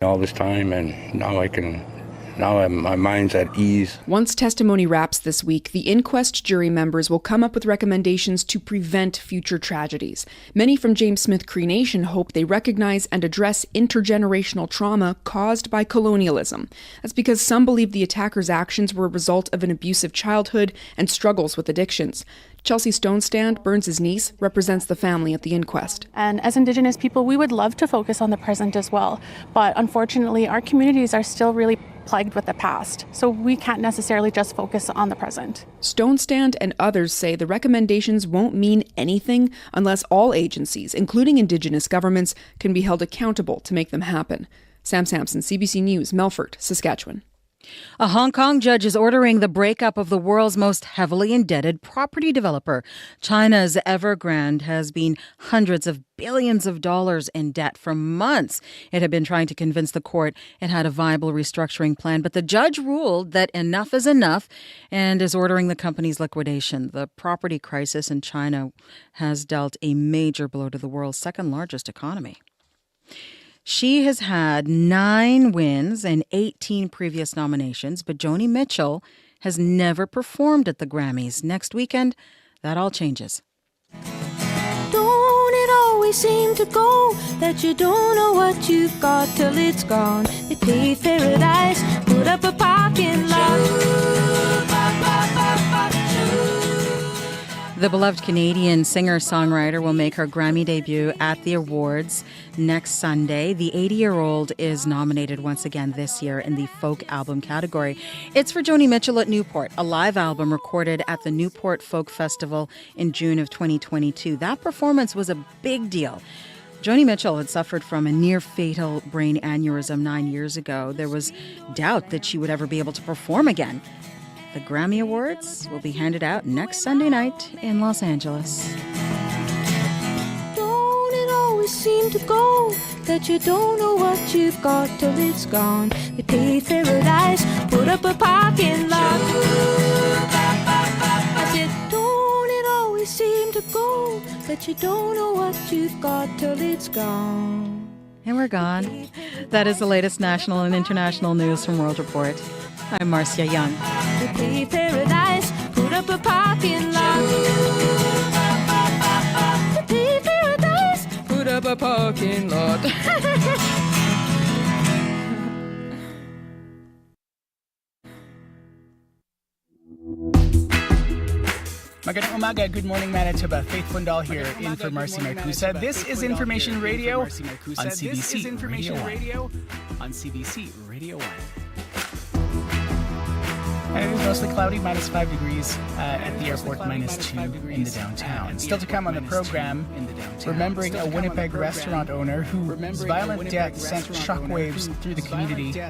all this time, and my mind's at ease. Once testimony wraps this week, the inquest jury members will come up with recommendations to prevent future tragedies. Many from James Smith Cree Nation hope they recognize and address intergenerational trauma caused by colonialism. That's because some believe the attackers' actions were a result of an abusive childhood and struggles with addictions. Chelsea Stonestand, Burns' niece, represents the family at the inquest. And as Indigenous people, we would love to focus on the present as well. But unfortunately, our communities are still really plagued with the past. So we can't necessarily just focus on the present. Stonestand and others say the recommendations won't mean anything unless all agencies, including Indigenous governments, can be held accountable to make them happen. Sam Sampson, CBC News, Melfort, Saskatchewan. A Hong Kong judge is ordering the breakup of the world's most heavily indebted property developer. China's Evergrande has been hundreds of billions of dollars in debt for months. It had been trying to convince the court it had a viable restructuring plan, but the judge ruled that enough is enough and is ordering the company's liquidation. The property crisis in China has dealt a major blow to the world's second largest economy. She has had 9 wins and 18 previous nominations, but Joni Mitchell has never performed at the Grammys. Next weekend, that all changes. Don't it always seem to go that you don't know what you've got till it's gone? They paved paradise, put up a parking lot. The beloved Canadian singer-songwriter will make her Grammy debut at the awards next Sunday. The 80-year-old is nominated once again this year in the folk album category. It's for Joni Mitchell at Newport, a live album recorded at the Newport Folk Festival in June of 2022. That performance was a big deal. Joni Mitchell had suffered from a near-fatal brain aneurysm 9 years ago. There was doubt that she would ever be able to perform again. The Grammy Awards will be handed out next Sunday night in Los Angeles. Don't it always seem to go that you don't know what you've got till it's gone? They paved paradise, put up a parking lot. I said, don't it always seem to go that you don't know what you've got till it's gone? And we're gone. That is the latest national and international news from World Report. I'm Marcia Young. They paved paradise, put up a parking lot. They paved paradise, put up a parking lot. Magandang umaga, good morning Manitoba. Faith Fundal here in for Marcy Marcusa. This is Information Radio on CBC Radio 1. It is mostly cloudy, minus 5 degrees at the airport, minus 2 in the downtown. Still to come on the program, remembering a Winnipeg restaurant owner whose violent death sent shockwaves through the community.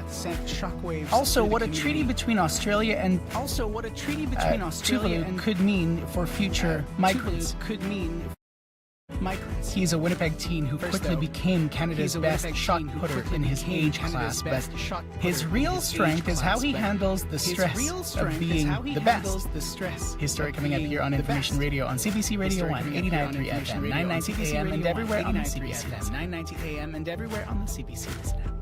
Also, what a treaty between Australia and Tuvalu could mean for future migrants. He's a Winnipeg teen who quickly became Canada's best shot putter in his age class, but his real strength is how he handles the stress of being the best. His story coming up here on Information Radio on CBC Radio 1, 89.3 FM, 990 AM, and everywhere on the CBC. 990 AM and everywhere on the CBC Listen app.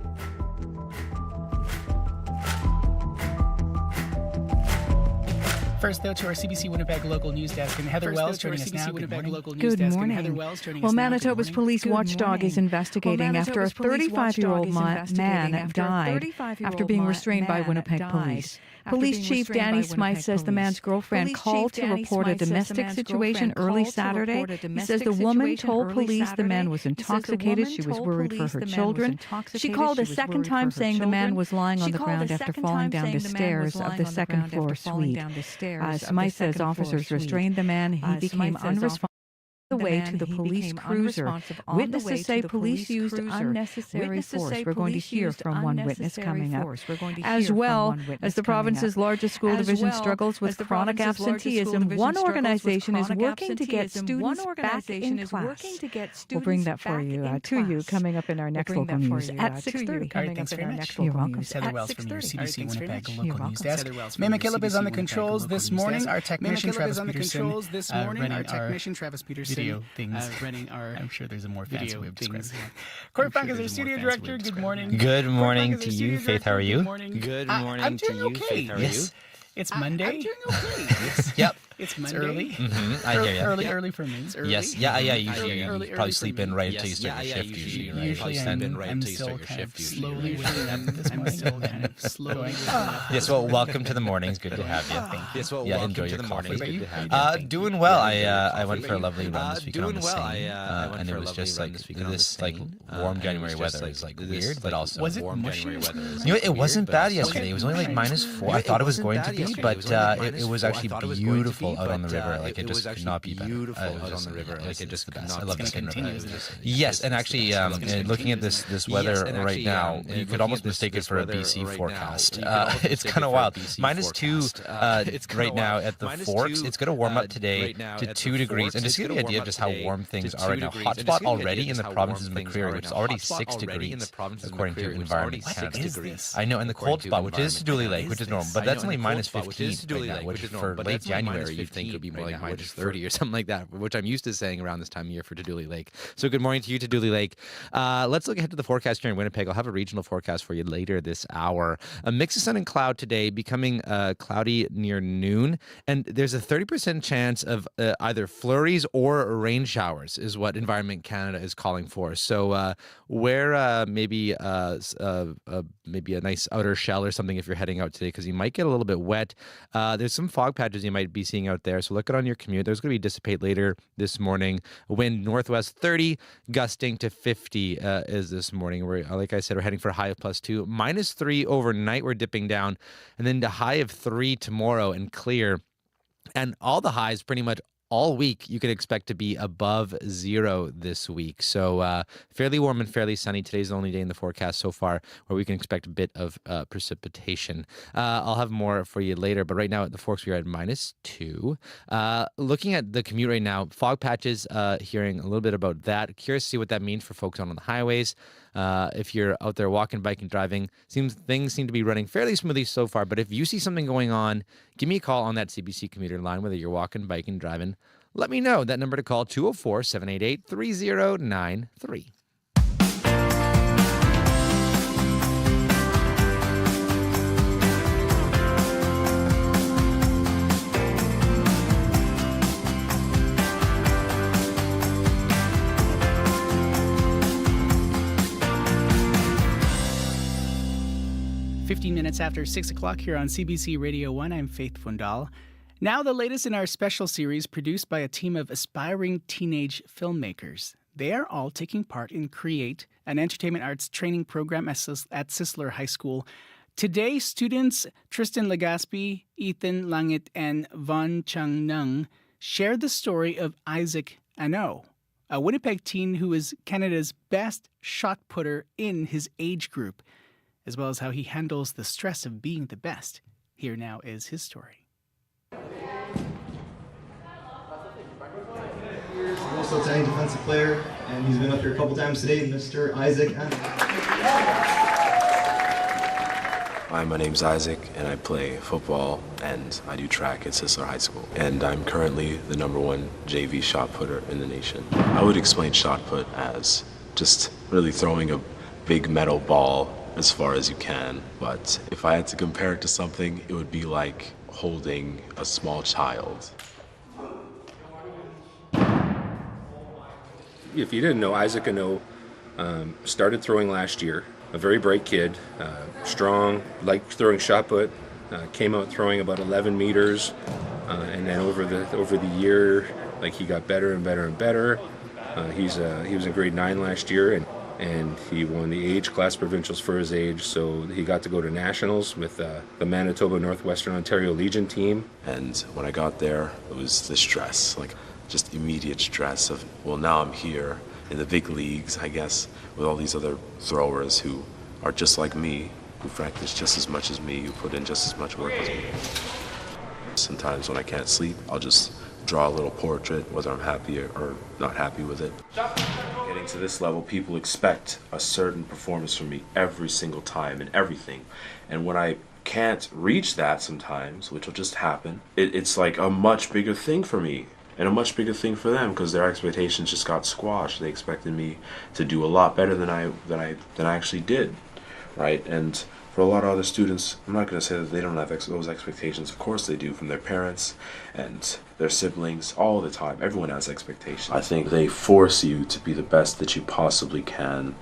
First, though, to our CBC Winnipeg local news desk, and Heather Wells joining us now. Good morning. Good morning. Well, Manitoba's police watchdog is investigating after a 35-year-old man died after being restrained by Winnipeg police. Police Chief Danny Smythe says the man's girlfriend called to report a domestic situation early Saturday. He says the woman told police the man was intoxicated. She was worried for her children. She called a second time saying the man was lying on the ground after falling down the stairs of the second floor suite. Smythe says officers restrained the man. He became unresponsive. The way to the police cruiser. Witnesses say police used unnecessary force. We're going to hear from one witness coming up. As well as the province's largest school division struggles with chronic absenteeism, one organization is working to get students back in class. We'll bring that for you, to you, coming up in our next local news at 6:30. All right, thanks very much. You're welcome. Heather Wells from your CBC Winnipeg local news desk. May McKillop is on the controls this morning. Our technician Travis Peterson running our video things. I'm sure there's a more fancy way of describing it. Court Funk is our studio director. Good morning. Good morning to you, Faith. How are you? Good morning to you, Faith. How are you? It's Monday. I'm doing okay. Yep. It's Monday. It's early. Mm-hmm. I hear you. Early for me. It's early. Yes. Yeah. Usually you probably sleep in right until you start your shift. Usually, right? Usually I'm still kind of slowly waking up this morning. I'm still kind of slowly. Yes. Well, welcome to the mornings. Good to have you. Thank you. Yes. Well, enjoy your coffee. Good to have you. Doing well. I went for a lovely run this weekend on the Seine, and it was just like this warm January weather. It's like weird, but also was it warm mushy? January weather. You know, it wasn't bad yesterday. It was only like -4. I thought it was going to be, but it was actually beautiful out on the river. Like it just could not be better. It was on the river. Like it just the best. I love the Seine River. Yes, and actually, looking at this weather right now, you could almost mistake it for a BC forecast. It's kind of wild. -2 right now at the Forks. It's going to warm up today to 2 degrees. And just to give you an idea of just how warm things are right now, hotspot already in the province of McCreary, which is already 6 degrees, according to Environment Canada. I know, and the cold spot, which is Dooley Lake, which is normal, but that's only -15 right now, which for late January you'd think would be more like -30 or something like that, which I'm used to saying around this time of year for Dooley Lake. So good morning to you, Dooley Lake. Let's look ahead to the forecast here in Winnipeg. I'll have a regional forecast for you later this hour. A mix of sun and cloud today, becoming cloudy near noon, and there's a 30% chance of either flurries or rain showers is what Environment Canada is calling for. So wear maybe a nice outer shell or something if you're heading out today, because you might get a little bit wet. There's some fog patches you might be seeing out there, so look out on your commute. There's going to be dissipate later this morning. Wind northwest 30, gusting to 50 is this morning. Like I said, we're heading for a high of +2. -3 overnight, we're dipping down, and then to high of 3 tomorrow and clear. And all the highs pretty much all week you could expect to be above 0 this week. So fairly warm and fairly sunny. Today's the only day in the forecast so far where we can expect a bit of precipitation. I'll have more for you later, but right now at the Forks we are at -2. Looking at the commute right now, fog patches, hearing a little bit about that. Curious to see what that means for folks on the highways. If you're out there walking, biking, driving, things seem to be running fairly smoothly so far. But if you see something going on, give me a call on that CBC commuter line, whether you're walking, biking, driving. Let me know. That number to call, 204-788-3093. 15 minutes after 6 o'clock here on CBC Radio 1, I'm Faith Fundal. Now the latest in our special series produced by a team of aspiring teenage filmmakers. They are all taking part in Create, an entertainment arts training program at Sisler High School. Today, students Tristan Legaspi, Ethan Langit, and Von Chung Nung share the story of Isaac Ano, a Winnipeg teen who is Canada's best shot putter in his age group, as well as how he handles the stress of being the best. Here now is his story. Also a defensive player, and he's been up here a couple times today, Mr. Isaac Ano. Hi, my name's Isaac, and I play football, and I do track at Sisler High School. And I'm currently the #1 JV shot putter in the nation. I would explain shot put as just really throwing a big metal ball as far as you can. But if I had to compare it to something, it would be like holding a small child. If you didn't know, Isaac Ano started throwing last year. A very bright kid, strong, liked throwing shot put, came out throwing about 11 meters, and then over the year, like he got better and better and better. He was in grade 9 last year, and he won the age class provincials for his age, so he got to go to nationals with the Manitoba Northwestern Ontario Legion team. And when I got there, it was the stress, like just immediate stress of, well, now I'm here in the big leagues, I guess, with all these other throwers who are just like me, who practice just as much as me, who put in just as much work as me. Sometimes when I can't sleep, I'll just draw a little portrait, whether I'm happy or not happy with it. Getting to this level, people expect a certain performance from me every single time and everything. And when I can't reach that sometimes, which will just happen, it's like a much bigger thing for me. and a much bigger thing for them because their expectations just got squashed. They expected me to do a lot better than I actually did, right? And for a lot of other students, I'm not going to say that they don't have those expectations. Of course they do, from their parents and their siblings all the time. Everyone has expectations. I think they force you to be the best that you possibly can.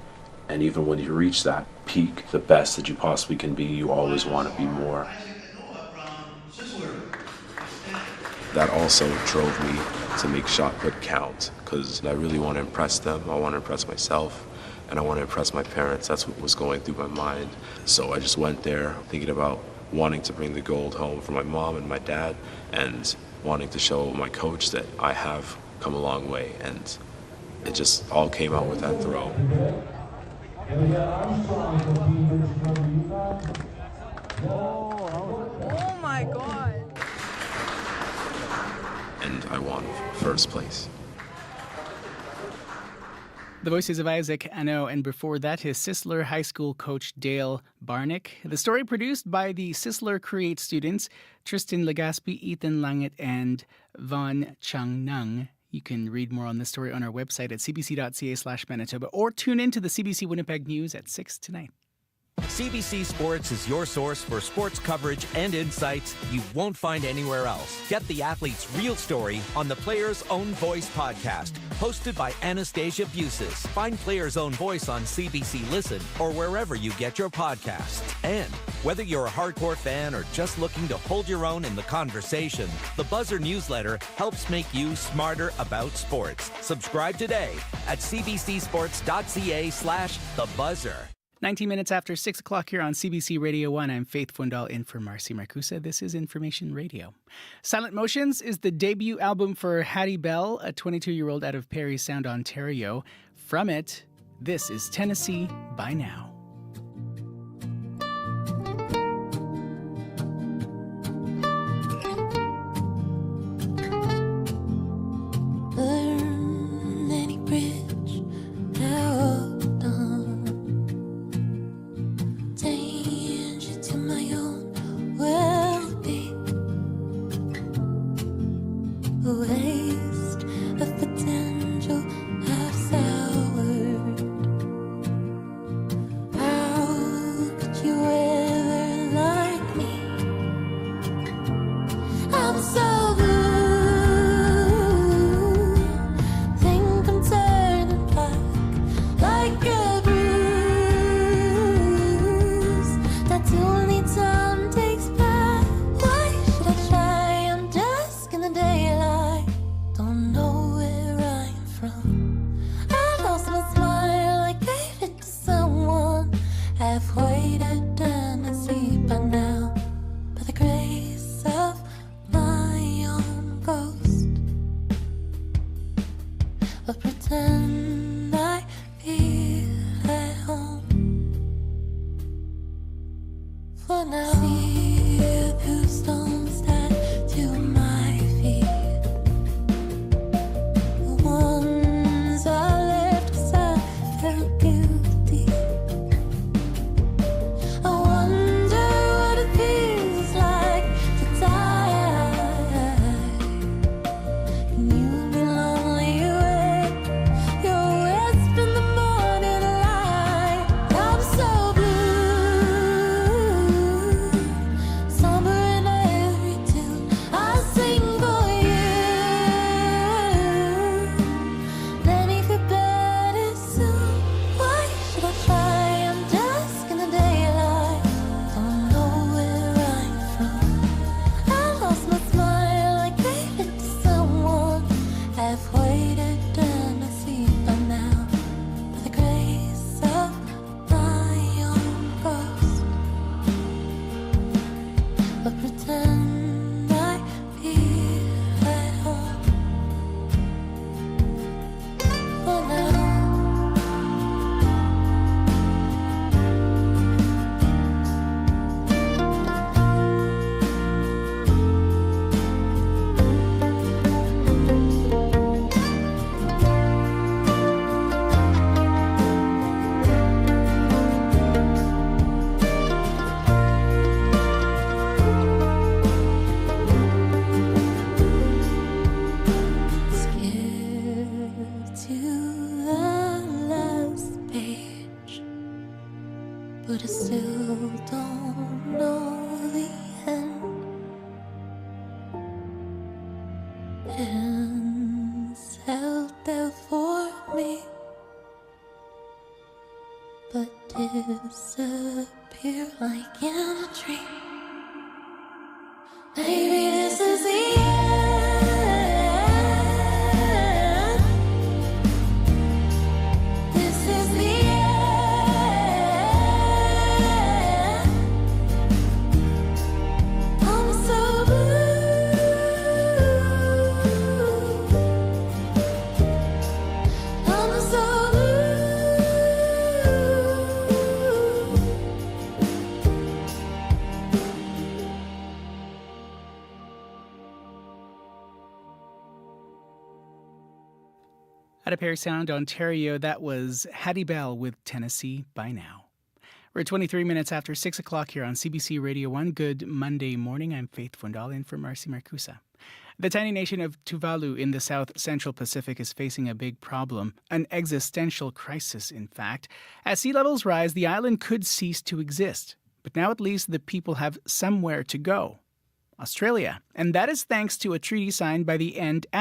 And even when you reach that peak, the best that you possibly can be, you always want to be more. That also drove me to make shot put count, because I really want to impress them. I want to impress myself, and I want to impress my parents. That's what was going through my mind. So I just went there thinking about wanting to bring the gold home for my mom and my dad, and wanting to show my coach that I have come a long way. And it just all came out with that throw. Oh my God. And I won first place. The voices of Isaac Ano, and before that, his Sisler High School coach Dale Barnick. The story produced by the Sisler Create students, Tristan Legaspi, Ethan Langit, and Von Changnang. You can read more on this story on our website at cbc.ca/Manitoba, or tune in to the CBC Winnipeg News at 6 tonight. CBC Sports is your source for sports coverage and insights you won't find anywhere else. Get the athlete's real story on the Player's Own Voice podcast, hosted by Anastasia Busis. Find Player's Own Voice on CBC Listen or wherever you get your podcasts. And whether you're a hardcore fan or just looking to hold your own in the conversation, the Buzzer newsletter helps make you smarter about sports. Subscribe today at cbcsports.ca/thebuzzer. 19 minutes after 6 o'clock here on CBC Radio 1. I'm Faith Fundal in for Marcy Marcusa. This is Information Radio. Silent Motions is the debut album for Hattie Bell, a 22-year-old out of Parry Sound, Ontario. From it, this is Tennessee by Now. Burn any bridge now done. Danger to my own well-being. A waste of potential half soured. How could you ever like me? I'm so blue. Think I'm turning black like a bruise that only time takes back. Why should I try? I'm dusk in the daylight. Don't know where I am from. I lost my smile, I gave it to someone. I've waited and I sleep by now, by the grace of my own ghost. But pretend I feel at home for now. See blue stones tied to my feet. The ones I left 'cause I felt guilty. I wonder what it feels like to die. And you'll be lonely when you're wisp in the morning light. I'm so blue. still don't know the end. It's held there for me, but disappear like in a dream. Maybe this is the end. This is the end. I'm so blue. I'm so Out of Parry Sound, Ontario, that was Hattie Bell with Tennessee by Now. We're 23 minutes after 6 o'clock here on CBC Radio 1. Good Monday morning. I'm Faith Fundal in for Marcy Marcusa. The tiny nation of Tuvalu in the South Central Pacific is facing a big problem, an existential crisis, in fact. As sea levels rise, the island could cease to exist. But now at least the people have somewhere to go. Australia. And that is thanks to a treaty signed at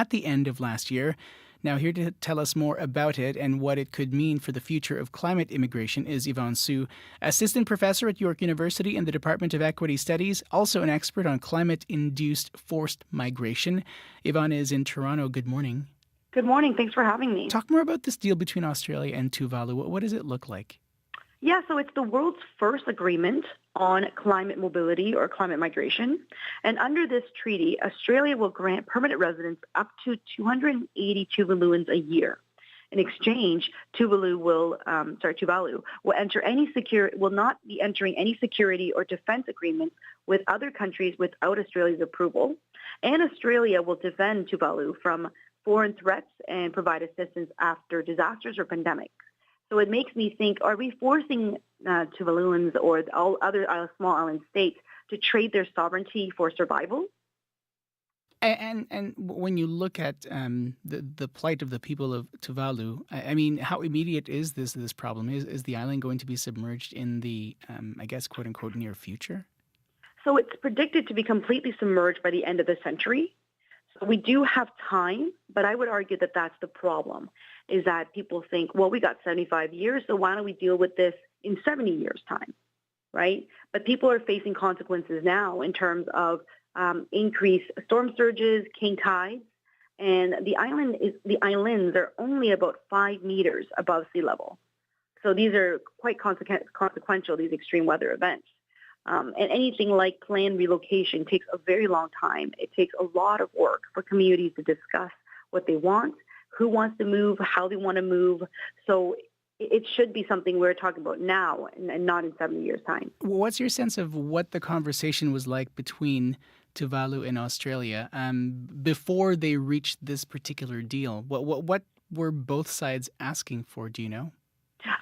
the end of last year. Now, here to tell us more about it and what it could mean for the future of climate immigration is Yvonne Su, assistant professor at York University in the Department of Equity Studies, also an expert on climate-induced forced migration. Yvonne is in Toronto. Good morning. Good morning. Thanks for having me. Talk more about this deal between Australia and Tuvalu. What does it look like? Yeah, so it's the world's first agreement on climate mobility or climate migration. And under this treaty, Australia will grant permanent residence up to 280 Tuvaluans a year. In exchange, Tuvalu will not be entering any security or defense agreements with other countries without Australia's approval. And Australia will defend Tuvalu from foreign threats and provide assistance after disasters or pandemics. So it makes me think, are we forcing Tuvaluans or all other small island states to trade their sovereignty for survival? And when you look at the plight of the people of Tuvalu, I mean, how immediate is this problem? Is the island going to be submerged in the, I guess, quote unquote, near future? So it's predicted to be completely submerged by the end of the century. So we do have time, but I would argue that that's the problem, is that people think, well, we got 75 years, so why don't we deal with this in 70 years' time, right? But people are facing consequences now in terms of increased storm surges, king tides, and the islands are only about 5 meters above sea level. So these are quite consequential, these extreme weather events. And anything like planned relocation takes a very long time. It takes a lot of work for communities to discuss what they want, who wants to move, how they want to move. So it should be something we're talking about now and not in 70 years' time. What's your sense of what the conversation was like between Tuvalu and Australia before they reached this particular deal? What were both sides asking for, do you know?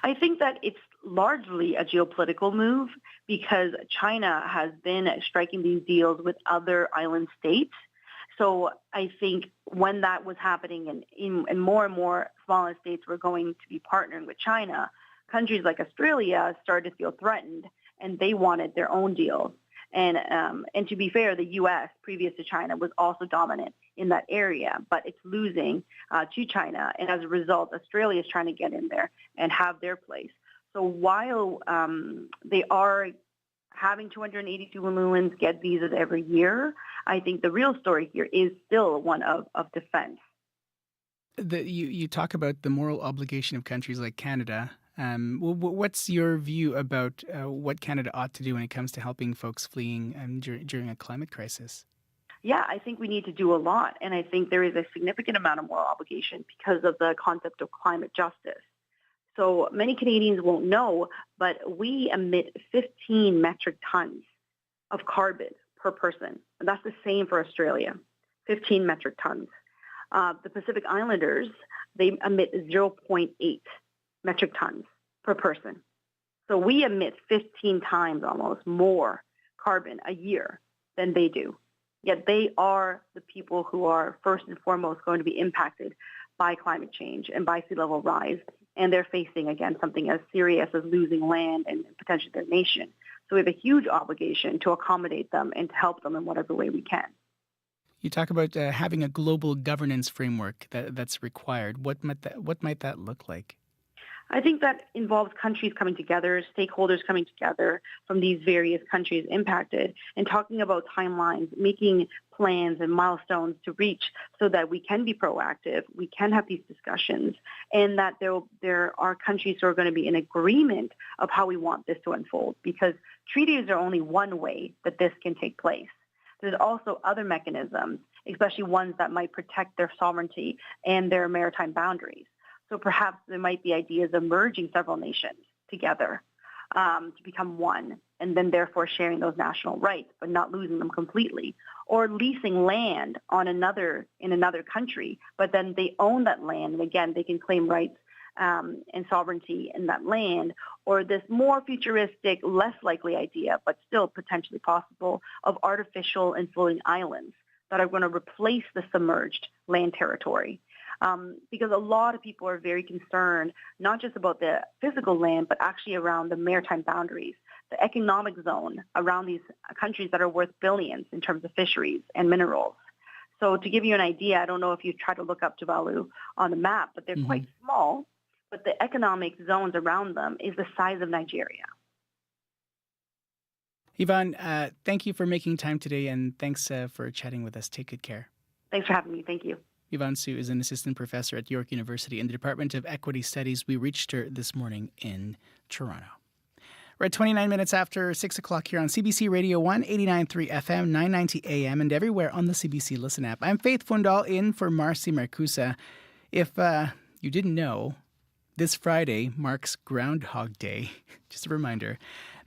I think that it's largely a geopolitical move because China has been striking these deals with other island states. So I think when that was happening and more smaller states were going to be partnering with China, countries like Australia started to feel threatened and they wanted their own deals. And to be fair, the U.S., previous to China, was also dominant in that area, but it's losing to China. And as a result, Australia is trying to get in there and have their place. So while they are having 282 Tuvaluans get visas every year, I think the real story here is still one of defense. You talk about the moral obligation of countries like Canada. What's your view about what Canada ought to do when it comes to helping folks fleeing during a climate crisis? Yeah, I think we need to do a lot. And I think there is a significant amount of moral obligation because of the concept of climate justice. So many Canadians won't know, but we emit 15 metric tons of carbon per person. And that's the same for Australia, 15 metric tons. The Pacific Islanders, they emit 0.8 metric tons per person. So we emit 15 times almost more carbon a year than they do. Yet they are the people who are first and foremost going to be impacted by climate change and by sea level rise. And they're facing, again, something as serious as losing land and potentially their nation. So we have a huge obligation to accommodate them and to help them in whatever way we can. You talk about having a global governance framework that's required. What might that look like? I think that involves countries coming together, stakeholders coming together from these various countries impacted, and talking about timelines, making plans and milestones to reach so that we can be proactive, we can have these discussions, and that there are countries who are going to be in agreement of how we want this to unfold, because treaties are only one way that this can take place. There's also other mechanisms, especially ones that might protect their sovereignty and their maritime boundaries. So perhaps there might be ideas of merging several nations together to become one, and then therefore sharing those national rights, but not losing them completely. Or leasing land in another country, but then they own that land, and again, they can claim rights and sovereignty in that land. Or this more futuristic, less likely idea, but still potentially possible, of artificial and floating islands that are going to replace the submerged land territory. Because a lot of people are very concerned, not just about the physical land, but actually around the maritime boundaries, the economic zone around these countries that are worth billions in terms of fisheries and minerals. So to give you an idea, I don't know if you try to look up Tuvalu on the map, but they're quite small, but the economic zones around them is the size of Nigeria. Yvonne, thank you for making time today, and thanks for chatting with us. Take good care. Thanks for having me. Thank you. Yvonne Su is an assistant professor at York University in the Department of Equity Studies. We reached her this morning in Toronto. We're at 29 minutes after 6 o'clock here on CBC Radio 1, 89.3 FM, 990 AM, and everywhere on the CBC Listen app. I'm Faith Fundal in for Marcy Marcusa. If you didn't know, this Friday marks Groundhog Day. Just a reminder.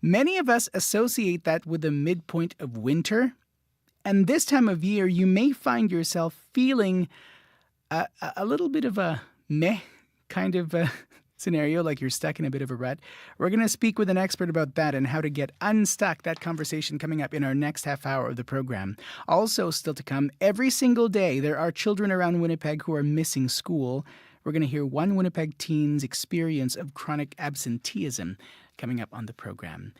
Many of us associate that with the midpoint of winter. And this time of year, you may find yourself feeling a little bit of a meh kind of scenario, like you're stuck in a bit of a rut. We're going to speak with an expert about that and how to get unstuck. That conversation coming up in our next half hour of the program. Also still to come, every single day there are children around Winnipeg who are missing school. We're going to hear one Winnipeg teen's experience of chronic absenteeism coming up on the program.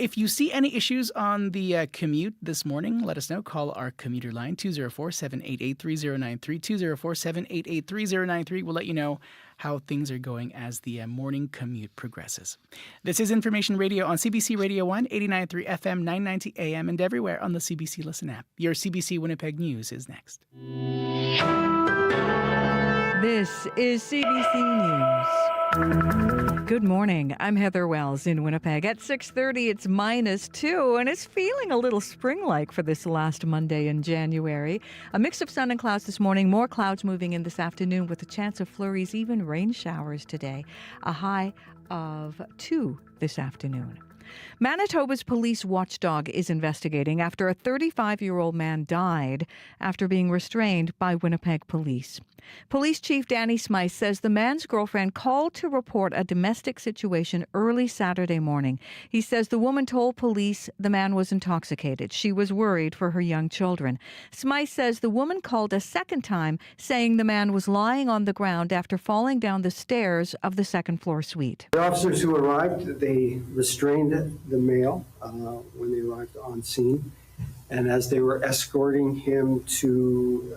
If you see any issues on the commute this morning, let us know. Call our commuter line, 204-788-3093, 204-788-3093. We'll let you know how things are going as the morning commute progresses. This is Information Radio on CBC Radio 1, 89.3 FM, 990 AM, and everywhere on the CBC Listen app. Your CBC Winnipeg News is next. This is CBC News. Good morning. I'm Heather Wells in Winnipeg. At 6:30, it's -2, and it's feeling a little spring-like for this last Monday in January. A mix of sun and clouds this morning, more clouds moving in this afternoon with a chance of flurries, even rain showers today. A high of 2 this afternoon. Manitoba's police watchdog is investigating after a 35-year-old man died after being restrained by Winnipeg police. Police Chief Danny Smythe says the man's girlfriend called to report a domestic situation early Saturday morning. He says the woman told police the man was intoxicated. She was worried for her young children. Smythe says the woman called a second time, saying the man was lying on the ground after falling down the stairs of the second-floor suite. The officers who arrived, they restrained the male when they arrived on scene, and as they were escorting him to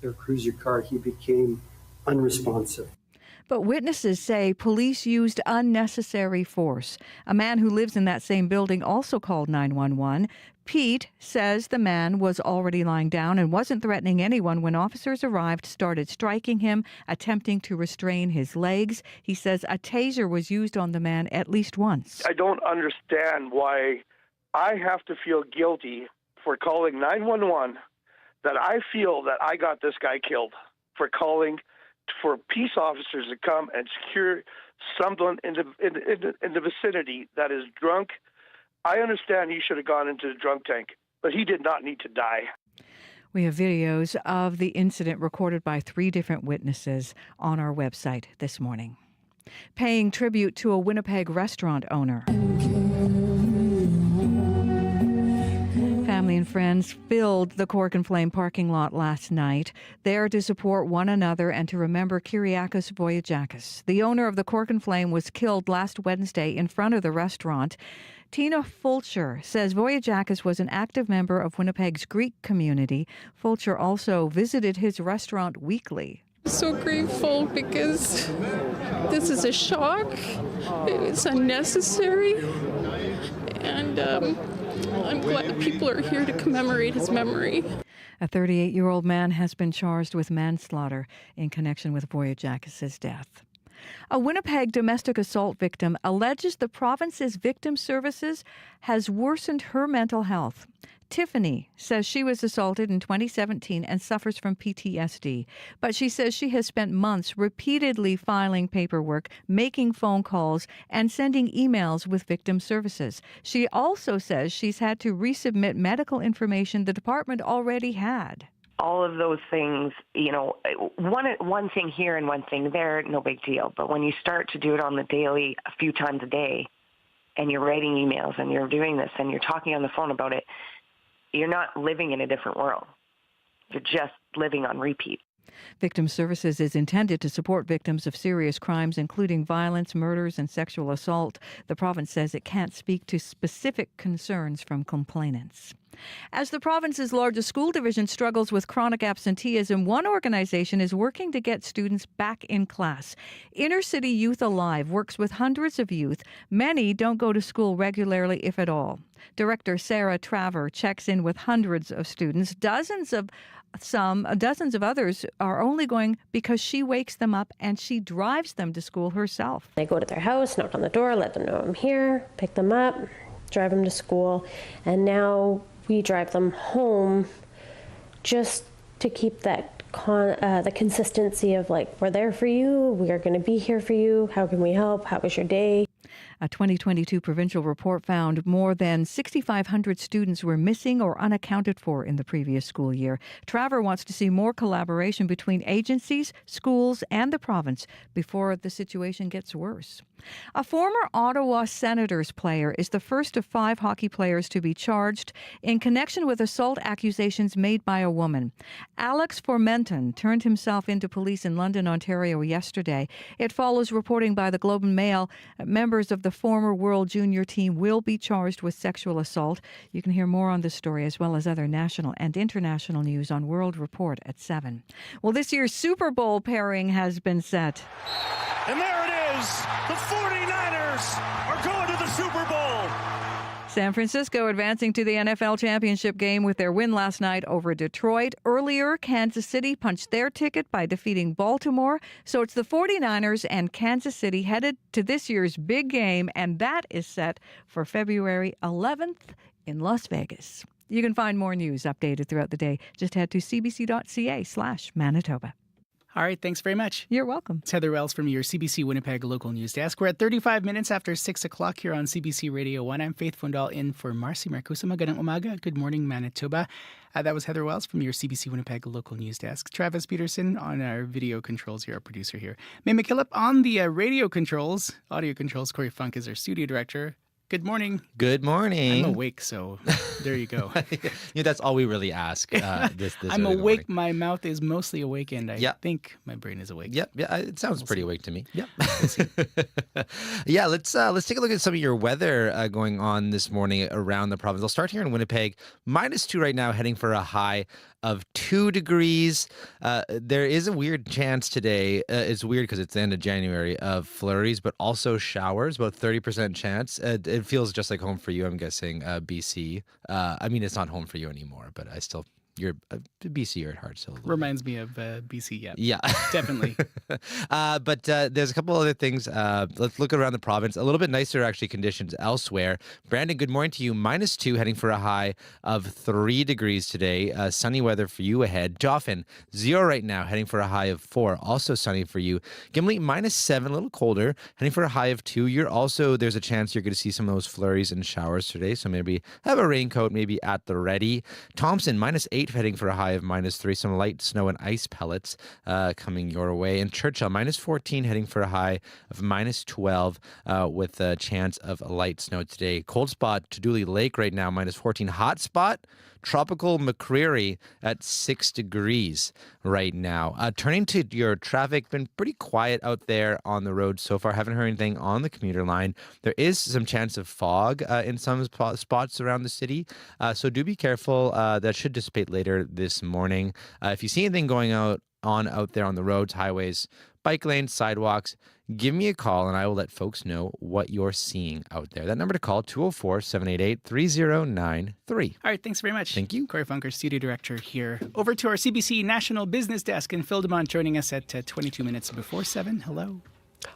their cruiser car, he became unresponsive. But witnesses say police used unnecessary force. A man who lives in that same building also called 911. Pete says the man was already lying down and wasn't threatening anyone when officers arrived, started striking him, attempting to restrain his legs. He says a taser was used on the man at least once. I don't understand why I have to feel guilty for calling 911, that I feel that I got this guy killed, for calling for peace officers to come and secure someone in the vicinity that is drunk. I understand he should have gone into the drunk tank, but he did not need to die. We have videos of the incident recorded by 3 different witnesses on our website this morning. Paying tribute to a Winnipeg restaurant owner. Family and friends filled the Cork and Flame parking lot last night, there to support one another and to remember Kyriakos Voyajakis. The owner of the Cork and Flame was killed last Wednesday in front of the restaurant. Tina Fulcher says Voyajakis was an active member of Winnipeg's Greek community. Fulcher also visited his restaurant weekly. So grateful because this is a shock. It's unnecessary. And I'm glad people are here to commemorate his memory. A 38-year-old man has been charged with manslaughter in connection with Voyajakis' death. A Winnipeg domestic assault victim alleges the province's victim services has worsened her mental health. Tiffany says she was assaulted in 2017 and suffers from PTSD, but she says she has spent months repeatedly filing paperwork, making phone calls, and sending emails with victim services. She also says she's had to resubmit medical information the department already had. All of those things, one thing here and one thing there, no big deal. But when you start to do it on the daily, a few times a day, and you're writing emails and you're doing this and you're talking on the phone about it, you're not living in a different world. You're just living on repeat. Victim Services is intended to support victims of serious crimes, including violence, murders, and sexual assault. The province says it can't speak to specific concerns from complainants. As the province's largest school division struggles with chronic absenteeism, one organization is working to get students back in class. Inner City Youth Alive works with hundreds of youth. Many don't go to school regularly, if at all. Director Sarah Traver checks in with hundreds of students. Dozens of others are only going because she wakes them up and she drives them to school herself. I go to their house, knock on the door, let them know I'm here, pick them up, drive them to school, and now we drive them home just to keep that the consistency of we're there for you, we are going to be here for you, how can we help, how was your day? A 2022 provincial report found more than 6,500 students were missing or unaccounted for in the previous school year. Traver wants to see more collaboration between agencies, schools, and the province before the situation gets worse. A former Ottawa Senators player is the first of 5 hockey players to be charged in connection with assault accusations made by a woman. Alex Formenton turned himself into police in London, Ontario yesterday. It follows reporting by the Globe and Mail. Members of the former World Junior team will be charged with sexual assault. You can hear more on this story as well as other national and international news on World Report at 7. Well, this year's Super Bowl pairing has been set. And there it is. The 49ers are going to the Super Bowl. San Francisco advancing to the NFL championship game with their win last night over Detroit. Earlier, Kansas City punched their ticket by defeating Baltimore. So it's the 49ers and Kansas City headed to this year's big game, and that is set for February 11th in Las Vegas. You can find more news updated throughout the day. Just head to cbc.ca/Manitoba. All right, thanks very much. You're welcome. It's Heather Wells from your CBC Winnipeg local news desk. We're at 35 minutes after 6 o'clock here on CBC Radio 1. I'm Faith Fundal in for Marcy Marcusa. Magandang umaga. Good morning, Manitoba. That was Heather Wells from your CBC Winnipeg local news desk. Travis Peterson on our video controls here, our producer here. May McKillop on the radio controls, audio controls. Corey Funk is our studio director. Good morning. Good morning. I'm awake, so there you go. That's all we really ask. This I'm awake. My mouth is mostly awake, and I think my brain is awake. Yep. Yeah, it sounds pretty awake to me. Yep. Yeah, let's take a look at some of your weather going on this morning around the province. I'll start here in Winnipeg. -2 right now, heading for a high of 2 degrees. There is a weird chance today. It's weird because it's the end of January of flurries, but also showers. About 30% chance. It feels just like home for you, I'm guessing, BC. I mean, it's not home for you anymore, but I still... You're BC at heart still. Reminds me of BC, yeah. Yeah. Definitely. But there's a couple other things. Let's look around the province. A little bit nicer, actually, conditions elsewhere. Brandon, good morning to you. -2, heading for a high of 3 degrees today. Sunny weather for you ahead. Dauphin, 0 right now, heading for a high of 4. Also sunny for you. Gimli, -7, a little colder, heading for a high of 2. There's a chance you're going to see some of those flurries and showers today, so maybe have a raincoat maybe at the ready. Thompson, -8, 8 heading for a high of -3. Some light snow and ice pellets coming your way. And Churchill, -14 heading for a high of -12 with a chance of light snow today. Cold spot to Dooley Lake right now, -14. Hot spot, tropical McCreary at 6 degrees right now. Turning to your traffic, been pretty quiet out there on the road so far. Haven't heard anything on the commuter line. There is some chance of fog in some spots around the city, so do be careful. That should dissipate later this morning. If you see anything going out there on the roads, highways, bike lanes, sidewalks, give me a call and I will let folks know what you're seeing out there. That number to call, 204-788-3093. All right, thanks very much. Thank you. Corey Funker, studio director here. Over to our CBC National Business Desk, and Phil DeMont joining us at 22 minutes before 7. Hello.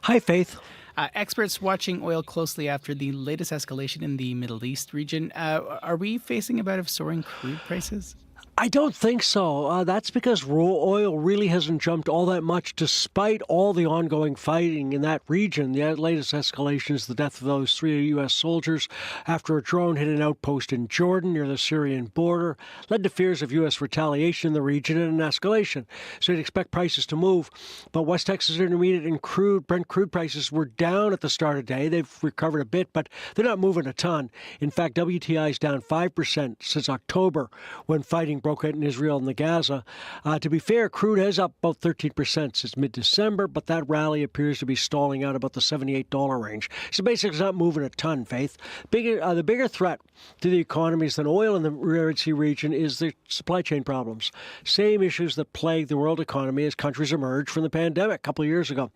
Hi, Faith. Experts watching oil closely after the latest escalation in the Middle East region. Are we facing a bout of soaring crude prices? I don't think so. That's because raw oil really hasn't jumped all that much despite all the ongoing fighting in that region. The latest escalation is the death of those 3 U.S. soldiers after a drone hit an outpost in Jordan near the Syrian border, led to fears of U.S. retaliation in the region and an escalation. So you'd expect prices to move. But West Texas Intermediate and Brent crude prices were down at the start of the day. They've recovered a bit, but they're not moving a ton. In fact, WTI is down 5% since October when fighting broke out in Israel and the Gaza. To be fair, crude is up about 13% since mid-December, but that rally appears to be stalling out about the $78 range. So basically, it's not moving a ton, Faith. The bigger threat to the economies than oil in the Red Sea region is the supply chain problems. Same issues that plague the world economy as countries emerge from the pandemic a couple of years ago.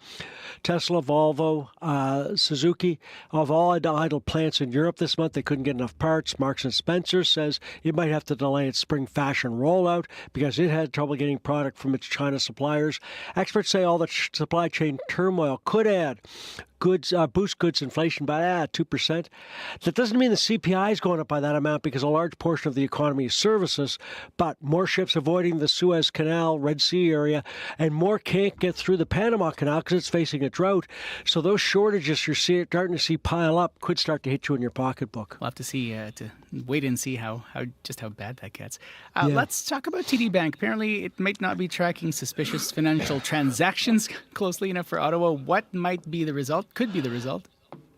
Tesla, Volvo, Suzuki have all had idle plants in Europe this month. They couldn't get enough parts. Marks & Spencer says it might have to delay its spring fashion rollout because it had trouble getting product from its China suppliers. Experts say all the supply chain turmoil could boost goods inflation by 2%. That doesn't mean the CPI is going up by that amount because a large portion of the economy is services, but more ships avoiding the Suez Canal, Red Sea area, and more can't get through the Panama Canal because it's facing a drought. So those shortages you're starting to see pile up could start to hit you in your pocketbook. We'll have to see, to wait and see how bad that gets. Let's talk about TD Bank. Apparently, it might not be tracking suspicious financial transactions closely enough for Ottawa. What might be the result? Could be the result.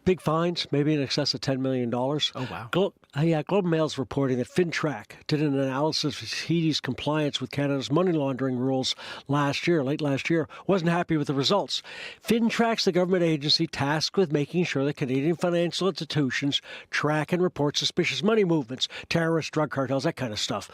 Big fines, maybe in excess of $10 million. Oh, wow. Global Mail's reporting that FinTrack did an analysis of TD's compliance with Canada's money laundering rules late last year, wasn't happy with the results. FinTrack's the government agency tasked with making sure that Canadian financial institutions track and report suspicious money movements, terrorists, drug cartels, that kind of stuff.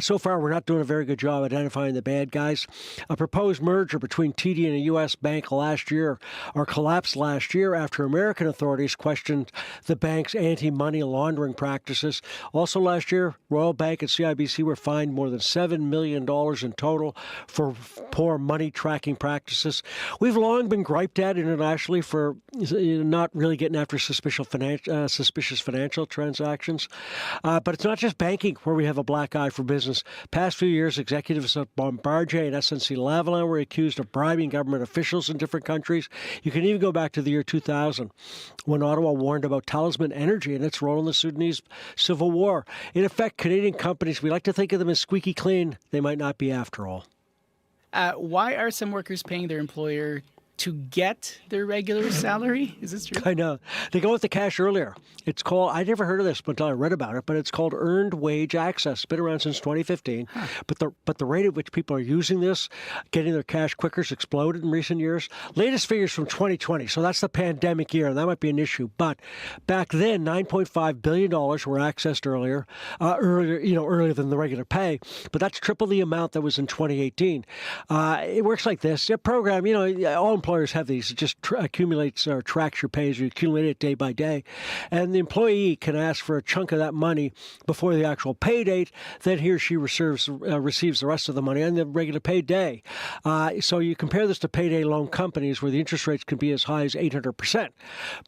So far, we're not doing a very good job identifying the bad guys. A proposed merger between TD and a U.S. bank collapsed last year after American authorities questioned the bank's anti-money laundering practices. Also last year, Royal Bank and CIBC were fined more than $7 million in total for poor money tracking practices. We've long been griped at internationally for not really getting after suspicious financial transactions. But it's not just banking where we have a black eye for business. Past few years, executives at Bombardier and SNC-Lavalin were accused of bribing government officials in different countries. You can even go back to the year 2000 when Ottawa warned about Talisman Energy and its role in the Sudanese civil war. In effect, Canadian companies, we like to think of them as squeaky clean. They might not be after all. Why are some workers paying their employer to get their regular salary? Is this true? I know. They go with the cash earlier. It's called, I never heard of this until I read about it, but it's called earned wage access. It's been around since 2015. Huh. But the rate at which people are using this, getting their cash quicker, has exploded in recent years. Latest figures from 2020, so that's the pandemic year, and that might be an issue. But back then, $9.5 billion were accessed earlier than the regular pay. But that's triple the amount that was in 2018. It works like this. A program, all employers have these. It just accumulates or tracks your pay as you accumulate it day by day. And the employee can ask for a chunk of that money before the actual pay date. Then he or she receives the rest of the money on the regular pay day. So you compare this to payday loan companies where the interest rates can be as high as 800%.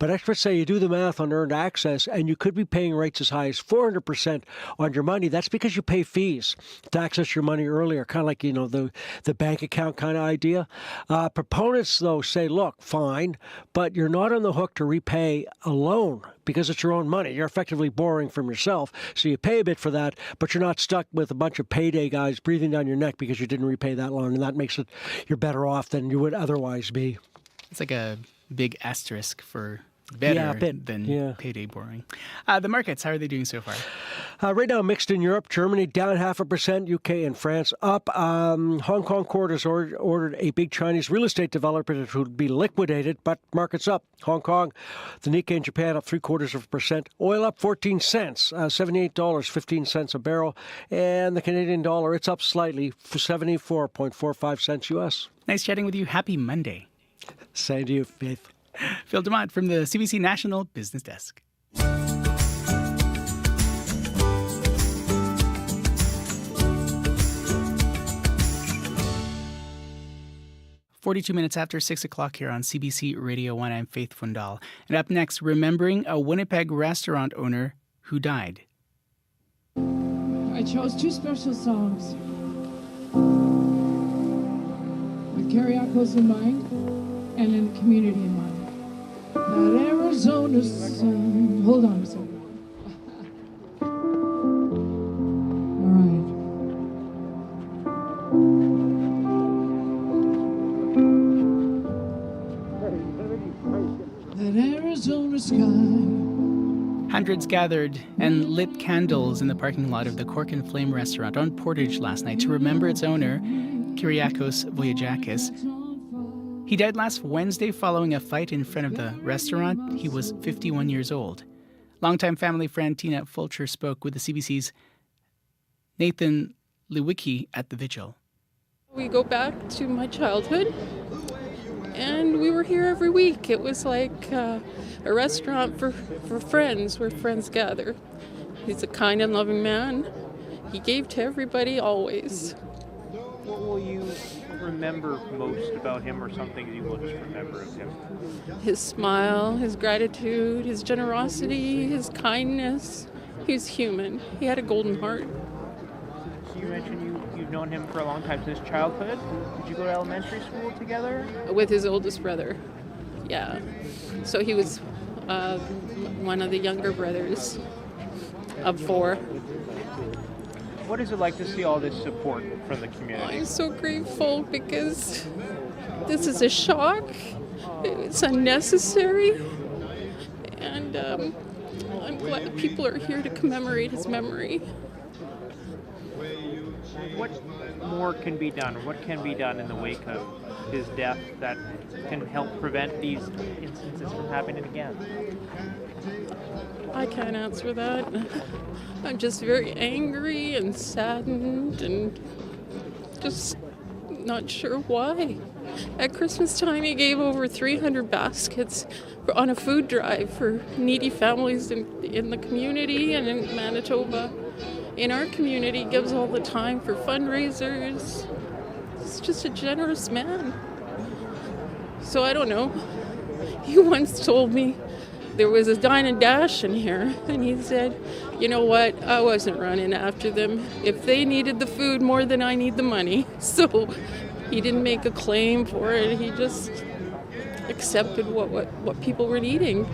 But experts say you do the math on earned access and you could be paying rates as high as 400% on your money. That's because you pay fees to access your money earlier, kind of like, the bank account kind of idea. Proponents, though, though, say, look, fine, but you're not on the hook to repay a loan because it's your own money. You're effectively borrowing from yourself. So you pay a bit for that, but you're not stuck with a bunch of payday guys breathing down your neck because you didn't repay that loan. And that makes it, you're better off than you would otherwise be. It's like a big asterisk for better than payday borrowing. The markets, how are they doing so far? Right now, mixed in Europe. Germany down 0.5%, UK and France up. Hong Kong court has ordered a big Chinese real estate developer to be liquidated, but markets up. Hong Kong, the Nikkei in Japan up 0.75%. Oil up 14 cents, $78.15 a barrel. And the Canadian dollar, it's up slightly, for 74.45 cents US. Nice chatting with you. Happy Monday. Same to you, Faith. Phil DeMont from the CBC National Business Desk. "42 minutes after 6 o'clock here on CBC Radio 1. I'm Faith Fundal. And up next, remembering a Winnipeg restaurant owner who died. I chose 2 special songs with Kyriakos in mind and in the community in mind. That Arizona sun. Hold on a second. All right. That Arizona sky. Hundreds gathered and lit candles in the parking lot of the Cork and Flame restaurant on Portage last night to remember its owner, Kyriakos Voyajakis. He died last Wednesday following a fight in front of the restaurant. He was 51 years old. Longtime family friend Tina Fulcher spoke with the CBC's Nathan Lewicki at the vigil. We go back to my childhood, and we were here every week. It was like a restaurant for friends, where friends gather. He's a kind and loving man. He gave to everybody always. What will you remember most about him, or some things you will just remember of him? His smile, his gratitude, his generosity, his kindness. He's human. He had a golden heart. So you mentioned you've known him for a long time, since childhood. Did you go to elementary school together? With his oldest brother, yeah. So he was one of the younger brothers of 4. What is it like to see all this support from the community? I'm so grateful because this is a shock. It's unnecessary. And I'm glad people are here to commemorate his memory. What more can be done, or what can be done in the wake of his death that can help prevent these instances from happening again? I can't answer that. I'm just very angry and saddened and just not sure why. At Christmas time, he gave over 300 baskets on a food drive for needy families in the community and in Manitoba. In our community, he gives all the time for fundraisers. He's just a generous man. So I don't know. He once told me there was a dine and dash in here, and he said, you know what, I wasn't running after them. If they needed the food more than I need the money. So he didn't make a claim for it. He just accepted what people were needing.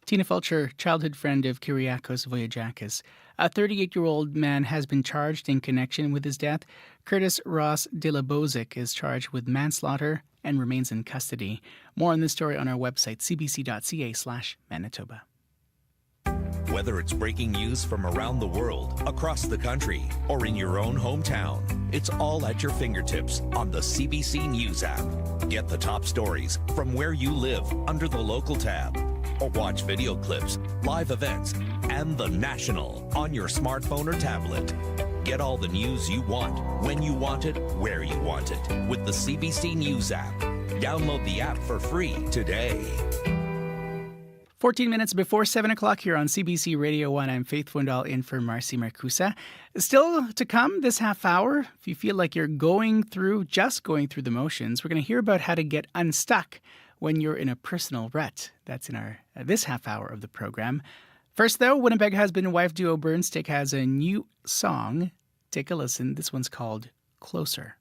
Tina Fulcher, childhood friend of Kyriakos Voyajakis. A 38-year-old man has been charged in connection with his death. Curtis Ross Dilabozic is charged with manslaughter and remains in custody. More on this story on our website, cbc.ca/Manitoba. Whether it's breaking news from around the world, across the country, or in your own hometown, it's all at your fingertips on the CBC News app. Get the top stories from where you live under the local tab, or watch video clips, live events, and the national on your smartphone or tablet. Get all the news you want, when you want it, where you want it, with the CBC News app. Download the app for free today. 14 minutes before 7 o'clock here on CBC Radio 1. I'm Faith Fundal in for Marcy Marcusa. Still to come this half hour, if you feel like you're going through the motions, we're going to hear about how to get unstuck when you're in a personal rut. That's in our this half hour of the program. First, though, Winnipeg husband-wife duo Burnstick has a new song. Take a listen. This one's called Closer.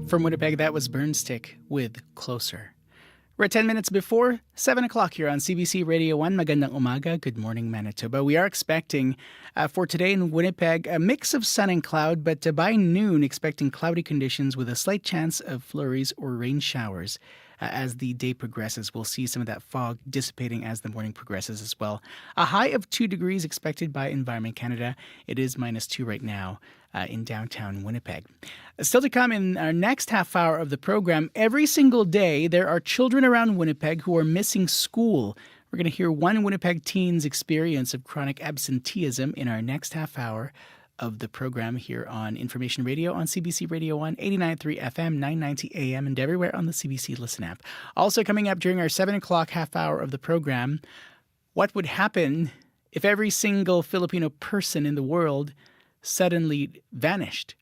From Winnipeg, that was Burnstick with Closer. We're 10 minutes before 7 o'clock here on CBC Radio 1. Magandang umaga. Good morning, Manitoba. We are expecting for today in Winnipeg a mix of sun and cloud, but by noon expecting cloudy conditions with a slight chance of flurries or rain showers. As the day progresses, we'll see some of that fog dissipating as the morning progresses as well. A high of 2 degrees expected by Environment Canada. It is -2 right now in downtown Winnipeg. Still to come in our next half hour of the program, every single day there are children around Winnipeg who are missing school. We're going to hear one Winnipeg teen's experience of chronic absenteeism in our next half hour of the program here on Information Radio on CBC Radio 1, 89.3 FM, 990 AM, and everywhere on the CBC Listen app. Also coming up during our 7 o'clock half hour of the program, what would happen if every single Filipino person in the world suddenly vanished?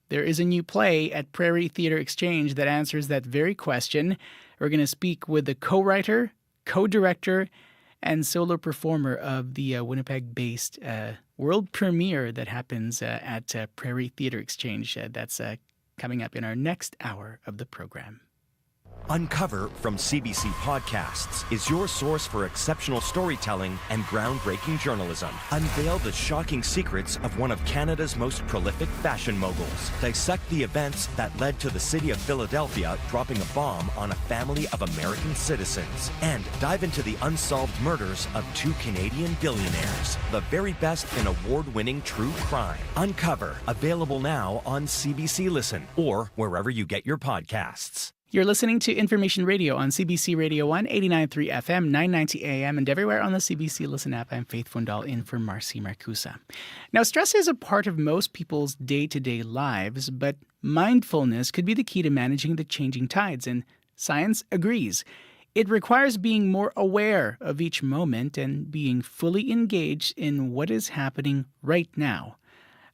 There is a new play at Prairie Theatre Exchange that answers that very question. We're going to speak with the co-writer, co-director, and solo performer of the Winnipeg-based world premiere that happens at Prairie Theatre Exchange. That's coming up in our next hour of the program. Uncover from CBC Podcasts is your source for exceptional storytelling and groundbreaking journalism. Unveil the shocking secrets of one of Canada's most prolific fashion moguls. Dissect the events that led to the city of Philadelphia dropping a bomb on a family of American citizens. And dive into the unsolved murders of 2 Canadian billionaires. The very best in award-winning true crime. Uncover, available now on CBC Listen or wherever you get your podcasts. You're listening to Information Radio on CBC Radio 1, 89.3 FM, 990 AM, and everywhere on the CBC Listen app. I'm Faith Fundal in for Marcy Marcusa. Now, stress is a part of most people's day-to-day lives, but mindfulness could be the key to managing the changing tides, and science agrees. It requires being more aware of each moment and being fully engaged in what is happening right now.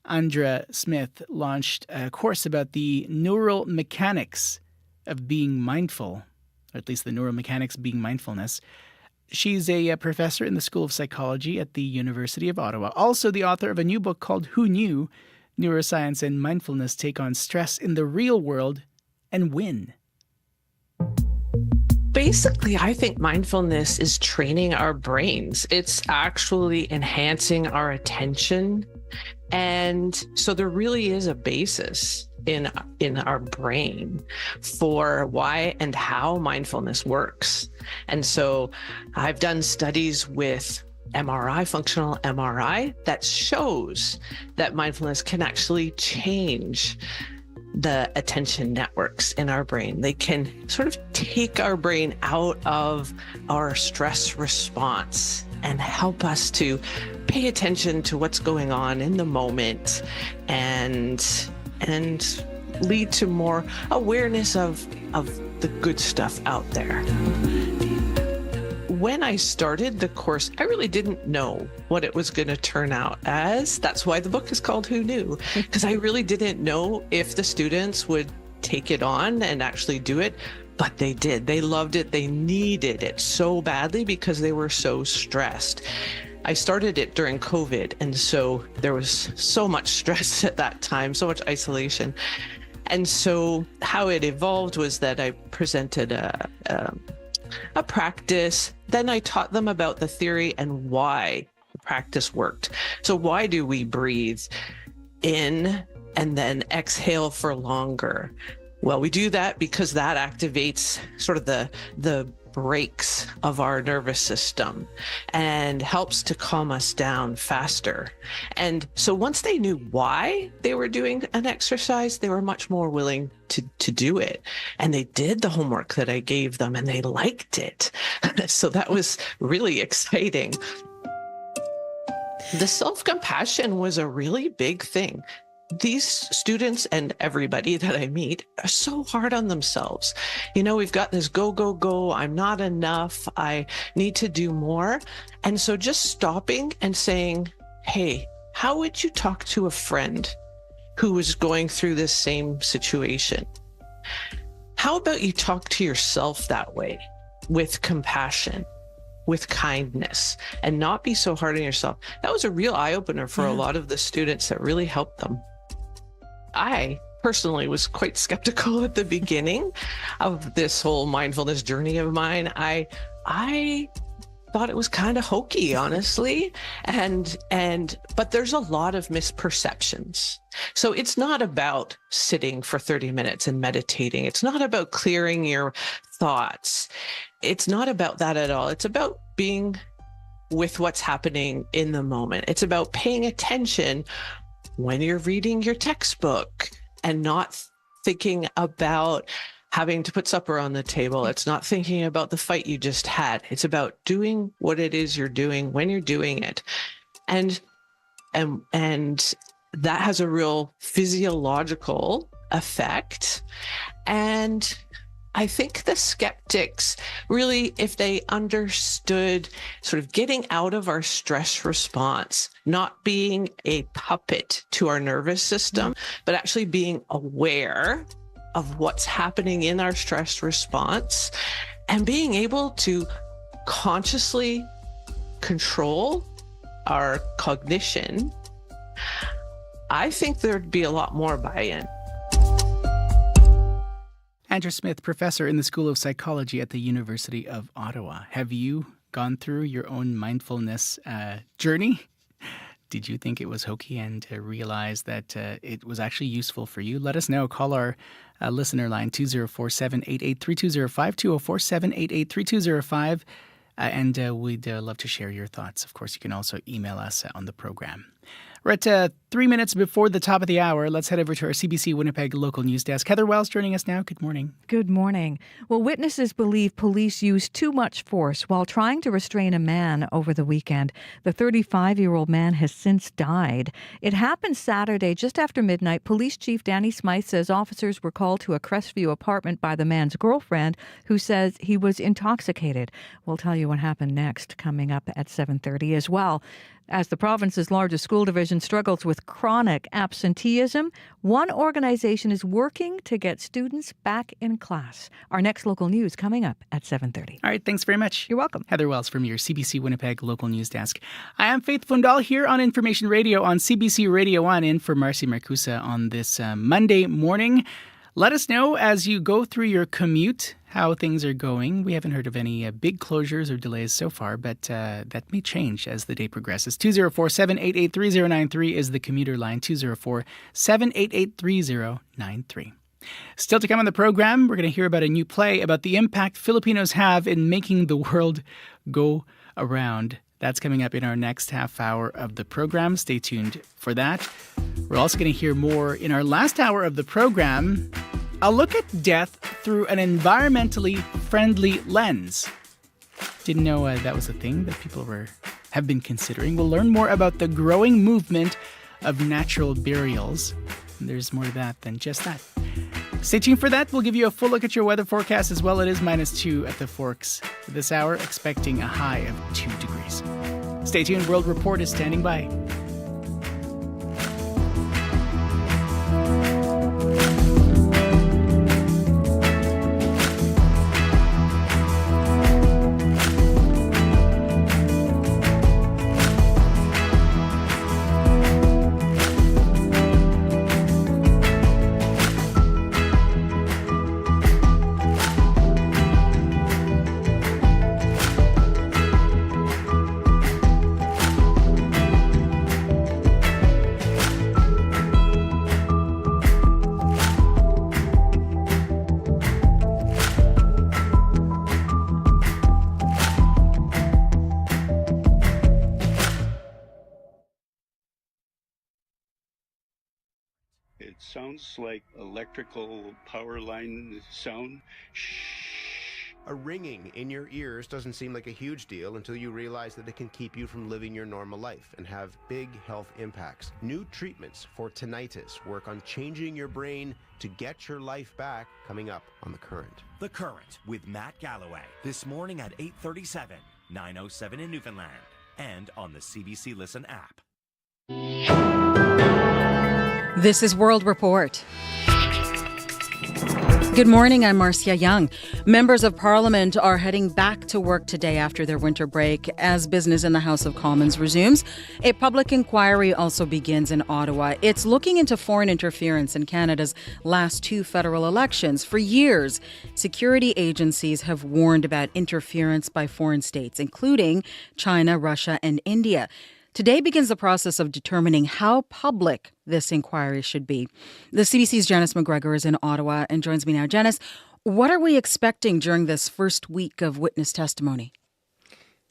Andra Smith launched a course about the neural mechanics of being mindful, or at least the neuromechanics being mindfulness. She's a professor in the School of Psychology at the University of Ottawa, also the author of a new book called Who Knew? Neuroscience and Mindfulness Take on Stress in the Real World and Win. Basically, I think mindfulness is training our brains. It's actually enhancing our attention. And so there really is a basis in our brain for why and how mindfulness works. And so I've done studies with MRI, functional MRI, that shows that mindfulness can actually change the attention networks in our brain. They can sort of take our brain out of our stress response and help us to pay attention to what's going on in the moment and lead to more awareness of the good stuff out there. When I started the course, I really didn't know what it was going to turn out as. That's why the book is called Who Knew? Because I really didn't know if the students would take it on and actually do it. But they did. They loved it. They needed it so badly because they were so stressed. I started it during COVID, and so there was so much stress at that time, so much isolation. And so how it evolved was that I presented a practice. Then I taught them about the theory and why the practice worked. So why do we breathe in and then exhale for longer? Well, we do that because that activates sort of the brakes of our nervous system and helps to calm us down faster. And so once they knew why they were doing an exercise, they were much more willing to do it. And they did the homework that I gave them and they liked it. So that was really exciting. The self-compassion was a really big thing. These students and everybody that I meet are so hard on themselves. You know, we've got this go, go, go. I'm not enough. I need to do more. And so just stopping and saying, hey, how would you talk to a friend who was going through this same situation? How about you talk to yourself that way with compassion, with kindness, and not be so hard on yourself? That was a real eye-opener for a lot of the students that really helped them. I personally was quite skeptical at the beginning of this whole mindfulness journey of mine. I thought it was kind of hokey, honestly. But there's a lot of misperceptions. So it's not about sitting for 30 minutes and meditating. It's not about clearing your thoughts. It's not about that at all. It's about being with what's happening in the moment. It's about paying attention when you're reading your textbook and not thinking about having to put supper on the table. It's not thinking about the fight you just had. It's about doing what it is you're doing when you're doing it. And that has a real physiological effect. And I think the skeptics really, if they understood sort of getting out of our stress response, not being a puppet to our nervous system, but actually being aware of what's happening in our stress response and being able to consciously control our cognition, I think there'd be a lot more buy-in. Andrew Smith, professor in the School of Psychology at the University of Ottawa. Have you gone through your own mindfulness journey? Did you think it was hokey and realize that it was actually useful for you? Let us know. Call our listener line 204-788-3205, 204-788-3205, and we'd love to share your thoughts. Of course, you can also email us on the program. We're at 3 minutes before the top of the hour. Let's head over to our CBC Winnipeg local news desk. Heather Wells joining us now. Good morning. Good morning. Well, witnesses believe police used too much force while trying to restrain a man over the weekend. The 35-year-old man has since died. It happened Saturday just after midnight. Police Chief Danny Smythe says officers were called to a Crestview apartment by the man's girlfriend, who says he was intoxicated. We'll tell you what happened next, coming up at 7:30 as well. As the province's largest school division struggles with chronic absenteeism, one organization is working to get students back in class. Our next local news coming up at 7:30. All right, thanks very much. You're welcome. Heather Wells from your CBC Winnipeg local news desk. I am Faith Fundal here on Information Radio on CBC Radio 1 in for Marcy Marcusa on this Monday morning. Let us know as you go through your commute how things are going. We haven't heard of any big closures or delays so far, but that may change as the day progresses. 204-788-3093 is the commuter line, 204-788-3093. Still to come on the program, we're going to hear about a new play about the impact Filipinos have in making the world go around. That's coming up in our next half hour of the program. Stay tuned for that. We're also going to hear more in our last hour of the program. I'll look at death through an environmentally friendly lens. Didn't know that was a thing that people have been considering. We'll learn more about the growing movement of natural burials. And there's more to that than just that. Stay tuned for that. We'll give you a full look at your weather forecast as well. It is -2 at the Forks for this hour, expecting a high of 2 degrees. Stay tuned. World Report is standing by. It sounds like electrical power line sound. A ringing in your ears doesn't seem like a huge deal until you realize that it can keep you from living your normal life and have big health impacts. New treatments for tinnitus work on changing your brain to get your life back, coming up on The Current. The Current with Matt Galloway. This morning at 8:37, 9:07 in Newfoundland, and on the CBC Listen app. This is World Report. Good morning, I'm Marcia Young. Members of Parliament are heading back to work today after their winter break as business in the House of Commons resumes. A public inquiry also begins in Ottawa. It's looking into foreign interference in Canada's last two federal elections. For years, security agencies have warned about interference by foreign states, including China, Russia, and India. Today begins the process of determining how public this inquiry should be. The CBC's Janice McGregor is in Ottawa and joins me now. Janice, what are we expecting during this first week of witness testimony?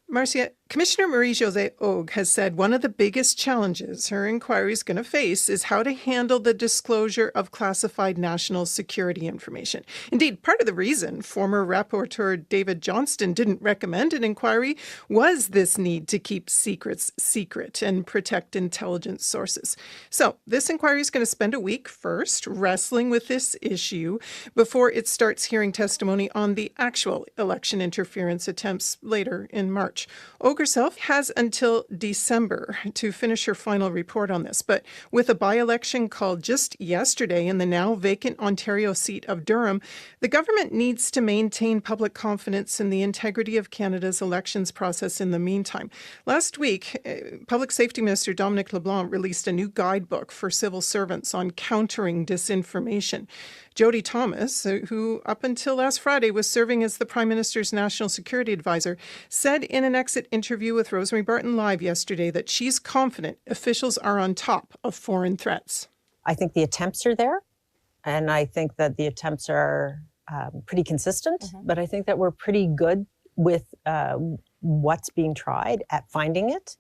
Marcia, Commissioner Marie-Josée Augue has said one of the biggest challenges her inquiry is going to face is how to handle the disclosure of classified national security information. Indeed, part of the reason former Rapporteur David Johnston didn't recommend an inquiry was this need to keep secrets secret and protect intelligence sources. So this inquiry is going to spend a week first wrestling with this issue before it starts hearing testimony on the actual election interference attempts later in March. Augue herself has until December to finish her final report on this. But with a by-election called just yesterday in the now vacant Ontario seat of Durham, the government needs to maintain public confidence in the integrity of Canada's elections process in the meantime. Last week, Public Safety Minister Dominic LeBlanc released a new guidebook for civil servants on countering disinformation. Jody Thomas, who up until last Friday was serving as the Prime Minister's National Security Advisor, said in an exit interview with Rosemary Barton Live yesterday that she's confident officials are on top of foreign threats. I think the attempts are there, and I think that the attempts are pretty consistent, but I think that we're pretty good with what's being tried at finding it.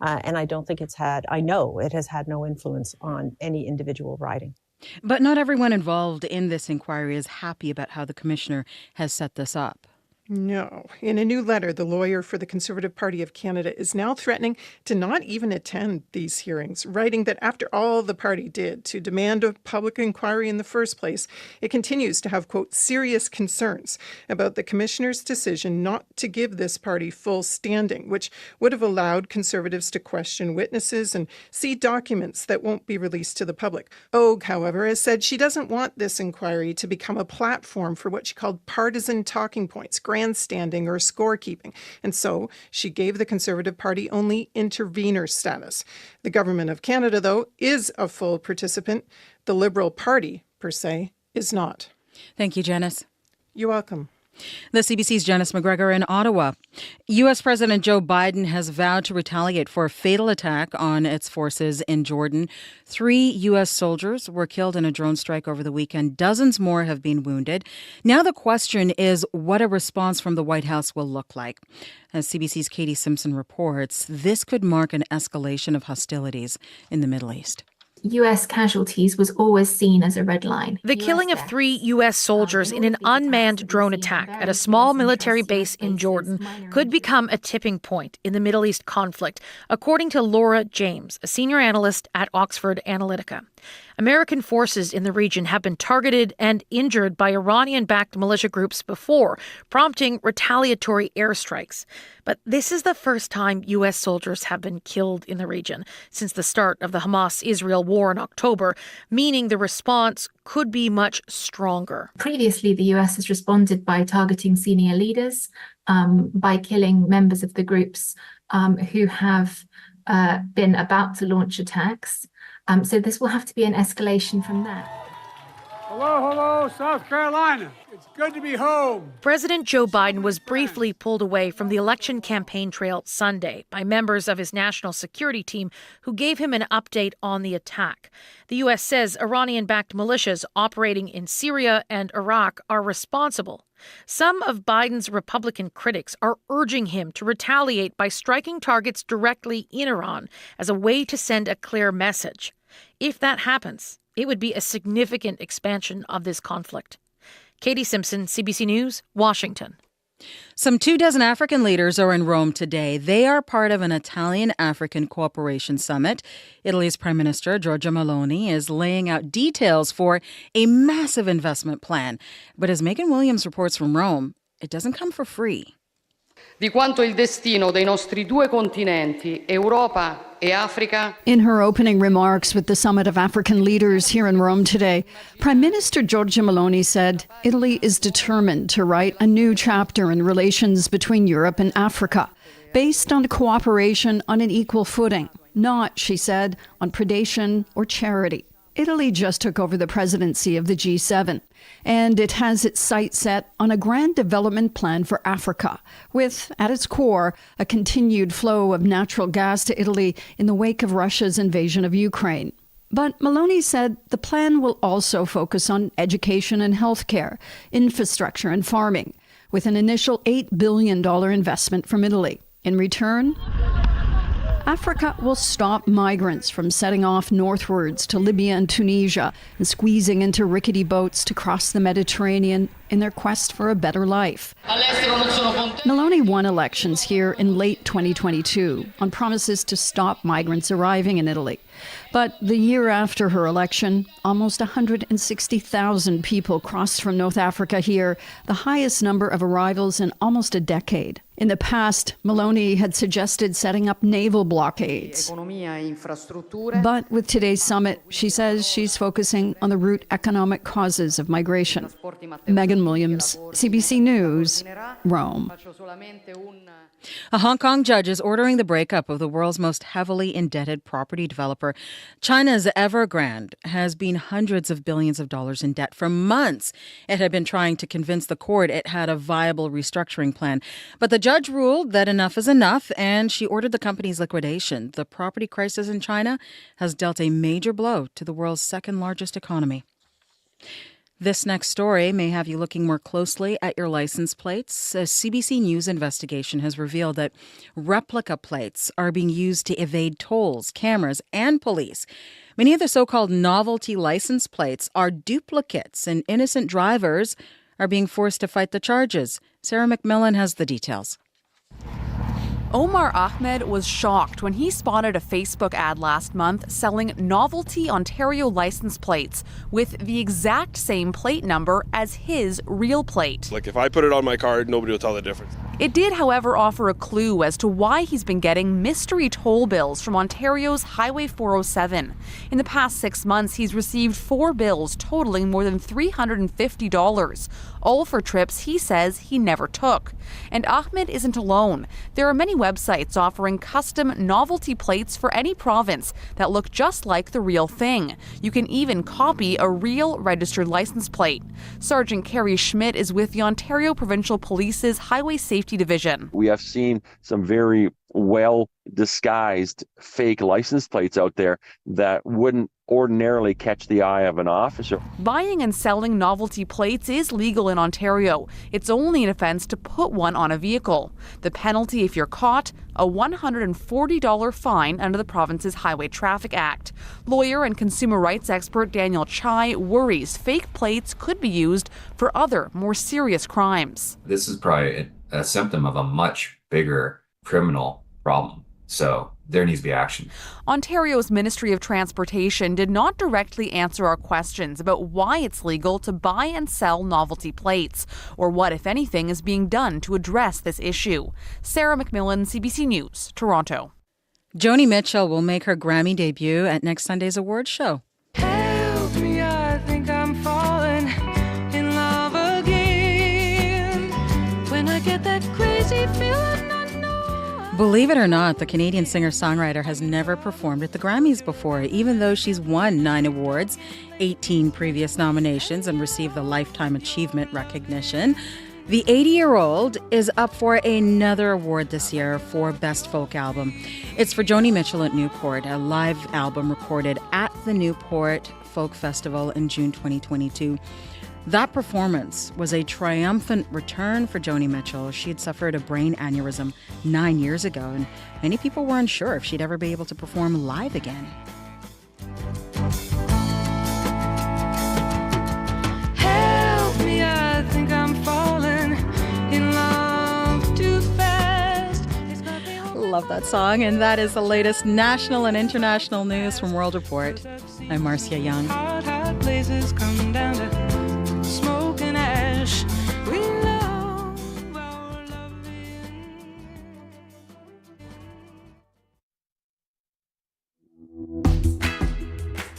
And I don't think I know it has had no influence on any individual riding. But not everyone involved in this inquiry is happy about how the commissioner has set this up. No. In a new letter, the lawyer for the Conservative Party of Canada is now threatening to not even attend these hearings, writing that after all the party did to demand a public inquiry in the first place, it continues to have, quote, serious concerns about the commissioner's decision not to give this party full standing, which would have allowed Conservatives to question witnesses and see documents that won't be released to the public. Augue, however, has said she doesn't want this inquiry to become a platform for what she called partisan talking points, grandstanding or scorekeeping. And so she gave the Conservative Party only intervener status. The Government of Canada, though, is a full participant. The Liberal Party, per se, is not. Thank you, Janice. You're welcome. The CBC's Janice McGregor in Ottawa. U.S. President Joe Biden has vowed to retaliate for a fatal attack on its forces in Jordan. 3 U.S. soldiers were killed in a drone strike over the weekend. Dozens more have been wounded. Now the question is what a response from the White House will look like. As CBC's Katie Simpson reports, this could mark an escalation of hostilities in the Middle East. U.S. casualties was always seen as a red line. The killing of 3 U.S. soldiers in an unmanned drone attack at a small military base in Jordan could become a tipping point in the Middle East conflict, according to Laura James, a senior analyst at Oxford Analytica. American forces in the region have been targeted and injured by Iranian-backed militia groups before, prompting retaliatory airstrikes. But this is the first time U.S. soldiers have been killed in the region since the start of the Hamas-Israel war in October, meaning the response could be much stronger. Previously, the U.S. has responded by targeting senior leaders, by killing members of the groups who have been about to launch attacks. So this will have to be an escalation from that. Hello, South Carolina. It's good to be home. President Joe Biden was briefly pulled away from the election campaign trail Sunday by members of his national security team who gave him an update on the attack. The U.S. says Iranian-backed militias operating in Syria and Iraq are responsible. Some of Biden's Republican critics are urging him to retaliate by striking targets directly in Iran as a way to send a clear message. If that happens, it would be a significant expansion of this conflict. Katie Simpson, CBC News, Washington. Some 24 African leaders are in Rome today. They are part of an Italian-African cooperation summit. Italy's Prime Minister, Giorgia Meloni, is laying out details for a massive investment plan. But as Megan Williams reports from Rome, it doesn't come for free. Di quanto il destino dei nostri 2 continenti, Europa In her opening remarks with the Summit of African Leaders here in Rome today, Prime Minister Giorgia Meloni said Italy is determined to write a new chapter in relations between Europe and Africa, based on cooperation on an equal footing, not, she said, on predation or charity. Italy just took over the presidency of the G7, and it has its sights set on a grand development plan for Africa, with, at its core, a continued flow of natural gas to Italy in the wake of Russia's invasion of Ukraine. But Meloni said the plan will also focus on education and healthcare, infrastructure and farming, with an initial $8 billion investment from Italy. In return, Africa will stop migrants from setting off northwards to Libya and Tunisia and squeezing into rickety boats to cross the Mediterranean in their quest for a better life. Meloni won elections here in late 2022 on promises to stop migrants arriving in Italy. But the year after her election, almost 160,000 people crossed from North Africa here, the highest number of arrivals in almost a decade. In the past, Meloni had suggested setting up naval blockades. But with today's summit, she says she's focusing on the root economic causes of migration. Megan Williams, CBC News, Rome. A Hong Kong judge is ordering the breakup of the world's most heavily indebted property developer. China's Evergrande has been hundreds of billions of dollars in debt for months. It had been trying to convince the court it had a viable restructuring plan. But the judge ruled that enough is enough, and she ordered the company's liquidation. The property crisis in China has dealt a major blow to the world's second largest economy. This next story may have you looking more closely at your license plates. A CBC News investigation has revealed that replica plates are being used to evade tolls, cameras, and police. Many of the so-called novelty license plates are duplicates, and innocent drivers are being forced to fight the charges. Sarah McMillan has the details. Omar Ahmed was shocked when he spotted a Facebook ad last month selling novelty Ontario license plates with the exact same plate number as his real plate. Like, if I put it on my card, nobody will tell the difference. It did, however, offer a clue as to why he's been getting mystery toll bills from Ontario's Highway 407. In the past 6 months, he's received 4 bills totaling more than $350, all for trips he says he never took. And Ahmed isn't alone. There are many websites offering custom novelty plates for any province that look just like the real thing. You can even copy a real registered license plate. Sergeant Carrie Schmidt is with the Ontario Provincial Police's Highway Safety Division. We have seen some very well disguised fake license plates out there that wouldn't ordinarily catch the eye of an officer. Buying and selling novelty plates is legal in Ontario. It's only an offense to put one on a vehicle. The penalty if you're caught, a $140 fine under the province's Highway Traffic Act. Lawyer and consumer rights expert Daniel Chai worries fake plates could be used for other, more serious crimes. This is probably a symptom of a much bigger criminal problem. So there needs to be action. Ontario's Ministry of Transportation did not directly answer our questions about why it's legal to buy and sell novelty plates, or what, if anything, is being done to address this issue. Sarah McMillan, CBC News, Toronto. Joni Mitchell will make her Grammy debut at next Sunday's awards show. Help me, I think I'm falling in love again. When I get that crazy feeling. Believe it or not, the Canadian singer-songwriter has never performed at the Grammys before, even though she's won 9 awards, 18 previous nominations, and received the Lifetime Achievement recognition. The 80-year-old is up for another award this year for Best Folk Album. It's for Joni Mitchell at Newport, a live album recorded at the Newport Folk Festival in June 2022. That performance was a triumphant return for Joni Mitchell. She had suffered a brain aneurysm 9 years ago, and many people were unsure if she'd ever be able to perform live again. Help me, I think I'm falling in love too fast. Love that song, and that is the latest national and international news from World Report. I'm Marcia Young. Hot places come down to smoke and ash.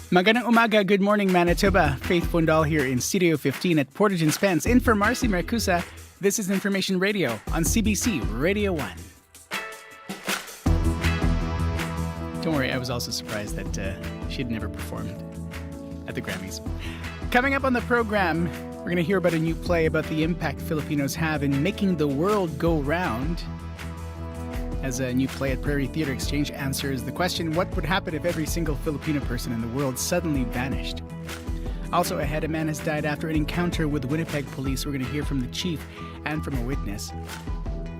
Magandang umaga, good morning Manitoba. Faith Fundal here in Studio 15 at Portage and Spence. In for Marcy Mercusa, this is Information Radio on CBC Radio 1. Don't worry, I was also surprised that she'd never performed at the Grammys. Coming up on the program, we're going to hear about a new play about the impact Filipinos have in making the world go round. As a new play at Prairie Theatre Exchange answers the question, what would happen if every single Filipino person in the world suddenly vanished? Also ahead, a man has died after an encounter with Winnipeg police. We're going to hear from the chief and from a witness.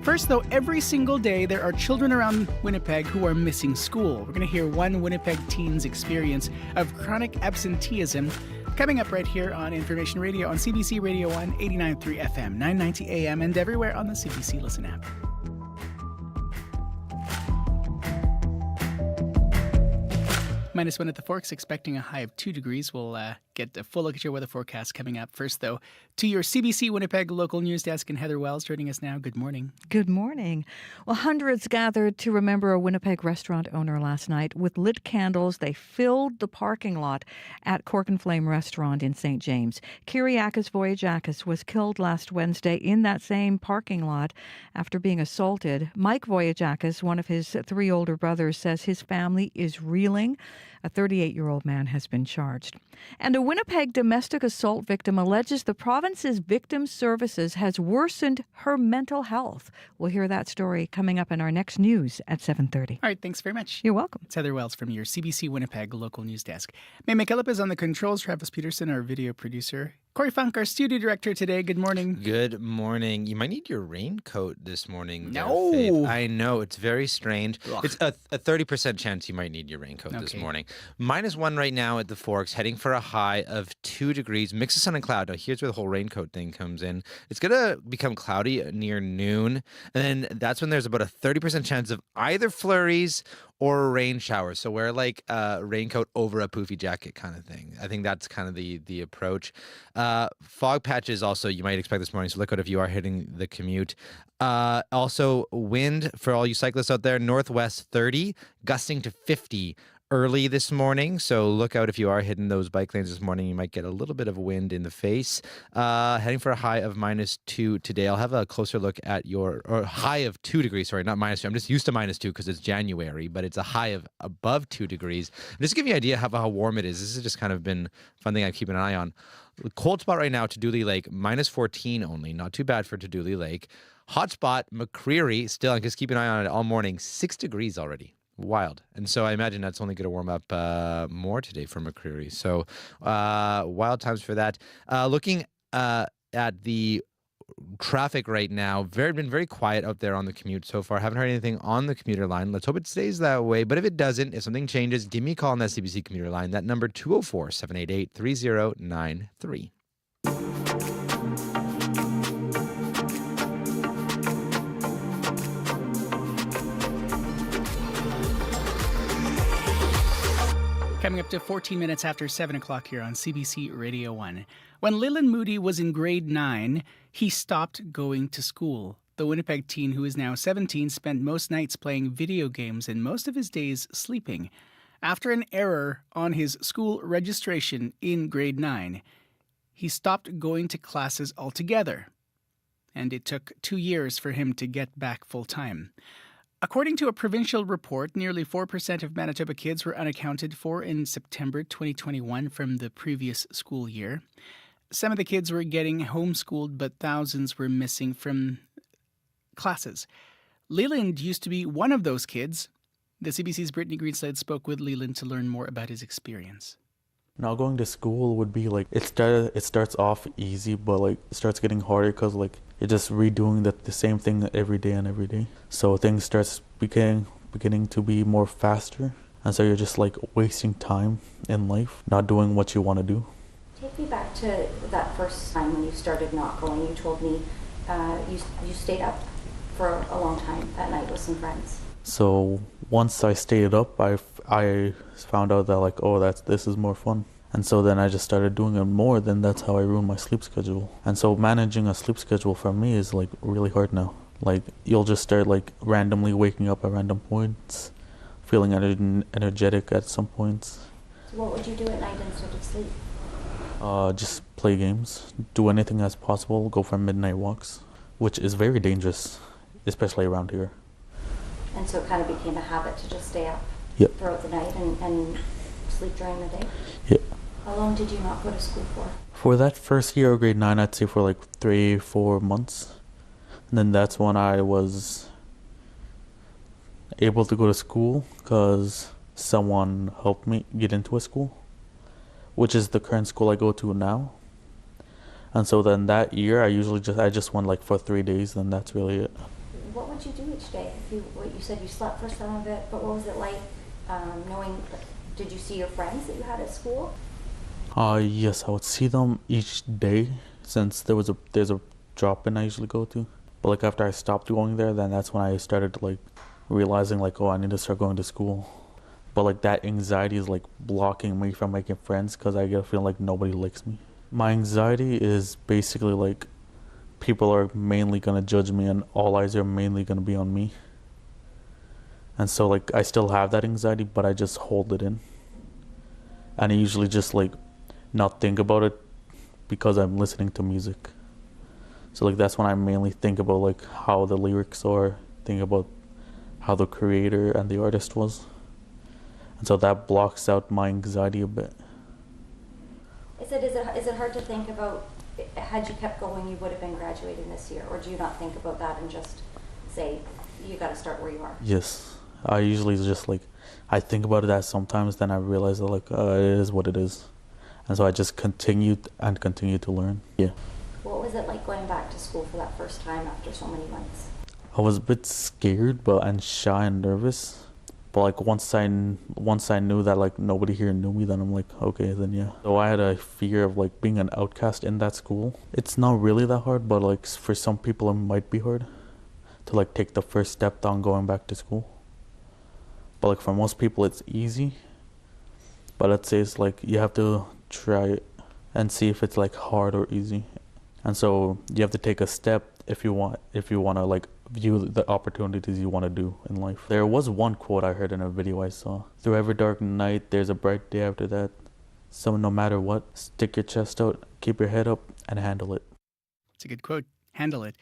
First, though, every single day there are children around Winnipeg who are missing school. We're going to hear one Winnipeg teen's experience of chronic absenteeism coming up right here on Information Radio on CBC Radio 1, 89.3 FM, 990 AM, and everywhere on the CBC Listen app. -1 at the Forks, expecting a high of 2 degrees. We'll get a full look at your weather forecast coming up. First, though, to your CBC Winnipeg local news desk, and Heather Wells joining us now. Good morning. Good morning. Well, hundreds gathered to remember a Winnipeg restaurant owner last night. With lit candles, they filled the parking lot at Cork and Flame Restaurant in St. James. Kyriakos Voyajakis was killed last Wednesday in that same parking lot after being assaulted. Mike Voyajakis, one of his 3 older brothers, says his family is reeling. A 38-year-old man has been charged. And a Winnipeg domestic assault victim alleges the province's victim services has worsened her mental health. We'll hear that story coming up in our next news at 7:30. All right, thanks very much. You're welcome. It's Heather Wells from your CBC Winnipeg local news desk. May McKillop is on the controls. Travis Peterson, our video producer. Corey Funk, our studio director today. Good morning. Good morning. You might need your raincoat this morning. No. Faith. I know. It's very strange. Ugh. It's a 30% chance you might need your raincoat this morning. -1 right now at the Forks, heading for a high of 2 degrees. Mix of sun and cloud. Now, here's where the whole raincoat thing comes in. It's going to become cloudy near noon. And then that's when there's about a 30% chance of either flurries or rain showers. So wear like a raincoat over a poofy jacket kind of thing. I think that's kind of the approach. Fog patches also you might expect this morning. So look out if you are hitting the commute. Also wind for all you cyclists out there, northwest 30, gusting to 50 early this morning. So look out if you are hitting those bike lanes this morning. You might get a little bit of wind in the face. Heading for a high of -2 today. I'll have a closer look at your high of 2 degrees. Sorry, not -2. I'm just used to -2 because it's January, but it's a high of above 2 degrees. Just to give you an idea of how warm it is. This has just kind of been a fun thing I keep an eye on. Cold spot right now, Tuduli Lake, -14 only. Not too bad for Tuduli Lake. Hot spot, McCreary, still, just keep an eye on it all morning. 6 degrees already. Wild. And so I imagine that's only going to warm up more today for McCreary. So wild times for that. Looking at the traffic right now, been very quiet out there on the commute so far. Haven't heard anything on the commuter line. Let's hope it stays that way. But if it doesn't, if something changes, give me a call on that CBC commuter line. That number 204-788-3093. Coming up to 14 minutes after 7 o'clock here on CBC Radio 1. When Leland Moody was in grade 9, he stopped going to school. The Winnipeg teen, who is now 17, spent most nights playing video games and most of his days sleeping. After an error on his school registration in grade 9, he stopped going to classes altogether. And it took 2 years for him to get back full-time. According to a provincial report, nearly 4% of Manitoba kids were unaccounted for in September 2021 from the previous school year. Some of the kids were getting homeschooled, but thousands were missing from classes. Leland used to be one of those kids. The CBC's Brittany Greenslade spoke with Leland to learn more about his experience. Now going to school would be like, it starts off easy, but like it starts getting harder because like you're just redoing the same thing every day and every day. So things starts beginning to be more faster. And so you're just like wasting time in life, not doing what you want to do. Take me back to that first time when you started not going. You told me you stayed up for a long time at night with some friends. So once I stayed up, I found out that like, this is more fun. And so then I just started doing it more. Then that's how I ruined my sleep schedule. And so managing a sleep schedule for me is like really hard now. Like you'll just start like randomly waking up at random points, feeling energetic at some points. So what would you do at night instead of sleep? Just play games, do anything as possible, go for midnight walks, which is very dangerous, especially around here. And so it kind of became a habit to just stay up Yep. throughout the night and sleep during the day? Yep. How long did you not go to school for? For that first year of grade 9, I'd say for like 3-4 months. And then that's when I was able to go to school because someone helped me get into a school, which is the current school I go to now. And so then that year, I just went like for 3 days, and that's really it. What would you do each day? You said you slept for some of it, but what was it like knowing, did you see your friends that you had at school? Yes, I would see them each day since there's a drop-in I usually go to. But like after I stopped going there, then that's when I started like realizing like, oh, I need to start going to school. But like that anxiety is like blocking me from making friends because I get a feeling like nobody likes me. My anxiety is basically like people are mainly gonna judge me and all eyes are mainly gonna be on me. And so like I still have that anxiety, but I just hold it in. And I usually just like not think about it because I'm listening to music. So like that's when I mainly think about like how the lyrics are, think about how the creator and the artist was. And so that blocks out my anxiety a bit. Is it hard to think about, had you kept going, you would have been graduating this year, or do you not think about that and just say, you got to start where you are? Yes. I usually just like, I think about it as sometimes, then I realize that like, it is what it is. And so I just continue to learn. Yeah. What was it like going back to school for that first time after so many months? I was a bit scared and shy and nervous. But like once I knew that like nobody here knew me, then I'm like, okay, then yeah. So I had a fear of like being an outcast in that school. It's not really that hard, but like for some people it might be hard to like take the first step on going back to school. But like for most people it's easy. But I'd say it's like you have to try it and see if it's like hard or easy. And so you have to take a step if you want to like view the opportunities you want to do in life. There was one quote I heard in a video I saw. Through every dark night, there's a bright day after that. So no matter what, stick your chest out, keep your head up, and handle it. It's a good quote. Handle it.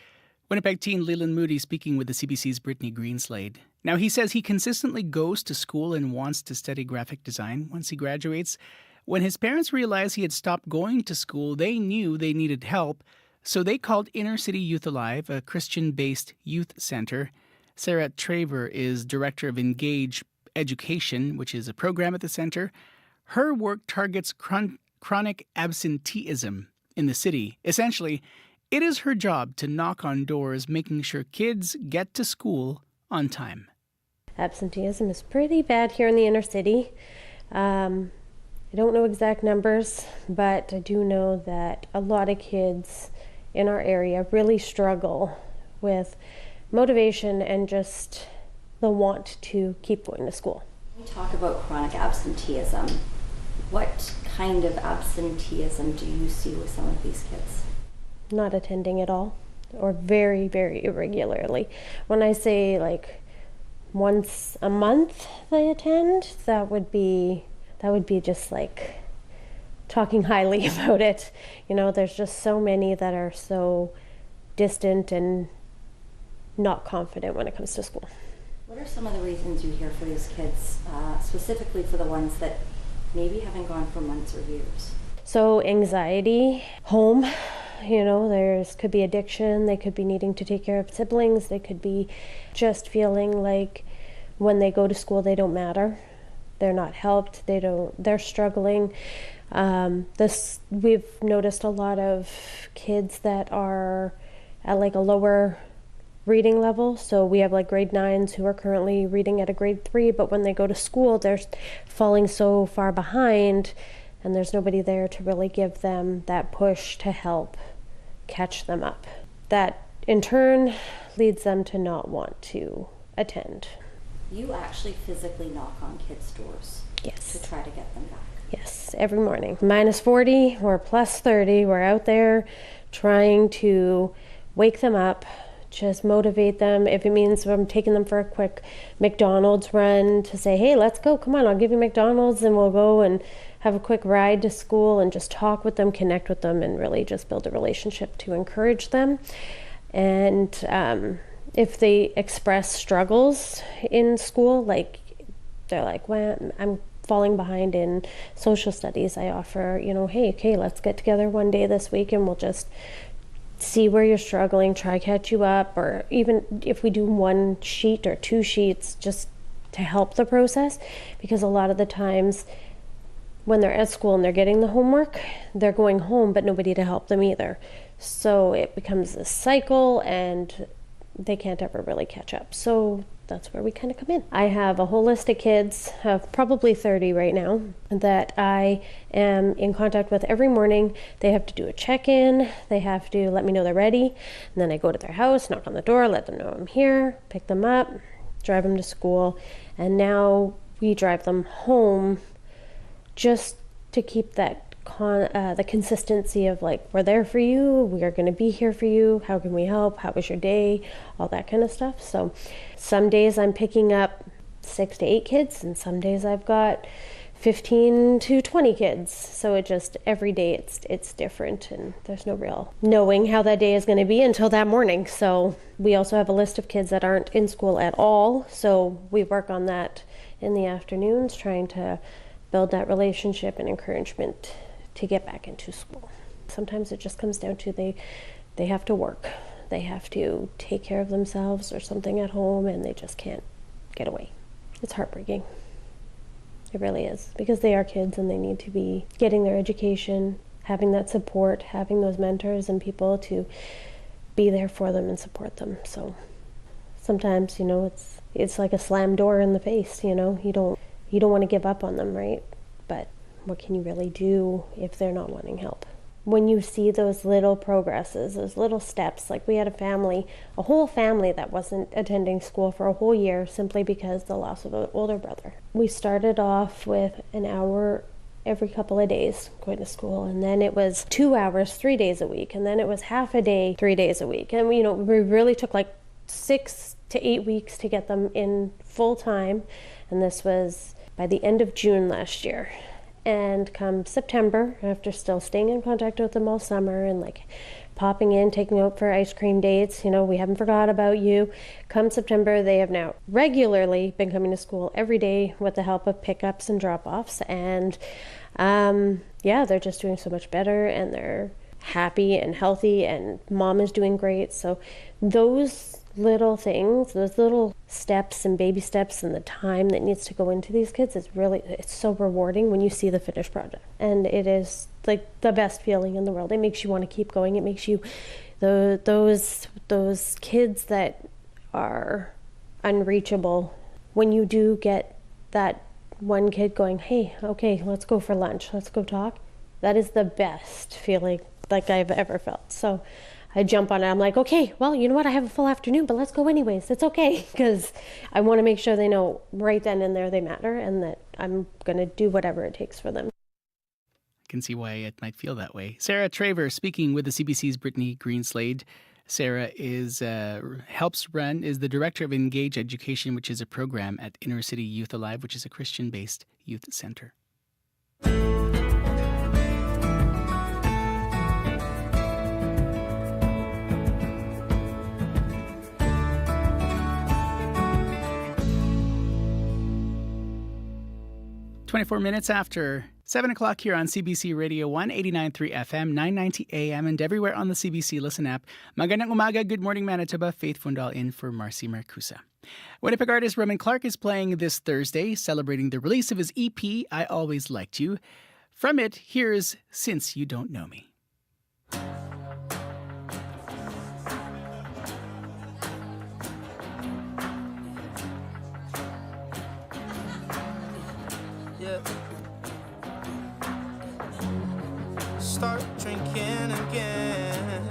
Winnipeg teen Leland Moody speaking with the CBC's Brittany Greenslade. Now, he says he consistently goes to school and wants to study graphic design once he graduates. When his parents realized he had stopped going to school, they knew they needed help. So they called Inner City Youth Alive, a Christian-based youth center. Sarah Traver is director of Engage Education, which is a program at the center. Her work targets chronic absenteeism in the city. Essentially, it is her job to knock on doors, making sure kids get to school on time. Absenteeism is pretty bad here in the inner city. I don't know exact numbers, but I do know that a lot of kids in our area really struggle with motivation and just the want to keep going to school. When we talk about chronic absenteeism, what kind of absenteeism do you see with some of these kids? Not attending at all, or very, very irregularly. When I say like once a month they attend, that would be just like talking highly about it. You know, there's just so many that are so distant and not confident when it comes to school. What are some of the reasons you hear for these kids, specifically for the ones that maybe haven't gone for months or years? So anxiety, home, you know, could be addiction, they could be needing to take care of siblings, they could be just feeling like when they go to school they don't matter. They're not helped, they're struggling. We've noticed a lot of kids that are at like a lower reading level. So we have like grade 9s who are currently reading at a grade 3, but when they go to school, they're falling so far behind and there's nobody there to really give them that push to help catch them up. That in turn leads them to not want to attend. You actually physically knock on kids' doors. Yes. To try to get them back. Yes, every morning. -40 or +30, we're out there trying to wake them up, just motivate them. If it means I'm taking them for a quick McDonald's run, to say, hey, let's go, come on, I'll give you McDonald's, and we'll go and have a quick ride to school and just talk with them, connect with them, and really just build a relationship to encourage them. And if they express struggles in school, like they're like, well, I'm falling behind in social studies, I offer, hey, okay, let's get together one day this week and we'll just see where you're struggling, try to catch you up, or even if we do one sheet or two sheets just to help the process, because a lot of the times when they're at school and they're getting the homework, they're going home but nobody to help them either. So it becomes a cycle and they can't ever really catch up. So that's where we kind of come in. I have a whole list of kids, of probably 30 right now, that I am in contact with every morning. They have to do a check-in. They have to let me know they're ready. And then I go to their house, knock on the door, let them know I'm here, pick them up, drive them to school. And now we drive them home just to keep that the consistency of like, we're there for you, we are going to be here for you, how can we help, how was your day, all that kind of stuff. So some days I'm picking up 6 to 8 kids, and some days I've got 15 to 20 kids. So it just, every day it's different, and there's no real knowing how that day is going to be until that morning. So we also have a list of kids that aren't in school at all, so we work on that in the afternoons, trying to build that relationship and encouragement to get back into school. Sometimes it just comes down to they have to work. They have to take care of themselves or something at home, and they just can't get away. It's heartbreaking. It really is, because they are kids and they need to be getting their education, having that support, having those mentors and people to be there for them and support them. So sometimes, it's like a slam door in the face, you don't want to give up on them, right? But what can you really do if they're not wanting help? When you see those little progresses, those little steps, like we had a whole family that wasn't attending school for a whole year simply because the loss of an older brother. We started off with an hour every couple of days going to school, and then it was 2 hours 3 days a week, and then it was half a day 3 days a week. And we really took like 6 to 8 weeks to get them in full time, and this was by the end of June last year. And come September, after still staying in contact with them all summer and like popping in, taking out for ice cream dates, we haven't forgot about you. Come September, they have now regularly been coming to school every day with the help of pickups and drop-offs. And they're just doing so much better, and they're happy and healthy, and mom is doing great. So those little things, those little steps and baby steps, and the time that needs to go into these kids it's so rewarding when you see the finished project. And it is like the best feeling in the world. It makes you want to keep going. It makes you those kids that are unreachable, when you do get that one kid going, hey, okay, let's go for lunch, let's go talk, that is the best feeling like I've ever felt. So I jump on it. I'm like, okay, well, you know what? I have a full afternoon, but let's go anyways. It's okay, because I want to make sure they know right then and there they matter, and that I'm going to do whatever it takes for them. I can see why it might feel that way. Sarah Traver speaking with the CBC's Brittany Greenslade. Sarah is the director of Engage Education, which is a program at Inner City Youth Alive, which is a Christian-based youth center. 24 minutes after 7 o'clock here on CBC Radio 1, 89.3 FM, 990 AM, and everywhere on the CBC Listen app. Magandang umaga, good morning Manitoba. Faith Fundal in for Marcy Marcusa. Winnipeg artist Roman Clark is playing this Thursday, celebrating the release of his EP, I Always Liked You. From it, here's Since You Don't Know Me. Start drinking again.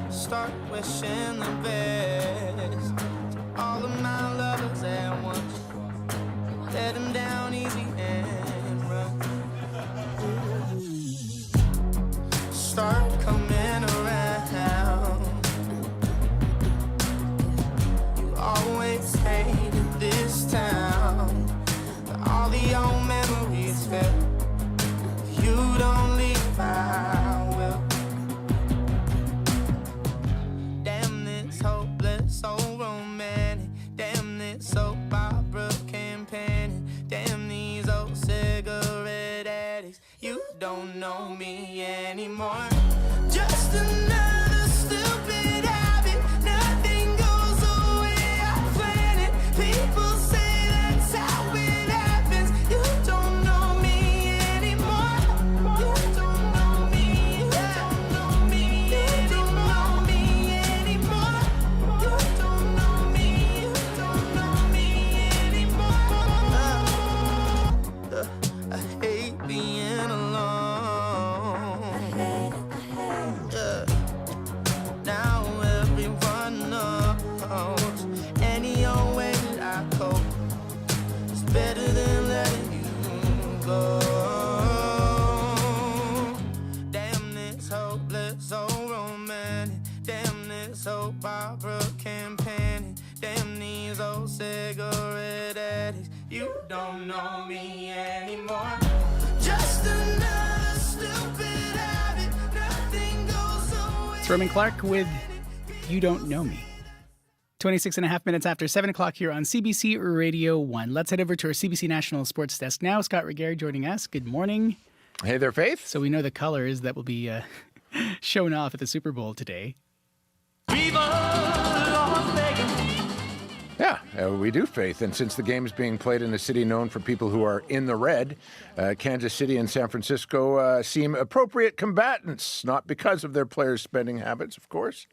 Start wishing the best to all of my lovers at once. Let them down easy and run. Start coming around. Barbara campaigning. Damn these old cigarette addicts. You don't know me anymore. Just another stupid habit. Nothing goes away. It's Roman Clark with You Don't Know Me. 26 and a half minutes after 7 o'clock here on CBC Radio 1. Let's head over to our CBC National Sports Desk now. Scott Reguer joining us. Good morning. Hey there, Faith. So we know the colors that will be shown off at the Super Bowl today. Yeah, we do, Faith. And since the game is being played in a city known for people who are in the red, Kansas City and San Francisco seem appropriate combatants, not because of their players' spending habits, of course,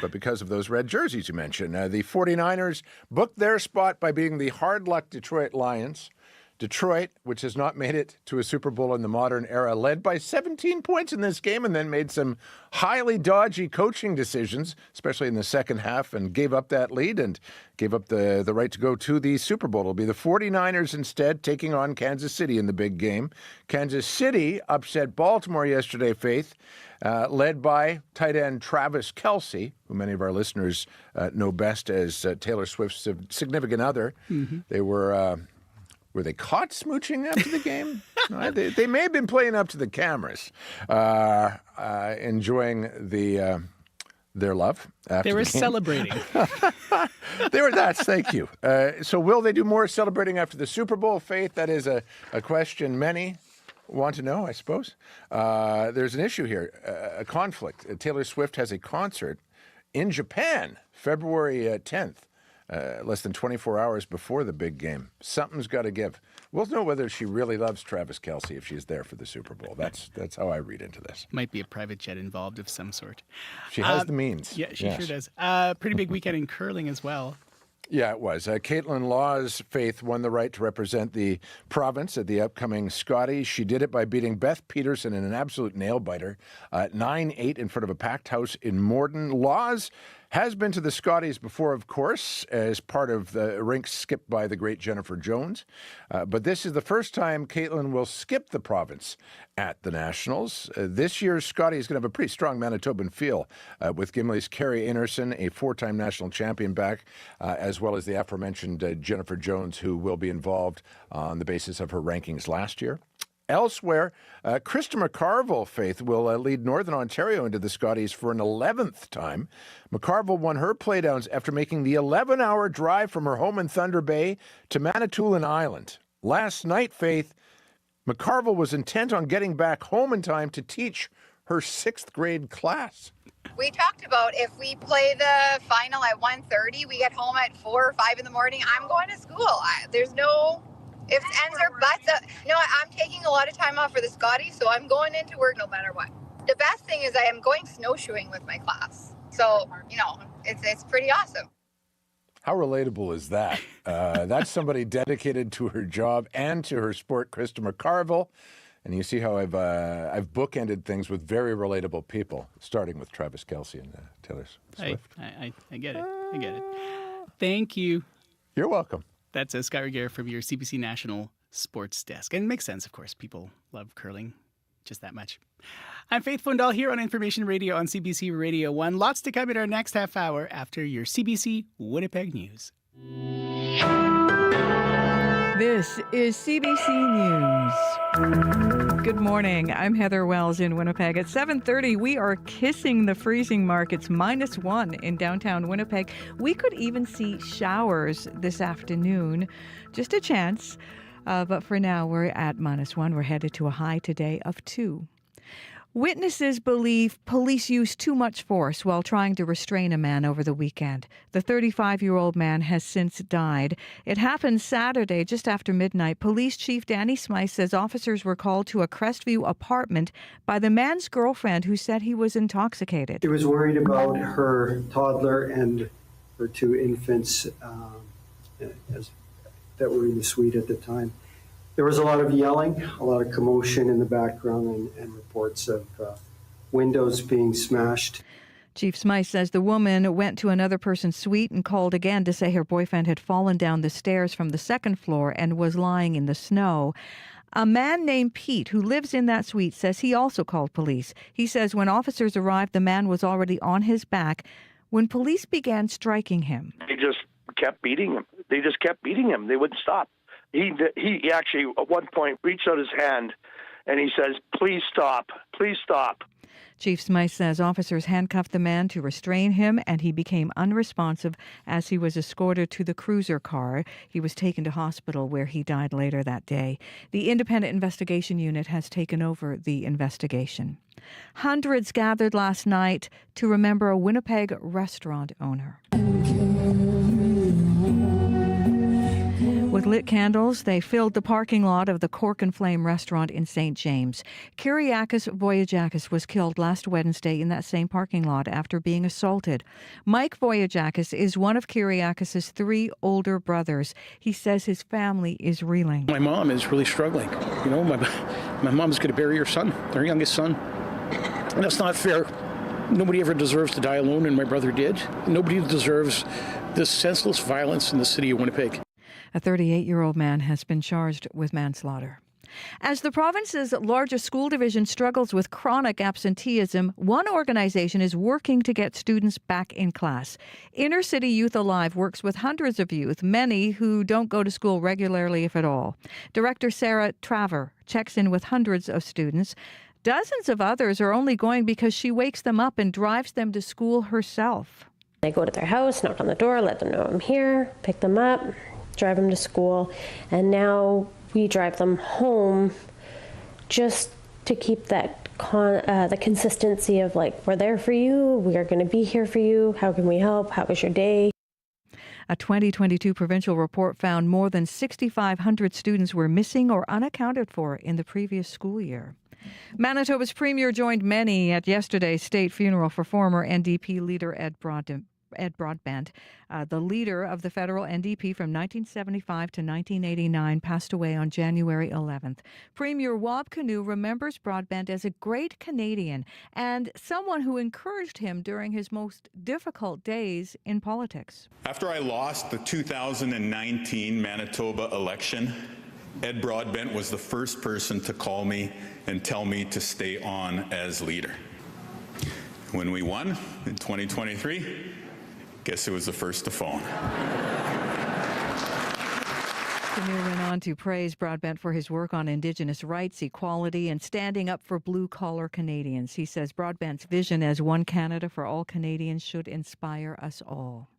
but because of those red jerseys you mentioned. The 49ers booked their spot by beating the hard-luck Detroit Lions. Detroit, which has not made it to a Super Bowl in the modern era, led by 17 points in this game and then made some highly dodgy coaching decisions, especially in the second half, and gave up that lead and gave up the right to go to the Super Bowl. It'll be the 49ers instead taking on Kansas City in the big game. Kansas City upset Baltimore yesterday, Faith, led by tight end Travis Kelce, who many of our listeners know best as Taylor Swift's significant other. Mm-hmm. They were they caught smooching after the game? They may have been playing up to the cameras, enjoying their love. After they were the game. celebrating. Thank you. So will they do more celebrating after the Super Bowl, Faith? That is a question many want to know, I suppose. There's an issue here, a conflict. Taylor Swift has a concert in Japan, February 10th. Less than 24 hours before the big game. Something's got to give. We'll know whether she really loves Travis Kelce if she's there for the Super Bowl. That's how I read into this. Might be a private jet involved of some sort. She has the means. Yeah, she sure does. Pretty big weekend in curling as well. Yeah, it was. Caitlin Law's Faith won the right to represent the province at the upcoming Scotties. She did it by beating Beth Peterson in an absolute nail-biter, 9-8 in front of a packed house in Morden. Laws has been to the Scotties before, of course, as part of the rink skipped by the great Jennifer Jones. But this is the first time Caitlin will skip the province at the Nationals. This year's Scottie is going to have a pretty strong Manitoban feel with Gimli's Carrie Anderson, a four-time national champion back, as well as the aforementioned Jennifer Jones, who will be involved on the basis of her rankings last year. Elsewhere, Krista McCarville, Faith, will lead Northern Ontario into the Scotties for an 11th time. McCarville won her playdowns after making the 11-hour drive from her home in Thunder Bay to Manitoulin Island. Last night, Faith, McCarville was intent on getting back home in time to teach her 6th grade class. We talked about if we play the final at 1:30, we get home at 4 or 5 in the morning, I'm going to school. There's no ifs, ands, or buts. I'm taking a lot of time off for the Scotties, so I'm going into work no matter what. The best thing is I am going snowshoeing with my class. So, it's pretty awesome. How relatable is that? That's somebody dedicated to her job and to her sport, Krista McCarville. And you see how I've bookended things with very relatable people, starting with Travis Kelce and Taylor Swift. I get it. I get it. Thank you. You're welcome. That's Scott Reguer from your CBC National Sports Desk. And it makes sense, of course. People love curling just that much. I'm Faith Fundal here on Information Radio on CBC Radio 1. Lots to come in our next half hour after your CBC Winnipeg News. This is CBC News. Good morning. I'm Heather Wells in Winnipeg. At 7:30, we are kissing the freezing mark. It's -1 in downtown Winnipeg. We could even see showers this afternoon. Just a chance. But for now, we're at -1. We're headed to a high today of 2. Witnesses believe police used too much force while trying to restrain a man over the weekend. The 35-year-old man has since died. It happened Saturday just after midnight. Police Chief Danny Smythe says officers were called to a Crestview apartment by the man's girlfriend who said he was intoxicated. She was worried about her toddler and her 2 infants that were in the suite at the time. There was a lot of yelling, a lot of commotion in the background, and reports of windows being smashed. Chief Smythe says the woman went to another person's suite and called again to say her boyfriend had fallen down the stairs from the second floor and was lying in the snow. A man named Pete, who lives in that suite, says he also called police. He says when officers arrived, the man was already on his back when police began striking him. They just kept beating him. They just kept beating him. They wouldn't stop. He actually, at one point, reached out his hand, and he says, "Please stop. Please stop." Chief Smythe says officers handcuffed the man to restrain him, and he became unresponsive as he was escorted to the cruiser car. He was taken to hospital where he died later that day. The Independent Investigation Unit has taken over the investigation. Hundreds gathered last night to remember a Winnipeg restaurant owner. With lit candles, they filled the parking lot of the Cork and Flame restaurant in St. James. Kyriakos Voyajakis was killed last Wednesday in that same parking lot after being assaulted. Mike Voyajakis is one of Kyriakos' 3 older brothers. He says his family is reeling. My mom is really struggling. You know, my mom's going to bury her son, their youngest son. And that's not fair. Nobody ever deserves to die alone, and my brother did. Nobody deserves this senseless violence in the city of Winnipeg. A 38-year-old man has been charged with manslaughter. As the province's largest school division struggles with chronic absenteeism, one organization is working to get students back in class. Inner City Youth Alive works with hundreds of youth, many who don't go to school regularly, if at all. Director Sarah Traver checks in with hundreds of students. Dozens of others are only going because she wakes them up and drives them to school herself. I go to their house, knock on the door, let them know I'm here, pick them up, drive them to school, and now we drive them home just to keep that the consistency of like, we're there for you, we are going to be here for you, how can we help, how was your day? A 2022 provincial report found more than 6,500 students were missing or unaccounted for in the previous school year. Manitoba's premier joined many at yesterday's state funeral for former NDP leader Ed Broadbent. The leader of the federal NDP from 1975 to 1989 passed away on January 11th. Premier Wab Kinew remembers Broadbent as a great Canadian and someone who encouraged him during his most difficult days in politics. After I lost the 2019 Manitoba election, Ed Broadbent was the first person to call me and tell me to stay on as leader. When we won in 2023, guess who was the first to phone? Kinew went on to praise Broadbent for his work on Indigenous rights, equality, and standing up for blue-collar Canadians. He says Broadbent's vision as one Canada for all Canadians should inspire us all.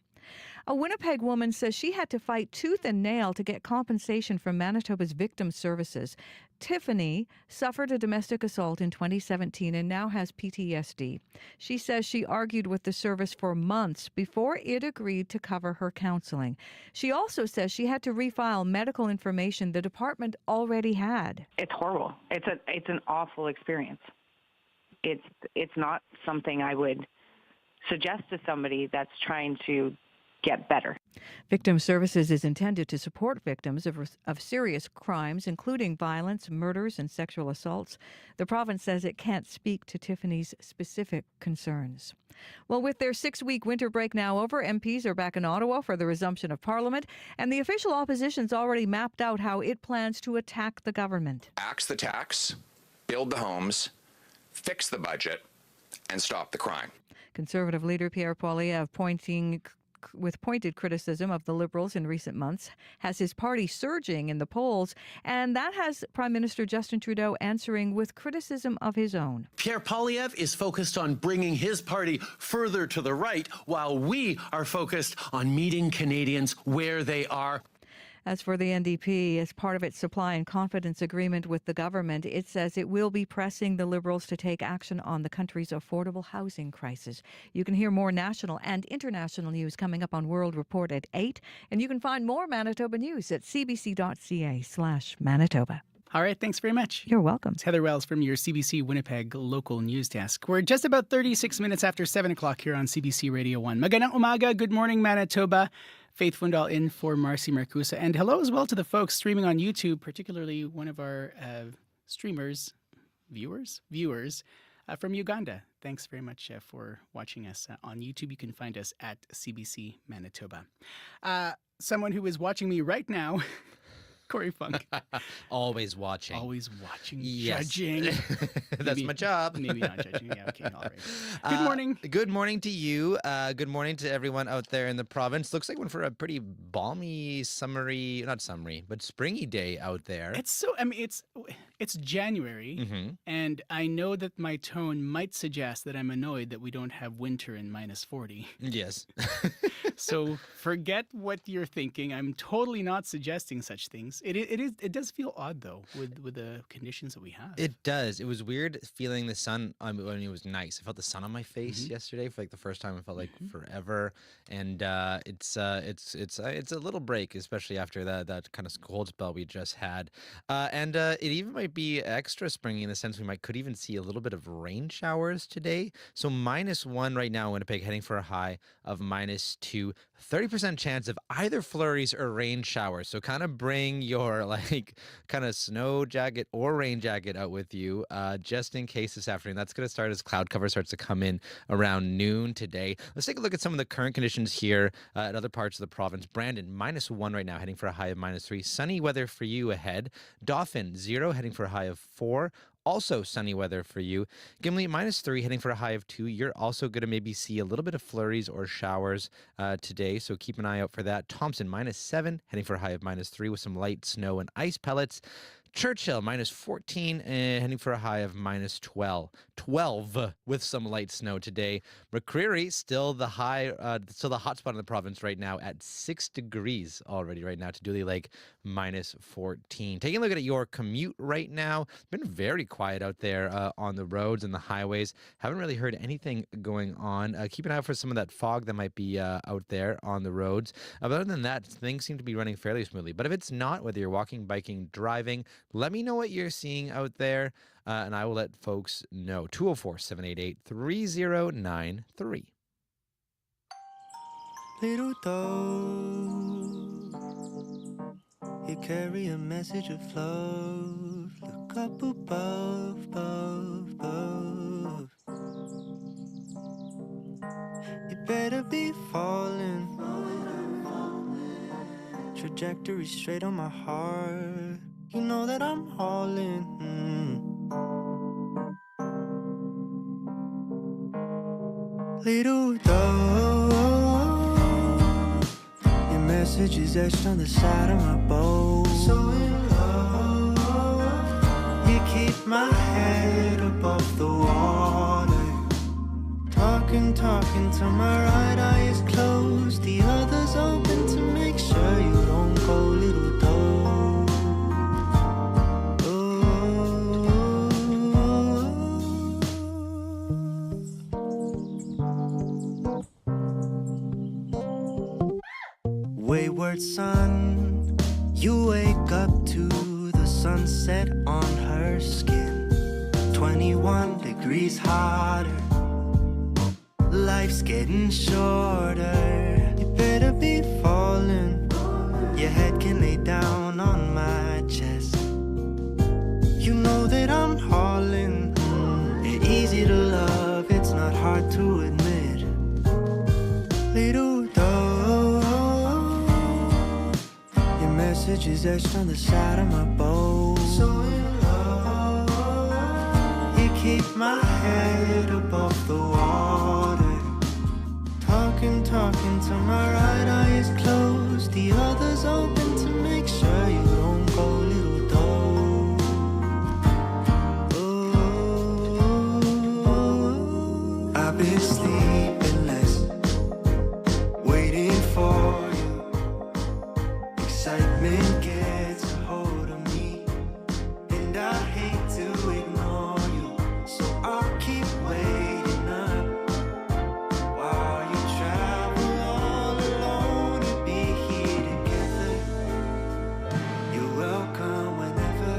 A Winnipeg woman says she had to fight tooth and nail to get compensation from Manitoba's Victim Services. Tiffany suffered a domestic assault in 2017 and now has PTSD. She says she argued with the service for months before it agreed to cover her counseling. She also says she had to refile medical information the department already had. It's horrible. It's an awful experience. It's not something I would suggest to somebody that's trying to get better. Victim Services is intended to support victims of serious crimes, including violence, murders, and sexual assaults. The province says it can't speak to Tiffany's specific concerns. Well, with their 6-week winter break now over, MPs are back in Ottawa for the resumption of Parliament, and the official opposition's already mapped out how it plans to attack the government. Axe the tax, build the homes, fix the budget, and stop the crime. Conservative leader Pierre Poilievre, with pointed criticism of the Liberals in recent months, has his party surging in the polls, and that has Prime Minister Justin Trudeau answering with criticism of his own. Pierre Poilievre is focused on bringing his party further to the right, while we are focused on meeting Canadians where they are. As for the NDP, as part of its supply and confidence agreement with the government, it says it will be pressing the Liberals to take action on the country's affordable housing crisis. You can hear more national and international news coming up on World Report at 8, and you can find more Manitoba news at cbc.ca/Manitoba. All right, thanks very much. You're welcome. It's Heather Wells from your CBC Winnipeg local news desk. We're just about 36 minutes after 7 o'clock here on CBC Radio 1. Magandang umaga, good morning, Manitoba. Faith Fundal in for Marcy Marcusa. And hello as well to the folks streaming on YouTube, particularly one of our viewers from Uganda. Thanks very much for watching us on YouTube. You can find us at CBC Manitoba. Someone who is watching me right now Corey Funk. Always watching. Always watching, Yes. judging. That's Maybe- my job. Maybe not judging. Yeah, okay, all right. Good morning. Good morning to you. Good morning to everyone out there in the province. Looks like one for a pretty balmy, not summery, but springy day out there. It's January, Mhm. and I know that my tone might suggest that I'm annoyed that we don't have winter in -40. Yes. So forget what you're thinking. I'm totally not suggesting such things. It does feel odd though with the conditions that we have. It does. It was weird feeling the sun. I mean, it was nice. I felt the sun on my face yesterday for like the first time. It felt like forever, and it's a little break, especially after that kind of cold spell we just had, and it even might be extra springy in the sense we could even see a little bit of rain showers today. So -1 right now in Winnipeg, heading for a high of -2. 30% chance of either flurries or rain showers. So kind of bring your kind of snow jacket or rain jacket out with you just in case this afternoon. That's going to start as cloud cover starts to come in around noon today. Let's take a look at some of the current conditions here at other parts of the province. Brandon, -1 right now, heading for a high of -3. Sunny weather for you ahead. Dauphin, 0, heading for a high of 4. Also sunny weather for you. Gimli, -3, heading for a high of 2. You're also going to maybe see a little bit of flurries or showers today, so keep an eye out for that. Thompson, -7, heading for a high of -3 with some light snow and ice pellets. Churchill, -14, and heading for a high of -12 with some light snow today. McCreary, still the hot spot in the province right now at 6 degrees already right now. To Dooley Lake, -14. Taking a look at your commute right now. It's been very quiet out there on the roads and the highways. Haven't really heard anything going on. Keep an eye out for some of that fog that might be out there on the roads. But other than that, things seem to be running fairly smoothly. But if it's not, whether you're walking, biking, driving, let me know what you're seeing out there, and I will let folks know. 204-788-3093. Little dove, you carry a message of love. Look up above, above, above. You better be falling. Trajectory straight on my heart. You know that I'm all in. Little dove, your message is etched on the side of my boat. So in love, you keep my head above the water. Talking till my right eye is closed, the other's open to make sure you don't go, little dove. Wayward son, you wake up to the sunset on her skin. 21 degrees hotter, life's getting shorter. You better be falling, your head can lay down on my chest. You know that I'm hauling, you're easy to love, it's not hard to admit. Little message is etched on the side of my boat. So in love, you keep my head above the water. Talking till my right eye is closed, the other's open to make sure you don't go, little dove. Oh, I've been sleeping less, waiting for you. Excitement gets a hold of me, and I hate to ignore you, so I'll keep waiting up while you travel all alone to be here together. You're welcome whenever,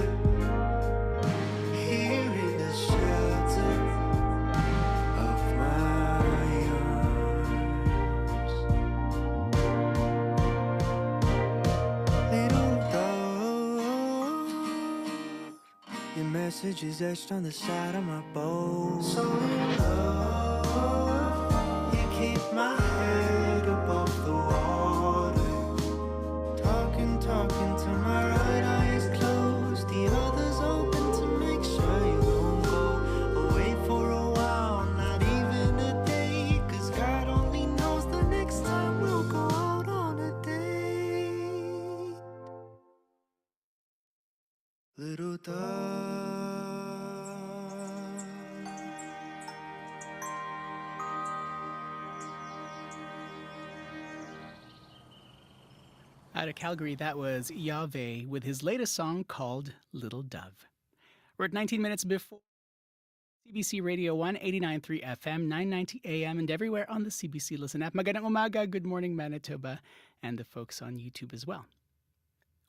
here in the shelter of my arms. Little dove, your message is etched on the side of my boat. So in love, you keep my head above the water. Talking till my right Little dove. Out of Calgary, that was Yahweh with his latest song called Little Dove. We're at 19 minutes before CBC Radio 1, 89.3 FM, 990 AM, and everywhere on the CBC Listen app. Magandang umaga, good morning, Manitoba, and the folks on YouTube as well.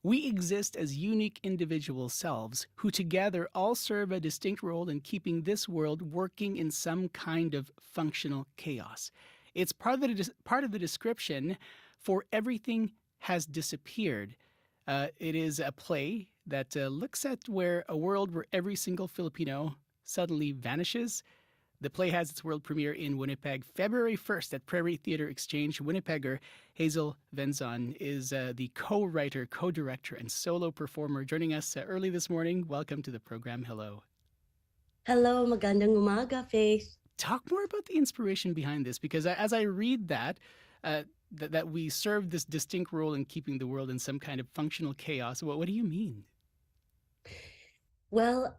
We exist as unique individual selves who together all serve a distinct role in keeping this world working in some kind of functional chaos. It's part of the description for Everything Has Disappeared. It is a play that looks at a world where every single Filipino suddenly vanishes. The play has its world premiere in Winnipeg February 1st at Prairie Theatre Exchange. Winnipegger Hazel Venzon is the co-writer, co-director, and solo performer joining us early this morning. Welcome to the program. Hello. Hello, magandang umaga, Faith. Talk more about the inspiration behind this, because as I read that we serve this distinct role in keeping the world in some kind of functional chaos. What do you mean? Well,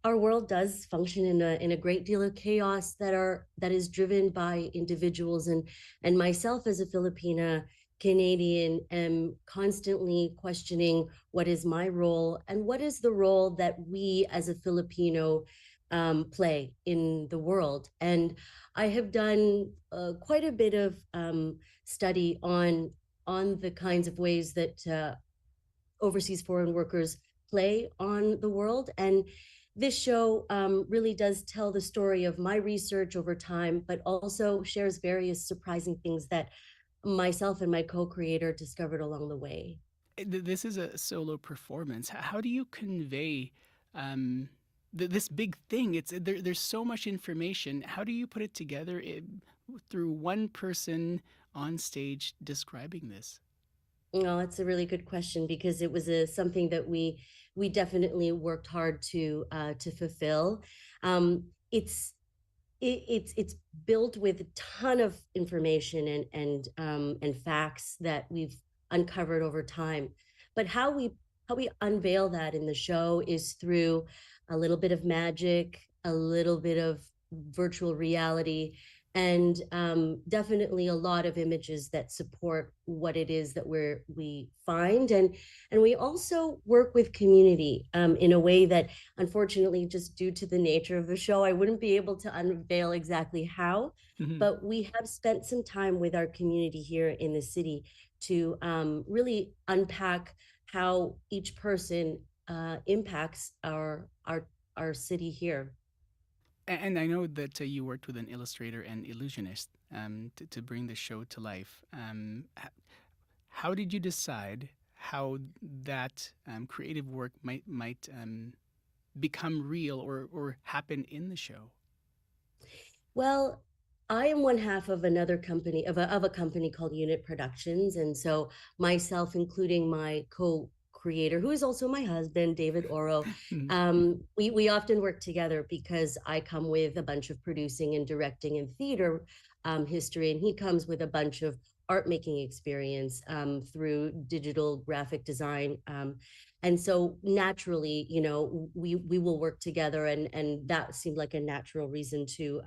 our world does function in a great deal of chaos that is driven by individuals, and myself as a Filipina Canadian am constantly questioning what is my role and what is the role that we as a Filipino play in the world. And I have done quite a bit of study on the kinds of ways that overseas foreign workers play on the world. And this show really does tell the story of my research over time, but also shares various surprising things that myself and my co-creator discovered along the way. This is a solo performance. How do you convey this big thing? There's so much information. How do you put it together through one person on stage describing this? No, it's a really good question, because it was something that we definitely worked hard to fulfill. It's built with a ton of information and facts that we've uncovered over time. But how we unveil that in the show is through a little bit of magic, a little bit of virtual reality, and definitely a lot of images that support what it is that we find. And we also work with community in a way that, unfortunately, just due to the nature of the show, I wouldn't be able to unveil exactly how. Mm-hmm. But we have spent some time with our community here in the city to really unpack how each person impacts our city here. And I know that you worked with an illustrator and illusionist to bring the show to life. How did you decide how that creative work might become real or happen in the show? Well, I am one half of another company, of a company called Unit Productions. And so myself, including my co-creator, who is also my husband, David Oro, we often work together because I come with a bunch of producing and directing and theater history, and he comes with a bunch of art making experience through digital graphic design. And so naturally, we will work together, and that seemed like a natural reason to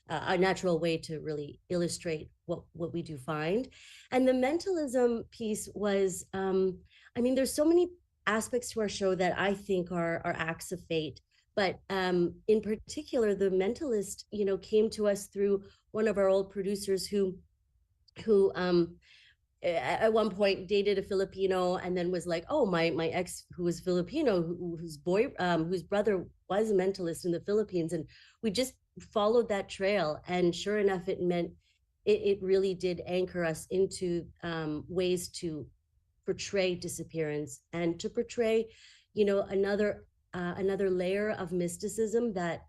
a natural way to really illustrate what we do find. And the mentalism piece was, there's so many aspects to our show that I think are acts of fate. But in particular, the mentalist, came to us through one of our old producers who at one point dated a Filipino, and then was like, oh, my ex, who was Filipino, whose brother was a mentalist in the Philippines. And we just followed that trail, and sure enough, it really did anchor us into ways to portray disappearance and to portray another layer of mysticism that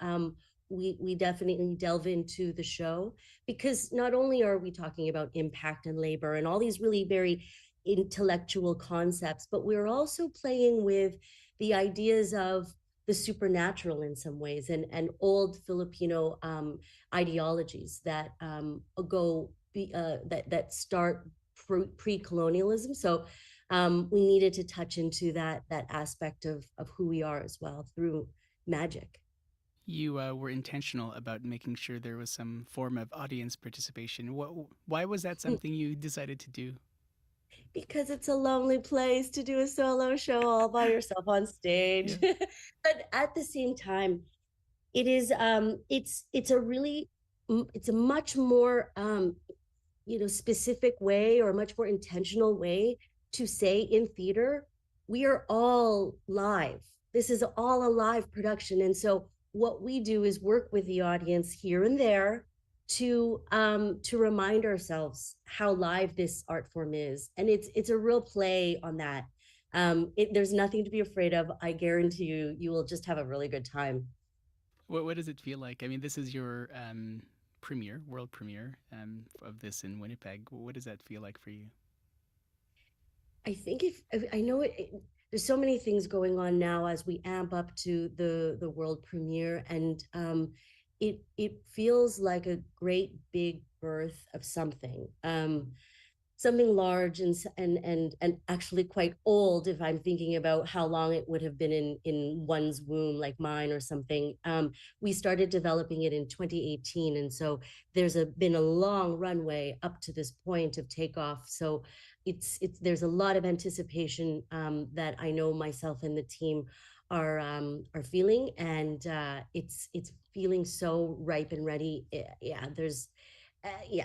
we definitely delve into the show, because not only are we talking about impact and labor and all these really very intellectual concepts, but we're also playing with the ideas of the supernatural in some ways, and old Filipino ideologies that that start pre-colonialism. So we needed to touch into that aspect of who we are as well through magic. You were intentional about making sure there was some form of audience participation. Why was that something you decided to do? Because it's a lonely place to do a solo show all by yourself on stage. Yeah. But at the same time, it is it's a really it's a much more specific way, or a much more intentional way to say in theater, we are all live. This is all a live production. And so what we do is work with the audience here and there to remind ourselves how live this art form is. And it's a real play on that. There's nothing to be afraid of. I guarantee you will just have a really good time. What does it feel like? I mean, this is your premiere, world premiere of this in Winnipeg. What does that feel like for you? I think if I know there's so many things going on now as we amp up to the world premiere, and it feels like a great big birth of something. Something large and actually quite old, if I'm thinking about how long it would have been in one's womb, like mine or something. We started developing it in 2018, and so been a long runway up to this point of takeoff. So there's a lot of anticipation that I know myself and the team are feeling, and it's feeling so ripe and ready.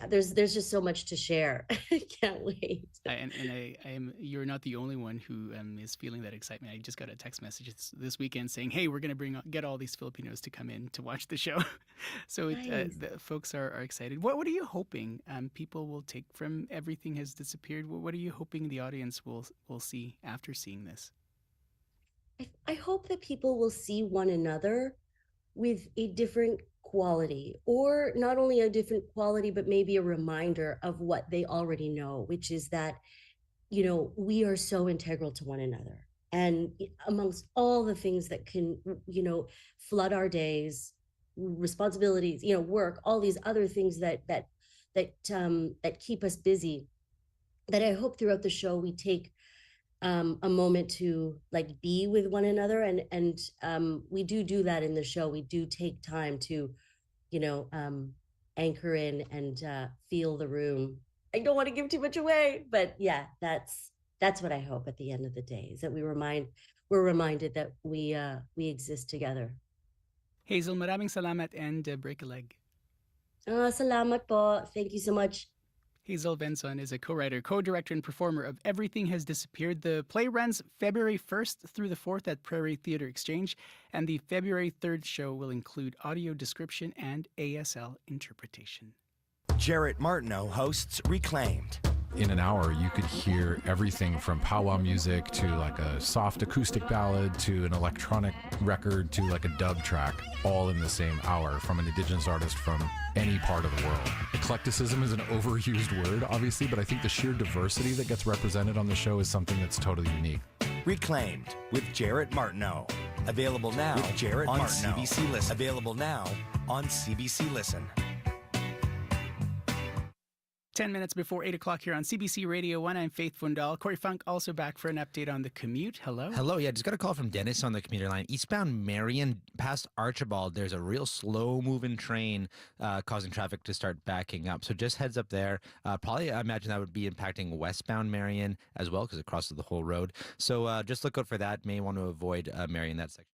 There's just so much to share. I can't wait. You're not the only one who is feeling that excitement. I just got a text message this weekend saying, "Hey, we're going to get all these Filipinos to come in to watch the show." So nice. The folks are excited. What are you hoping people will take from Everything Has Disappeared? What are you hoping the audience will see after seeing this? I hope that people will see one another with a different quality, or not only a different quality, but maybe a reminder of what they already know, which is that, we are so integral to one another. And amongst all the things that can, flood our days, responsibilities, work, all these other things that keep us busy, that I hope throughout the show we take a moment to be with one another, and we do that in the show. We do take time to anchor in and feel the room. I don't want to give too much away, but yeah, that's what I hope at the end of the day, is that we're reminded that we exist together. Hazel, maraming salamat and break a leg. Salamat po. Thank you so much. Hazel Benson is a co-writer, co-director, and performer of Everything Has Disappeared. The play runs February 1st through the 4th at Prairie Theatre Exchange, and the February 3rd show will include audio description and ASL interpretation. Jarrett Martineau hosts Reclaimed. In an hour, you could hear everything from powwow music to like a soft acoustic ballad to an electronic record to like a dub track, all in the same hour from an Indigenous artist from any part of the world. Eclecticism is an overused word, obviously, but I think the sheer diversity that gets represented on the show is something that's totally unique. Reclaimed with Jarrett Martineau. Available now on CBC Listen. Available now on CBC Listen. 10 minutes before 8 o'clock here on CBC Radio 1. I'm Faith Fundal. Corey Funk also back for an update on the commute. Hello. Hello. Yeah, just got a call from Dennis on the commuter line. Eastbound Marion past Archibald, there's a real slow-moving train causing traffic to start backing up. So just heads up there. Probably, I imagine that would be impacting westbound Marion as well because it crosses the whole road. So just look out for that. May want to avoid Marion, that section.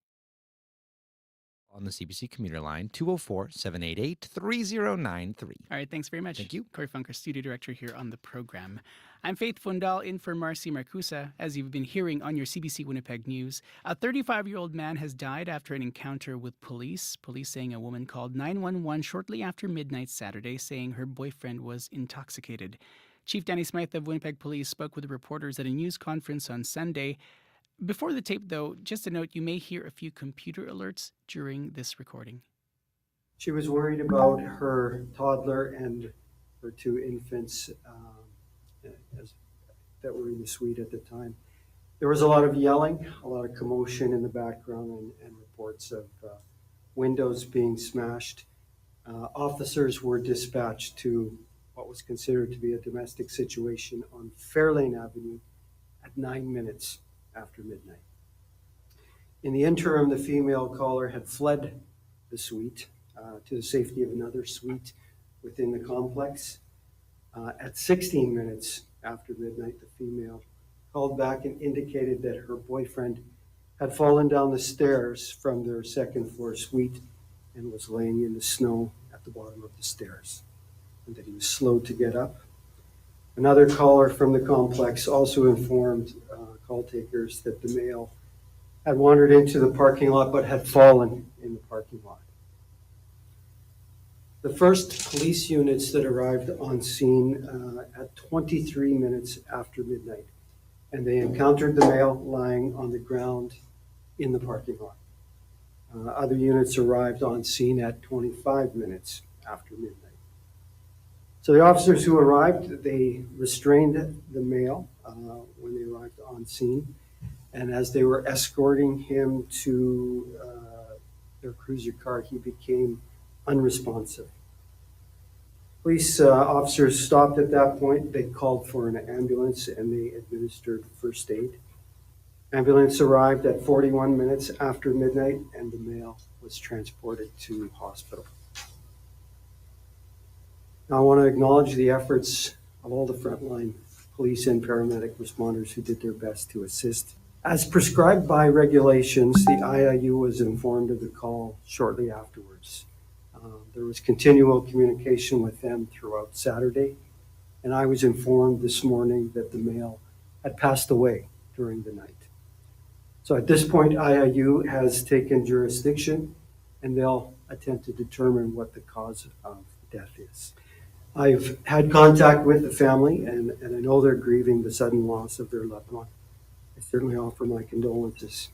On the CBC commuter line, 204-788-3093. All right, thanks very much. Thank you. Corey Funker, studio director here on the program. I'm Faith Fundal, in for Marcy Marcusa. As you've been hearing on your CBC Winnipeg News, a 35-year-old man has died after an encounter with police. Police saying a woman called 911 shortly after midnight Saturday, saying her boyfriend was intoxicated. Chief Danny Smythe of Winnipeg Police spoke with reporters at a news conference on Sunday. Before the tape, though, just a note, you may hear a few computer alerts during this recording. She was worried about her toddler and her two infants that were in the suite at the time. There was a lot of yelling, a lot of commotion in the background, and reports of windows being smashed. Officers were dispatched to what was considered to be a domestic situation on Fairlane Avenue at 9 minutes after midnight. In the interim, the female caller had fled the suite to the safety of another suite within the complex. At 16 minutes after midnight, the female called back and indicated that her boyfriend had fallen down the stairs from their second floor suite and was laying in the snow at the bottom of the stairs, and that he was slow to get up. Another caller from the complex also informed call takers that the male had wandered into the parking lot but had fallen in the parking lot. The first police units that arrived on scene at 23 minutes after midnight, and they encountered the male lying on the ground in the parking lot. Other units arrived on scene at 25 minutes after midnight. So the officers who arrived, they restrained the male when they arrived on scene, and as they were escorting him to their cruiser car, he became unresponsive. Police officers stopped at that point. They called for an ambulance and they administered first aid. Ambulance arrived at 41 minutes after midnight and the male was transported to hospital. Now I want to acknowledge the efforts of all the frontline police and paramedic responders who did their best to assist. As prescribed by regulations, the IIU was informed of the call shortly afterwards. There was continual communication with them throughout Saturday, and I was informed this morning that the male had passed away during the night. So at this point, IIU has taken jurisdiction, and they'll attempt to determine what the cause of death is. I've had contact with the family, and I know they're grieving the sudden loss of their loved one. I certainly offer my condolences.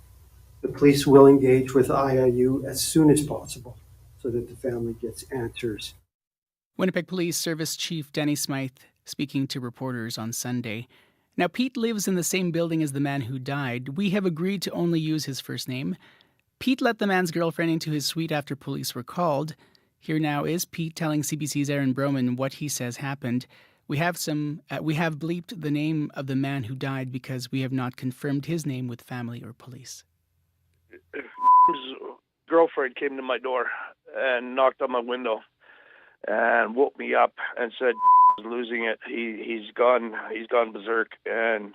The police will engage with IIU as soon as possible so that the family gets answers. Winnipeg Police Service Chief Danny Smythe speaking to reporters on Sunday. Now, Pete lives in the same building as the man who died. We have agreed to only use his first name. Pete let the man's girlfriend into his suite after police were called. Here now is Pete telling CBC's Aaron Broman what he says happened. We have bleeped the name of the man who died because we have not confirmed his name with family or police. His girlfriend came to my door and knocked on my window and woke me up and said he's losing it. He's gone berserk. And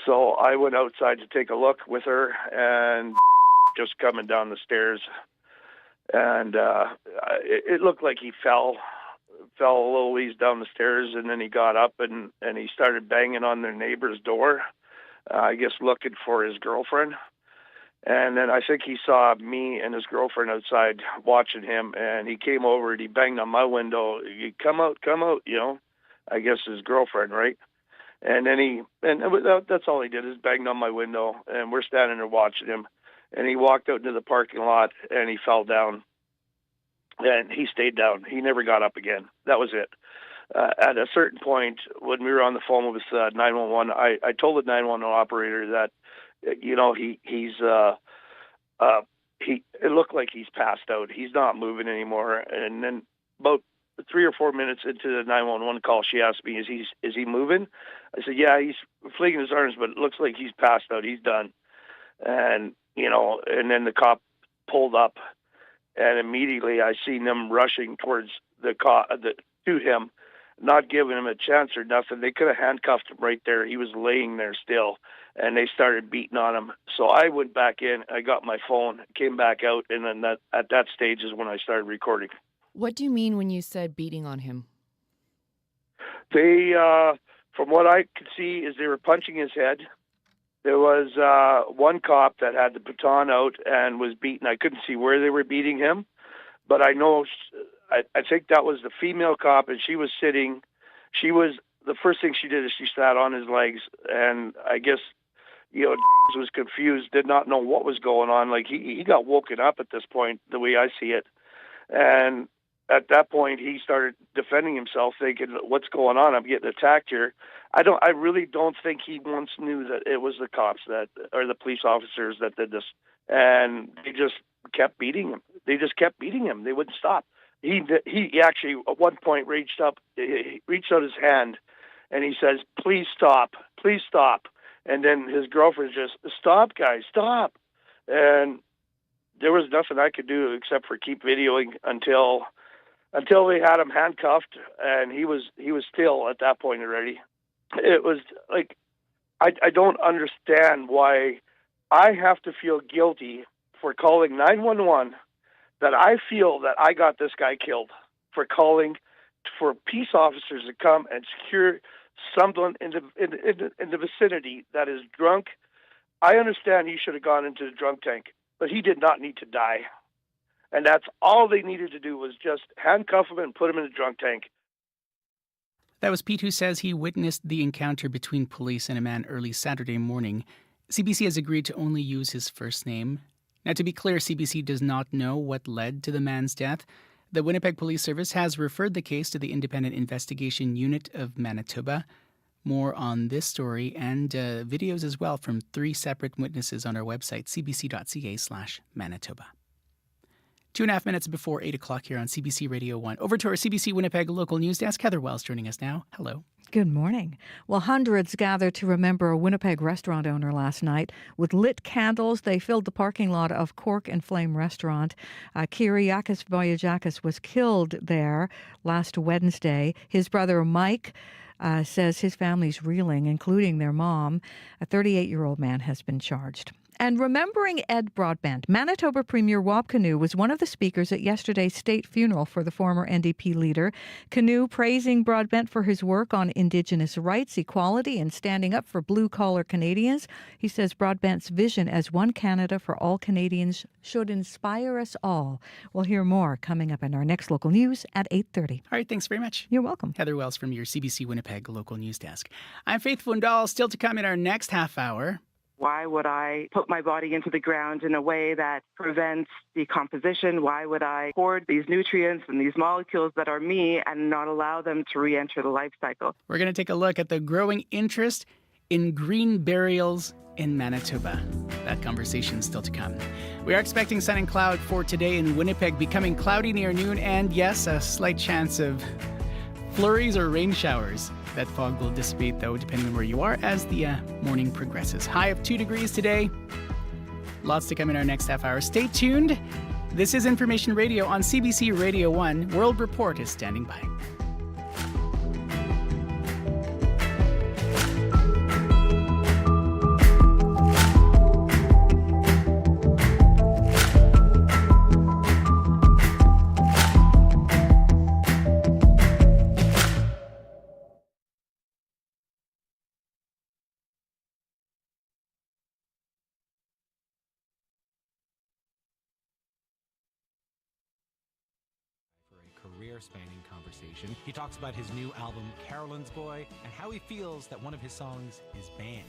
so I went outside to take a look with her and just coming down the stairs. And it looked like he fell a little ways down the stairs, and then he got up and he started banging on their neighbor's door, I guess looking for his girlfriend. And then I think he saw me and his girlfriend outside watching him, and he came over and he banged on my window. Come out, you know, I guess his girlfriend, right? And then that's all he did is banged on my window, and we're standing there watching him. And he walked out into the parking lot and he fell down. And he stayed down. He never got up again. That was it. At a certain point, when we were on the phone with 911, I told the 911 operator that, you know, it looked like he's passed out. He's not moving anymore. And then about 3 or 4 minutes into the 911 call, she asked me, "Is he moving?" I said, "Yeah, he's flinging his arms, but it looks like he's passed out. He's done." And you know, and then the cop pulled up. And immediately I seen them rushing towards to him, not giving him a chance or nothing. They could have handcuffed him right there. He was laying there still, and they started beating on him. So I went back in, I got my phone, came back out, and then at that stage is when I started recording. What do you mean when you said beating on him? They, from what I could see, is they were punching his head. There was one cop that had the baton out and was beaten. I couldn't see where they were beating him, but I know, I think that was the female cop, and she was sitting. The first thing she did is she sat on his legs, and I guess, you know, was confused, did not know what was going on. Like, he got woken up at this point, the way I see it. And at that point, he started defending himself, thinking, "What's going on? I'm getting attacked here." I really don't think he once knew that it was the cops or the police officers that did this, and they just kept beating him. They wouldn't stop. He actually at one point reached out his hand, and he says, "Please stop, please stop." And then his girlfriend just, stop, guys, stop. And there was nothing I could do except for keep videoing until they had him handcuffed, and he was still at that point already. It was like, I don't understand why I have to feel guilty for calling 911, that I feel that I got this guy killed, for calling for peace officers to come and secure someone in the vicinity that is drunk. I understand he should have gone into the drunk tank, but he did not need to die. And that's all they needed to do, was just handcuff him and put him in the drunk tank. That was Pete, who says he witnessed the encounter between police and a man early Saturday morning. CBC has agreed to only use his first name. Now, to be clear, CBC does not know what led to the man's death. The Winnipeg Police Service has referred the case to the Independent Investigation Unit of Manitoba. More on this story and videos as well from 3 separate witnesses on our website, cbc.ca/Manitoba. 2.5 minutes before 8 o'clock here on CBC Radio 1. Over to our CBC Winnipeg local news desk. Heather Wells joining us now. Hello. Good morning. Well, hundreds gathered to remember a Winnipeg restaurant owner last night. With lit candles, they filled the parking lot of Cork and Flame restaurant. Kyriakos Voyajakis was killed there last Wednesday. His brother Mike says his family's reeling, including their mom. A 38-year-old man has been charged. And remembering Ed Broadbent, Manitoba Premier Rob Canoe was one of the speakers at yesterday's state funeral for the former NDP leader. Canoe praising Broadbent for his work on Indigenous rights, equality, and standing up for blue-collar Canadians. He says Broadbent's vision as one Canada for all Canadians should inspire us all. We'll hear more coming up in our next local news at 8:30. All right, thanks very much. You're welcome. Heather Wells from your CBC Winnipeg local news desk. I'm Faith Fundal, still to come in our next half hour. Why would I put my body into the ground in a way that prevents decomposition? Why would I hoard these nutrients and these molecules that are me and not allow them to re-enter the life cycle? We're going to take a look at the growing interest in green burials in Manitoba. That conversation is still to come. We are expecting sun and cloud for today in Winnipeg, becoming cloudy near noon, and yes, a slight chance of flurries or rain showers. That fog will dissipate, though, depending on where you are as the morning progresses. High of 2 degrees today. Lots to come in our next half hour. Stay tuned. This is Information Radio on CBC Radio 1. World Report is standing by. Career-spanning conversation. He talks about his new album, Carolyn's Boy, and how he feels that one of his songs is banned.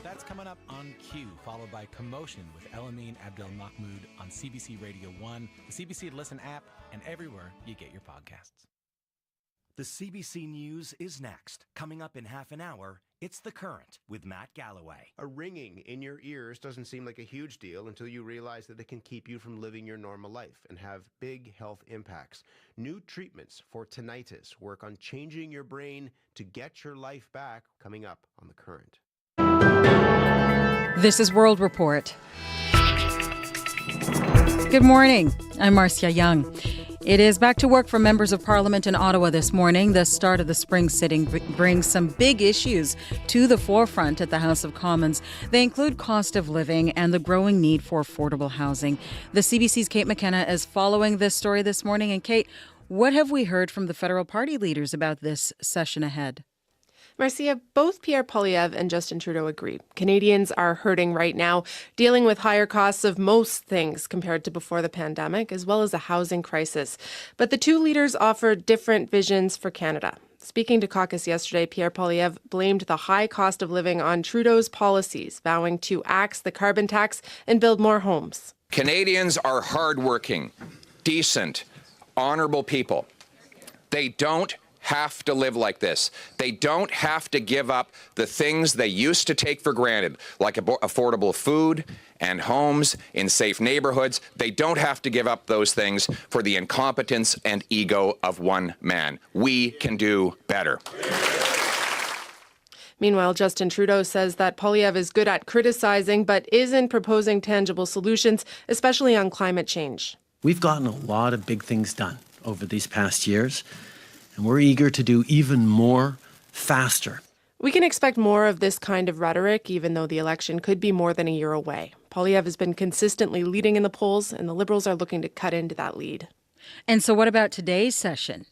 That's coming up on Q, followed by Commotion with Elamine Abdel Mahmoud on CBC Radio 1, the CBC Listen app, and everywhere you get your podcasts. The CBC News is next. Coming up in half an hour, it's The Current with Matt Galloway. A ringing in your ears doesn't seem like a huge deal until you realize that it can keep you from living your normal life and have big health impacts. New treatments for tinnitus work on changing your brain to get your life back. Coming up on The Current. This is World Report. Good morning. I'm Marcia Young. It is back to work for members of Parliament in Ottawa this morning. The start of the spring sitting brings some big issues to the forefront at the House of Commons. They include cost of living and the growing need for affordable housing. The CBC's Kate McKenna is following this story this morning. And Kate, what have we heard from the federal party leaders about this session ahead? Marcia, both Pierre Poilievre and Justin Trudeau agree. Canadians are hurting right now, dealing with higher costs of most things compared to before the pandemic, as well as a housing crisis. But the two leaders offer different visions for Canada. Speaking to caucus yesterday, Pierre Poilievre blamed the high cost of living on Trudeau's policies, vowing to axe the carbon tax and build more homes. Canadians are hardworking, decent, honorable people. They don't have to live like this. They don't have to give up the things they used to take for granted, like affordable food and homes in safe neighborhoods. They don't have to give up those things for the incompetence and ego of one man. We can do better. Meanwhile, Justin Trudeau says that Poilievre is good at criticizing but isn't proposing tangible solutions, especially on climate change. We've gotten a lot of big things done over these past years, and we're eager to do even more faster. We can expect more of this kind of rhetoric, even though the election could be more than a year away. Poilievre has been consistently leading in the polls, and the Liberals are looking to cut into that lead. And so what about today's session?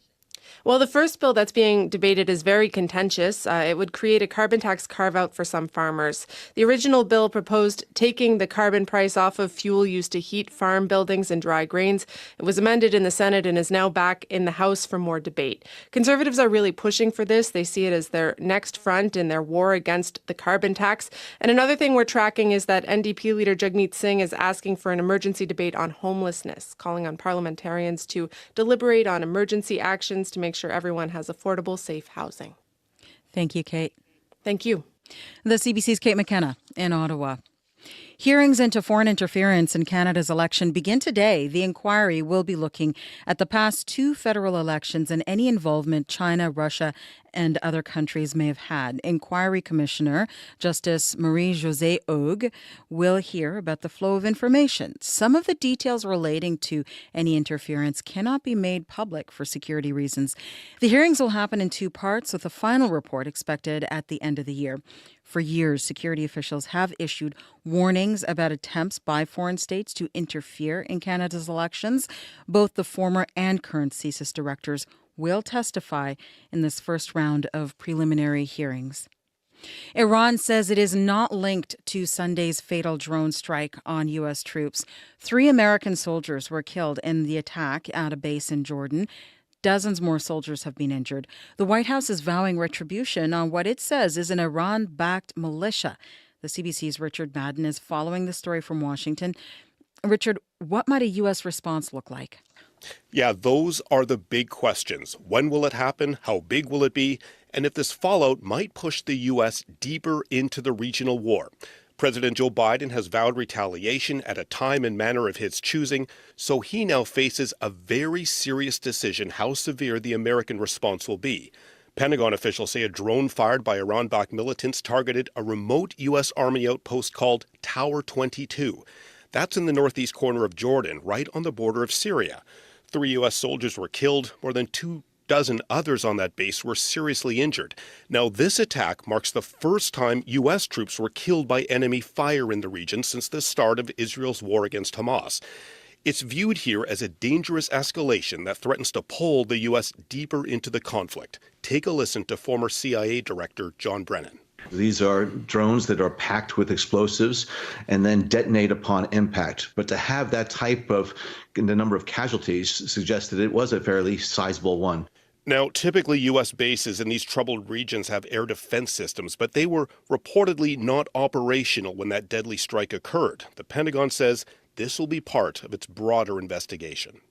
Well, the first bill that's being debated is very contentious. It would create a carbon tax carve-out for some farmers. The original bill proposed taking the carbon price off of fuel used to heat farm buildings and dry grains. It was amended in the Senate and is now back in the House for more debate. Conservatives are really pushing for this. They see it as their next front in their war against the carbon tax. And another thing we're tracking is that NDP leader Jagmeet Singh is asking for an emergency debate on homelessness, calling on parliamentarians to deliberate on emergency actions to make sure everyone has affordable, safe housing. Thank you, Kate. Thank you. The CBC's Kate McKenna in Ottawa. Hearings into foreign interference in Canada's election begin today. The inquiry will be looking at the past 2 federal elections and any involvement China, Russia, and other countries may have had. Inquiry Commissioner Justice Marie-Josée Hogue will hear about the flow of information. Some of the details relating to any interference cannot be made public for security reasons. The hearings will happen in 2 parts, with a final report expected at the end of the year. For years, security officials have issued warnings about attempts by foreign states to interfere in Canada's elections. Both the former and current CSIS directors will testify in this first round of preliminary hearings. Iran says it is not linked to Sunday's fatal drone strike on U.S. troops. 3 American soldiers were killed in the attack at a base in Jordan. Dozens more soldiers have been injured. The White House is vowing retribution on what it says is an Iran-backed militia. The CBC's Richard Madden is following the story from Washington. Richard, what might a U.S. response look like? Yeah, those are the big questions. When will it happen? How big will it be? And if this fallout might push the U.S. deeper into the regional war. President Joe Biden has vowed retaliation at a time and manner of his choosing, so he now faces a very serious decision how severe the American response will be. Pentagon officials say a drone fired by Iran-backed militants targeted a remote U.S. Army outpost called Tower 22. That's in the northeast corner of Jordan, right on the border of Syria. 3 U.S. soldiers were killed, more than 24 others on that base were seriously injured. Now, this attack marks the first time U.S. troops were killed by enemy fire in the region since the start of Israel's war against Hamas. It's viewed here as a dangerous escalation that threatens to pull the U.S. deeper into the conflict. Take a listen to former CIA Director John Brennan. These are drones that are packed with explosives and then detonate upon impact. But to have that type of, the number of casualties suggests that it was a fairly sizable one. Now, typically U.S. bases in these troubled regions have air defense systems, but they were reportedly not operational when that deadly strike occurred. The Pentagon says this will be part of its broader investigation.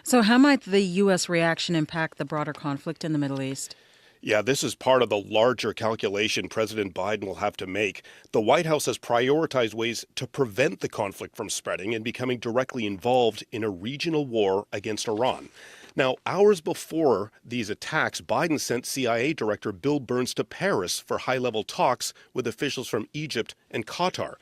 So how might the U.S. reaction impact the broader conflict in the Middle East? Yeah, this is part of the larger calculation President Biden will have to make. The White House has prioritized ways to prevent the conflict from spreading and becoming directly involved in a regional war against Iran. Now, hours before these attacks, Biden sent CIA Director Bill Burns to Paris for high-level talks with officials from Egypt and Qatar.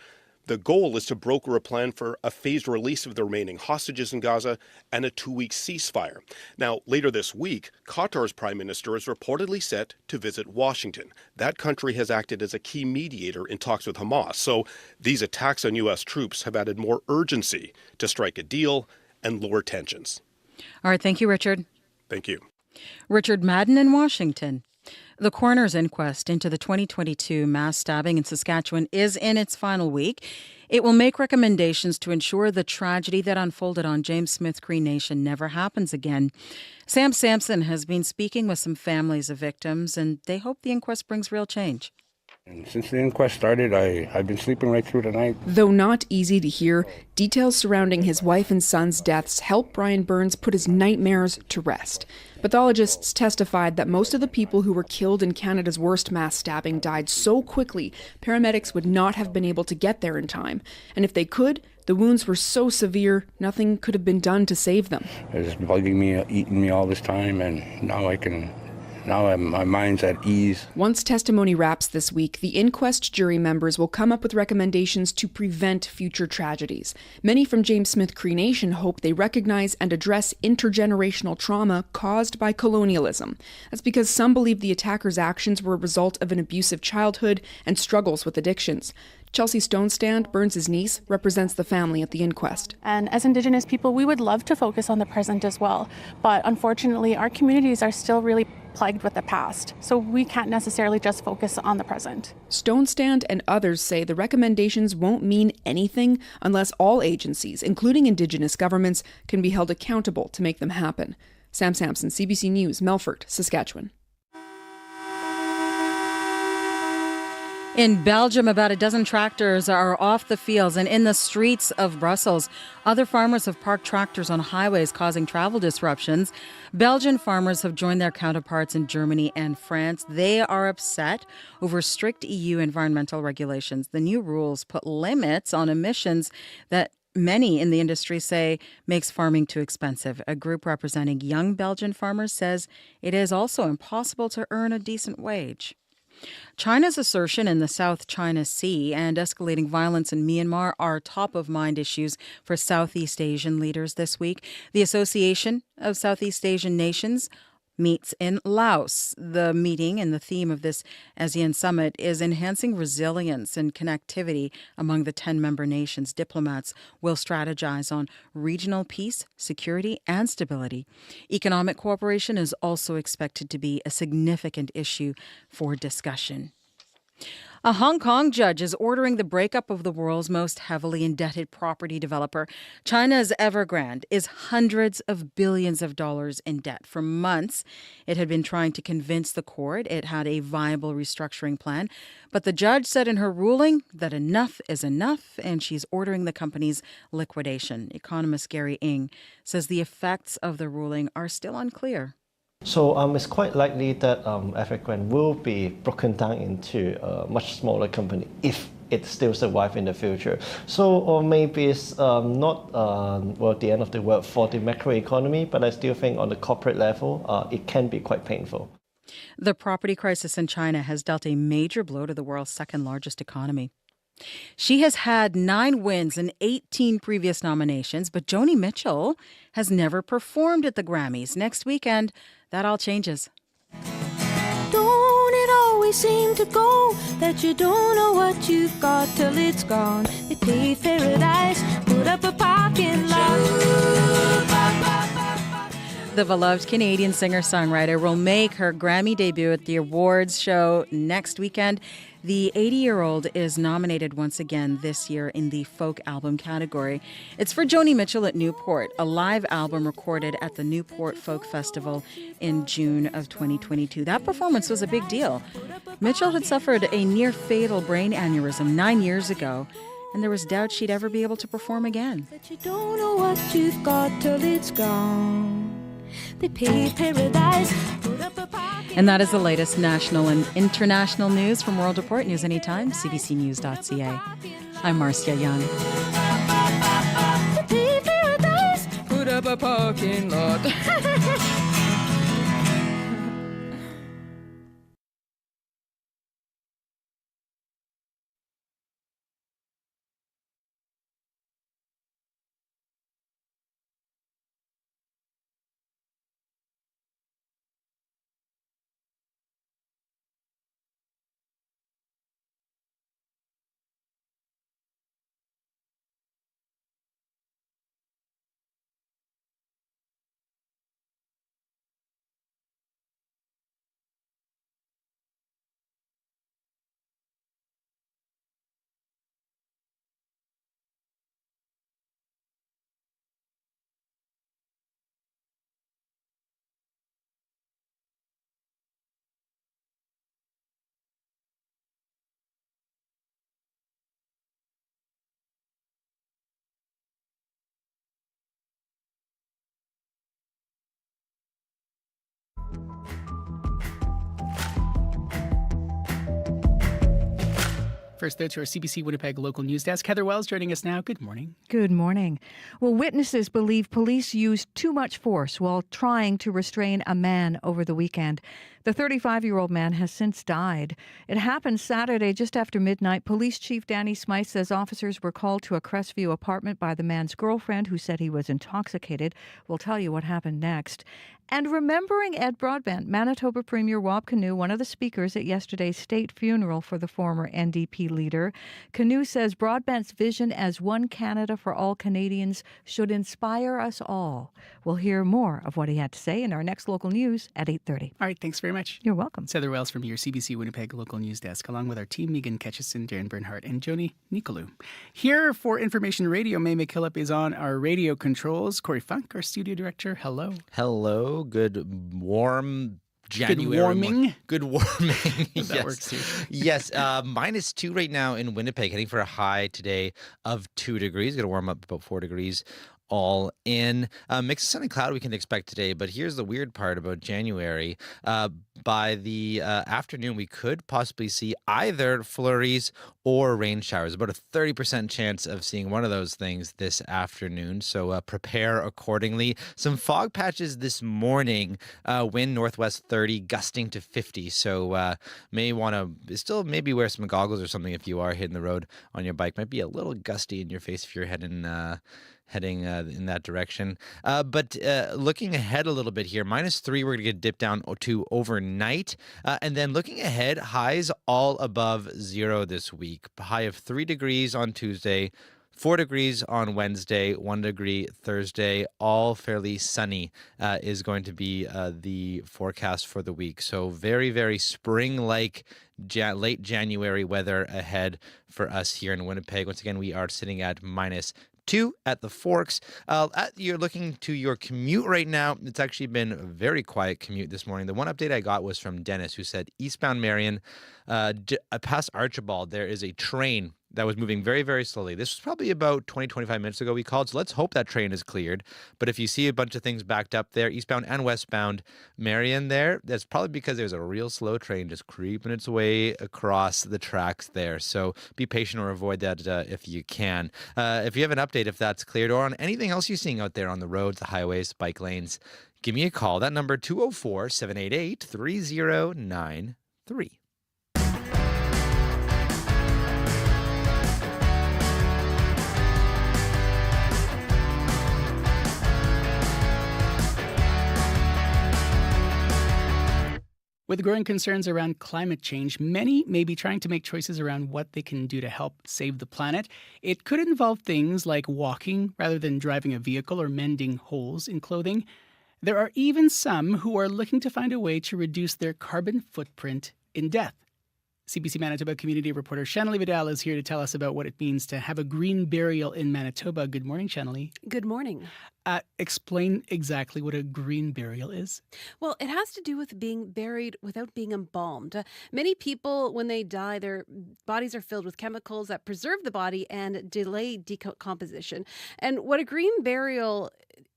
The goal is to broker a plan for a phased release of the remaining hostages in Gaza and a 2-week ceasefire. Now, later this week, Qatar's prime minister is reportedly set to visit Washington. That country has acted as a key mediator in talks with Hamas. So these attacks on U.S. troops have added more urgency to strike a deal and lower tensions. All right. Thank you, Richard. Thank you. Richard Madden in Washington. The coroner's inquest into the 2022 mass stabbing in Saskatchewan is in its final week. It will make recommendations to ensure the tragedy that unfolded on James Smith Cree Nation never happens again. Sam Sampson has been speaking with some families of victims, and they hope the inquest brings real change. And since the inquest started, I've been sleeping right through the night. Though not easy to hear, details surrounding his wife and son's deaths helped Brian Burns put his nightmares to rest. Pathologists testified that most of the people who were killed in Canada's worst mass stabbing died so quickly, paramedics would not have been able to get there in time. And if they could, the wounds were so severe, nothing could have been done to save them. It was bugging me, eating me all this time, and now I can now my mind's at ease. Once testimony wraps this week, the inquest jury members will come up with recommendations to prevent future tragedies. Many from James Smith Cree Nation hope they recognize and address intergenerational trauma caused by colonialism. That's because some believe the attackers' actions were a result of an abusive childhood and struggles with addictions. Chelsea Stonestand, Burns' niece, represents the family at the inquest. And as Indigenous people, we would love to focus on the present as well. But unfortunately, our communities are still really plagued with the past. So we can't necessarily just focus on the present. Stonestand and others say the recommendations won't mean anything unless all agencies, including Indigenous governments, can be held accountable to make them happen. Sam Sampson, CBC News, Melfort, Saskatchewan. In Belgium, about a dozen tractors are off the fields and in the streets of Brussels. Other farmers have parked tractors on highways, causing travel disruptions. Belgian farmers have joined their counterparts in Germany and France. They are upset over strict EU environmental regulations. The new rules put limits on emissions that many in the industry say makes farming too expensive. A group representing young Belgian farmers says it is also impossible to earn a decent wage. China's assertion in the South China Sea and escalating violence in Myanmar are top-of-mind issues for Southeast Asian leaders this week. The Association of Southeast Asian Nations meets in Laos. The meeting and the theme of this ASEAN summit is enhancing resilience and connectivity among the 10 member nations. Diplomats will strategize on regional peace, security, and stability. Economic cooperation is also expected to be a significant issue for discussion. A Hong Kong judge is ordering the breakup of the world's most heavily indebted property developer. China's Evergrande is hundreds of billions of dollars in debt. For months, it had been trying to convince the court it had a viable restructuring plan. But the judge said in her ruling that enough is enough, and she's ordering the company's liquidation. Economist Gary Ng says the effects of the ruling are still unclear. So it's quite likely that Evergrande will be broken down into a much smaller company if it still survives in the future. So, or maybe it's not the end of the world for the macroeconomy, but I still think on the corporate level, it can be quite painful. The property crisis in China has dealt a major blow to the world's second largest economy. She has had 9 wins and 18 previous nominations, but Joni Mitchell has never performed at the Grammys. Next weekend, that all changes. Don't it always seem to go that you don't know what you've got till it's gone? They paved paradise, put up a parking lot. The beloved Canadian singer-songwriter will make her Grammy debut at the awards show next weekend. The 80-year-old is nominated once again this year in the folk album category. It's for Joni Mitchell at Newport, a live album recorded at the Newport Folk Festival in June of 2022. That performance was a big deal. Mitchell had suffered a near-fatal brain aneurysm 9 years ago, and there was doubt she'd ever be able to perform again. But you don't know what you've got till it's gone. They paved paradise, put up a parking. And that is the latest national and international news from World Report. News anytime, cbcnews.ca. I'm Marcia Young. They paved paradise, put up a parking lot. First, though, to our CBC Winnipeg local news desk. Heather Wells joining us now. Good morning. Good morning. Well, witnesses believe police used too much force while trying to restrain a man over the weekend. The 35-year-old man has since died. It happened Saturday just after midnight. Police Chief Danny Smythe says officers were called to a Crestview apartment by the man's girlfriend, who said he was intoxicated. We'll tell you what happened next. And remembering Ed Broadbent, Manitoba Premier Rob Canoe, one of the speakers at yesterday's state funeral for the former NDP leader. Canoe says Broadbent's vision as one Canada for all Canadians should inspire us all. We'll hear more of what he had to say in our next local news at 8:30. All right, thanks very much. You're welcome. It's Heather Wells from your CBC Winnipeg local news desk, along with our team, Megan Ketchison, Darren Bernhardt, and Joni Nicolou. Here for Information Radio, May McKillop is on our radio controls. Corey Funk, our studio director, hello. Hello. Good warm January. Good warming. Good warming. That Yes. works too. Yes. -2 right now in Winnipeg, heading for a high today of 2 degrees. Going to warm up about 4 degrees all in. Mix of sun and cloud we can expect today, but here's the weird part about January. By the afternoon, we could possibly see either flurries or rain showers. About a 30% chance of seeing one of those things this afternoon, so prepare accordingly. Some fog patches this morning, wind northwest 30, gusting to 50, so may want to still maybe wear some goggles or something if you are hitting the road on your bike. Might be a little gusty in your face if you're heading in that direction. But looking ahead a little bit here, -3, we're going to get dipped down to overnight. And then looking ahead, highs all above 0 this week. High of 3 degrees on Tuesday, 4 degrees on Wednesday, 1 degree Thursday, all fairly sunny is going to be the forecast for the week. So very, very spring-like late January weather ahead for us here in Winnipeg. Once again, we are sitting at -2 at the Forks. You're looking to your commute right now. It's actually been a very quiet commute this morning. The one update I got was from Dennis, who said eastbound Marion, past Archibald, there is a train that was moving very, very slowly. This was probably about 20, 25 minutes ago we called, so let's hope that train is cleared. But if you see a bunch of things backed up there, eastbound and westbound Marion there, that's probably because there's a real slow train just creeping its way across the tracks there. So be patient or avoid that if you can. If you have an update, if that's cleared, or on anything else you're seeing out there on the roads, the highways, bike lanes, give me a call. That number, 204-788-3093. With growing concerns around climate change, many may be trying to make choices around what they can do to help save the planet. It could involve things like walking rather than driving a vehicle or mending holes in clothing. There are even some who are looking to find a way to reduce their carbon footprint in death. CBC Manitoba community reporter Shanley Vidal is here to tell us about what it means to have a green burial in Manitoba. Good morning, Shanley. Good morning. Explain exactly what a green burial is. Well, it has to do with being buried without being embalmed. Many people, when they die, their bodies are filled with chemicals that preserve the body and delay decomposition. And what a green burial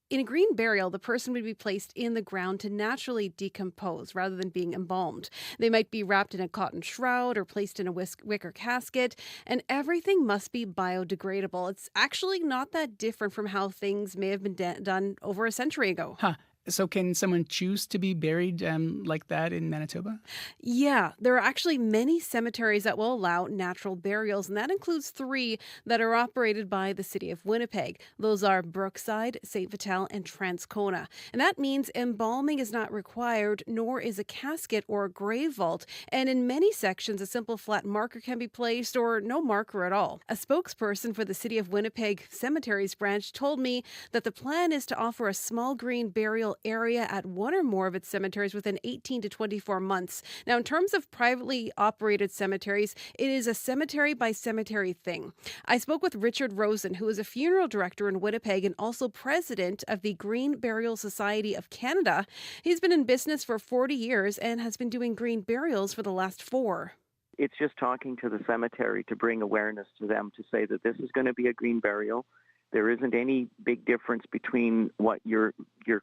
In a green burial, the person would be placed in the ground to naturally decompose rather than being embalmed. They might be wrapped in a cotton shroud or placed in a wicker casket, and everything must be biodegradable. It's actually not that different from how things may have been done over a century ago. Huh. So can someone choose to be buried like that in Manitoba? Yeah, there are actually many cemeteries that will allow natural burials, and that includes 3 that are operated by the City of Winnipeg. Those are Brookside, St. Vital, and Transcona. And that means embalming is not required, nor is a casket or a grave vault. And in many sections, a simple flat marker can be placed or no marker at all. A spokesperson for the City of Winnipeg Cemeteries branch told me that the plan is to offer a small green burial area at one or more of its cemeteries within 18 to 24 months. Now, in terms of privately operated cemeteries, it is a cemetery by cemetery thing. I spoke with Richard Rosen, who is a funeral director in Winnipeg and also president of the Green Burial Society of Canada. He's been in business for 40 years and has been doing green burials for the last 4. It's just talking to the cemetery to bring awareness to them to say that this is going to be a green burial. There isn't any big difference between what you're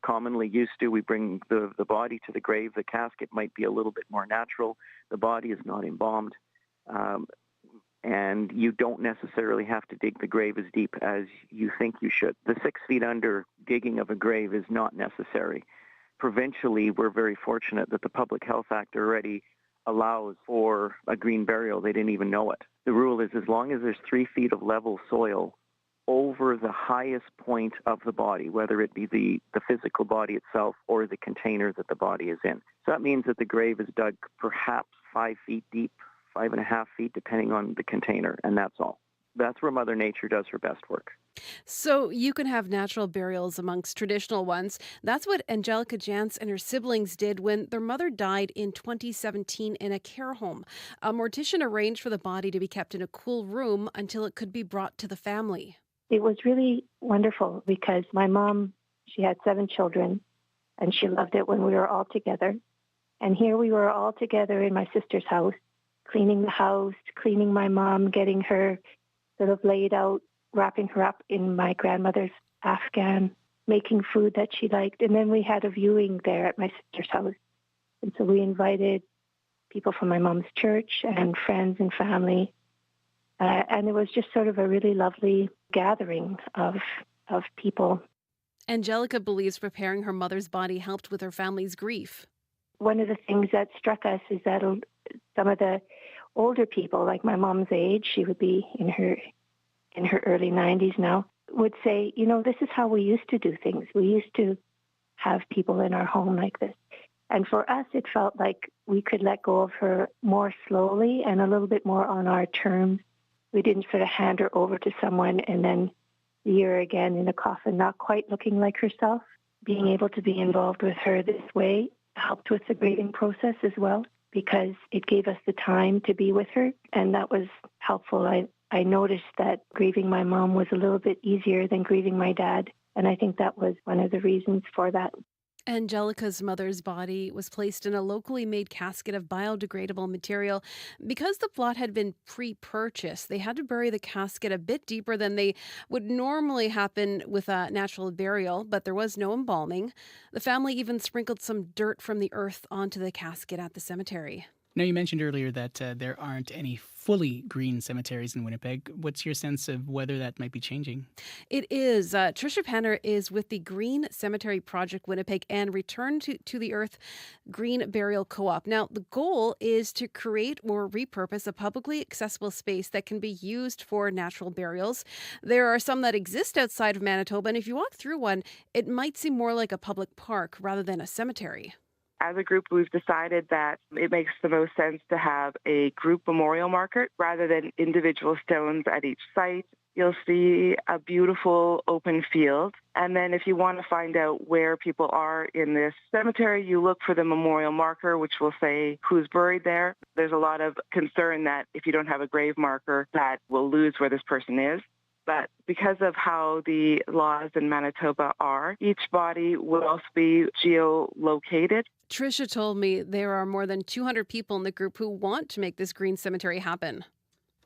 commonly used to. We bring the body to the grave. The casket might be a little bit more natural. The body is not embalmed. and you don't necessarily have to dig the grave as deep as you think you should. The 6 feet under digging of a grave is not necessary. Provincially, we're very fortunate that the Public Health Act already allows for a green burial. They didn't even know it. The rule is as long as there's 3 feet of level soil over the highest point of the body, whether it be the physical body itself or the container that the body is in. So that means that the grave is dug perhaps 5 feet deep, 5.5 feet, depending on the container, and that's all. That's where Mother Nature does her best work. So you can have natural burials amongst traditional ones. That's what Angelica Jantz and her siblings did when their mother died in 2017 in a care home. A mortician arranged for the body to be kept in a cool room until it could be brought to the family. It was really wonderful because my mom, she had 7 children, and she loved it when we were all together. And here we were all together in my sister's house, cleaning the house, cleaning my mom, getting her sort of laid out, wrapping her up in my grandmother's Afghan, making food that she liked. And then we had a viewing there at my sister's house. And so we invited people from my mom's church and friends and family. And it was just sort of a really lovely gathering of people. Angelica believes preparing her mother's body helped with her family's grief. One of the things that struck us is that some of the older people, like my mom's age, she would be in her early 90s now, would say, you know, this is how we used to do things. We used to have people in our home like this. And for us, it felt like we could let go of her more slowly and a little bit more on our terms. We didn't sort of hand her over to someone and then see her again in a coffin, not quite looking like herself. Being able to be involved with her this way helped with the grieving process as well, because it gave us the time to be with her, and that was helpful. I noticed that grieving my mom was a little bit easier than grieving my dad, and I think that was one of the reasons for that. Angelica's mother's body was placed in a locally made casket of biodegradable material. Because the plot had been pre-purchased, they had to bury the casket a bit deeper than they would normally happen with a natural burial, but there was no embalming. The family even sprinkled some dirt from the earth onto the casket at the cemetery. Now, you mentioned earlier that there aren't any fully green cemeteries in Winnipeg. What's your sense of whether that might be changing? It is. Tricia Penner is with the Green Cemetery Project Winnipeg and Return to the Earth Green Burial Co-op. Now, the goal is to create or repurpose a publicly accessible space that can be used for natural burials. There are some that exist outside of Manitoba, and if you walk through one, it might seem more like a public park rather than a cemetery. As a group, we've decided that it makes the most sense to have a group memorial marker rather than individual stones at each site. You'll see a beautiful open field. And then if you want to find out where people are in this cemetery, you look for the memorial marker, which will say who's buried there. There's a lot of concern that if you don't have a grave marker, that we'll lose where this person is. But because of how the laws in Manitoba are, each body will also be geolocated. Tricia told me there are more than 200 people in the group who want to make this green cemetery happen.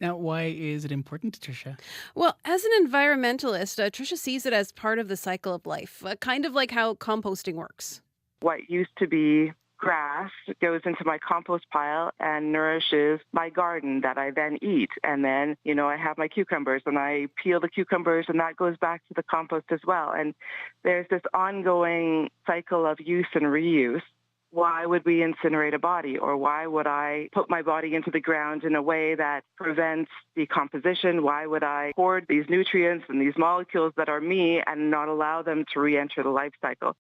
Now, why is it important to Tricia? Well, as an environmentalist, Tricia sees it as part of the cycle of life, kind of like how composting works. What used to be grass goes into my compost pile and nourishes my garden that I then eat. And then, I have my cucumbers and I peel the cucumbers and that goes back to the compost as well. And there's this ongoing cycle of use and reuse. Why would we incinerate a body, or why would I put my body into the ground in a way that prevents decomposition? Why would I hoard these nutrients and these molecules that are me and not allow them to re-enter the life cycle?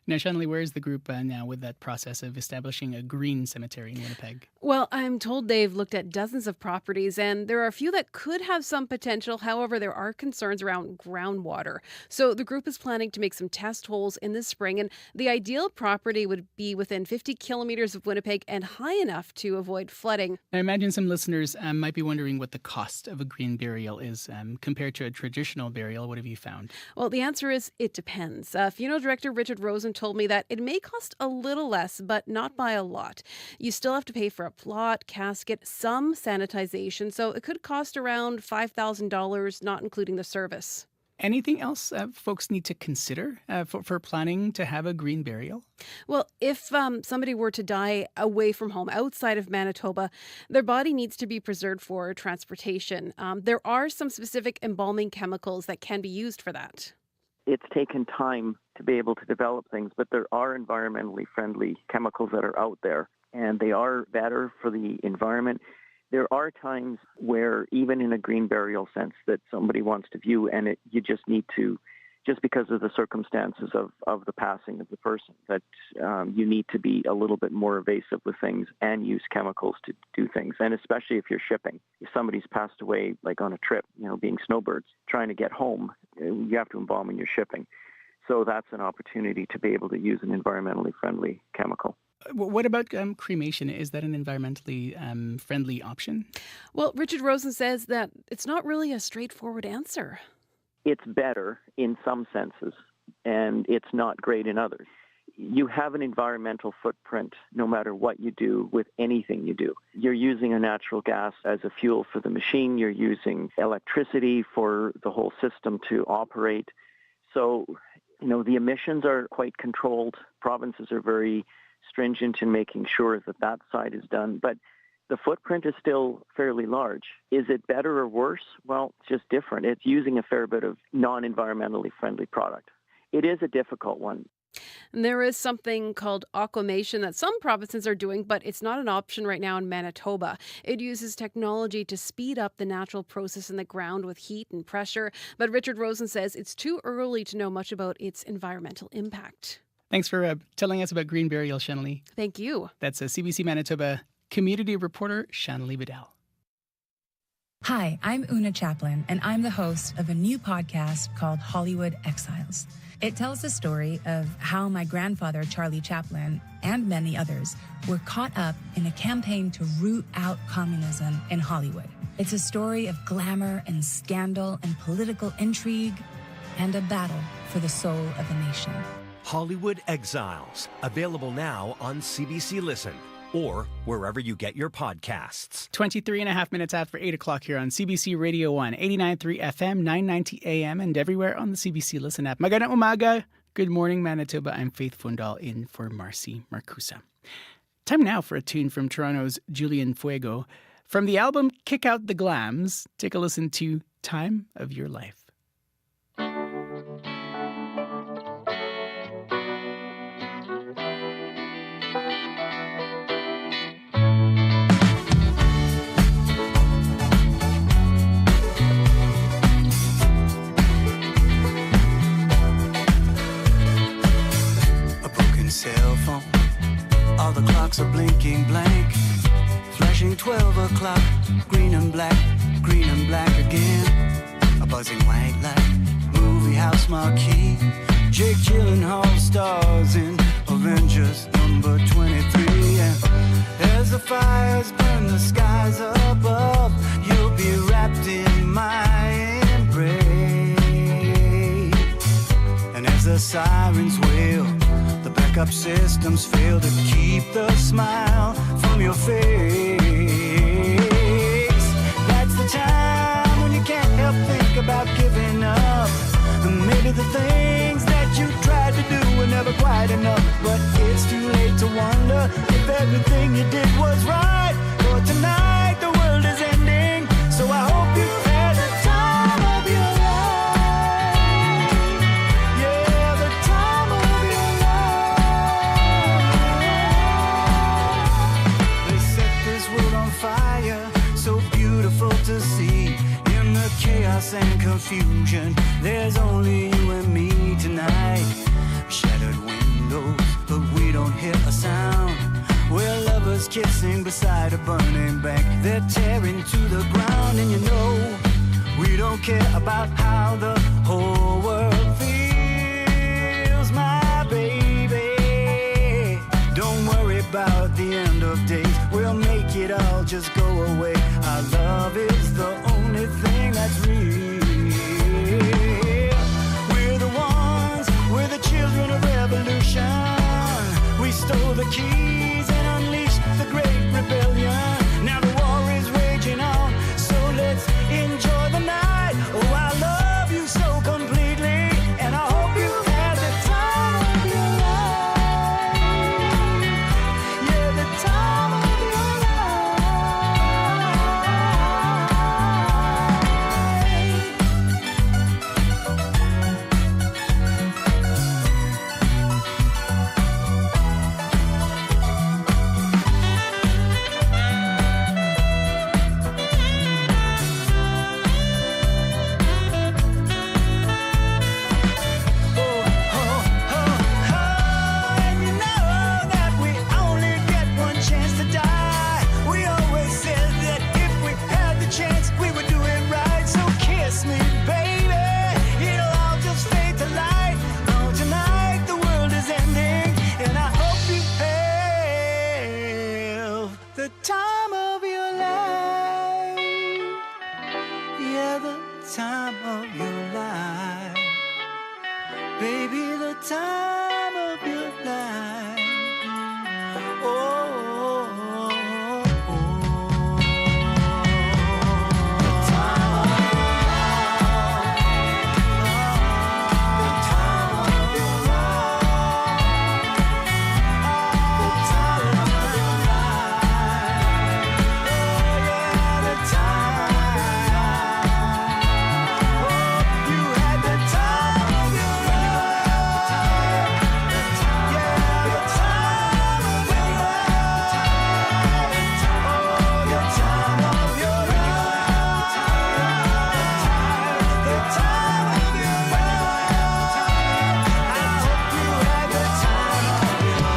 Now, Shanley, where is the group now with that process of establishing a green cemetery in Winnipeg? Well, I'm told they've looked at dozens of properties, and there are a few that could have some potential. However, there are concerns around groundwater. So the group is planning to make some test holes in the spring, and the ideal property would be within 50 kilometers of Winnipeg and high enough to avoid flooding. I imagine some listeners might be wondering what the cost of a green burial is compared to a traditional burial. What have you found? Well, the answer is it depends. Funeral director Richard Rosen told me that it may cost a little less, but not by a lot. You still have to pay for a plot, casket, some sanitization, so it could cost around $5,000, not including the service. Anything else folks need to consider for planning to have a green burial? Well, if somebody were to die away from home outside of Manitoba, their body needs to be preserved for transportation. There are some specific embalming chemicals that can be used for that. It's taken time to be able to develop things, but there are environmentally friendly chemicals that are out there, and they are better for the environment. There are times where, even in a green burial sense, that somebody wants to view, and you just need to, just because of the circumstances of the passing of the person, that you need to be a little bit more evasive with things and use chemicals to do things. And especially if you're shipping. If somebody's passed away, like on a trip, being snowbirds, trying to get home, you have to embalm when you're shipping. So that's an opportunity to be able to use an environmentally friendly chemical. What about cremation? Is that an environmentally friendly option? Well, Richard Rosen says that it's not really a straightforward answer. It's better in some senses, and it's not great in others. You have an environmental footprint no matter what you do with anything you do. You're using a natural gas as a fuel for the machine. You're using electricity for the whole system to operate. So, the emissions are quite controlled. Provinces are very stringent in making sure that side is done. But the footprint is still fairly large. Is it better or worse? Well, it's just different. It's using a fair bit of non-environmentally friendly product. It is a difficult one. And there is something called aquamation that some provinces are doing, but it's not an option right now in Manitoba. It uses technology to speed up the natural process in the ground with heat and pressure. But Richard Rosen says it's too early to know much about its environmental impact. Thanks for telling us about green burial, Shanley. Thank you. That's a CBC Manitoba community reporter, Shanley Bedell. Hi, I'm Una Chaplin, and I'm the host of a new podcast called Hollywood Exiles. It tells the story of how my grandfather, Charlie Chaplin, and many others were caught up in a campaign to root out communism in Hollywood. It's a story of glamour and scandal and political intrigue and a battle for the soul of a nation. Hollywood Exiles, available now on CBC Listen or wherever you get your podcasts. 23 and a half minutes after 8 o'clock here on CBC Radio 1, 89.3 FM, 990 AM, and everywhere on the CBC Listen app. Magandang umaga. Good morning, Manitoba. I'm Faith Fundal in for Marcy Marcusa. Time now for a tune from Toronto's Julian Fuego. From the album Kick Out the Glams, take a listen to Time of Your Life. Cell phone, all the clocks are blinking blank, flashing 12 o'clock, green and black again. A buzzing white light, movie house marquee, Jake Gyllenhaal stars in Avengers number 23. And as the fires burn the skies above, you'll be wrapped in my embrace. And as the sirens wail, the backup systems fail to keep the smile from your face. That's the time when you can't help think about giving up. And maybe the things that you tried to do were never quite enough. But it's too late to wonder if everything you did was right. For tonight the world is ending, so I hope you've had the time of your life. Yeah, the time of your life. They set this world on fire, so beautiful to see. In the chaos and confusion, there's only you and me tonight. Shattered windows, but we don't hear a sound. We're lovers kissing beside a burning bank. They're tearing to the ground, and you know we don't care about how the whole world feels, my baby. Don't worry about the end of days. We'll make it all just go away. Our love is the only thing that's real. We're the ones, we're the children of revolution. We stole the keys and unleashed the great rebellion. Now the war is raging on, so let's enjoy the night. Oh, I love you so completely. the time of your life. Yeah, the time of your life. Baby, the time of your life. Oh, oh, oh, oh. The time of your life. The time of your life. The time of your life. Oh, yeah, the time. Oh, you had the time of your life. Yeah, the time of your life. Oh, the time of your life. The time of your life. I hope you had the time of your life.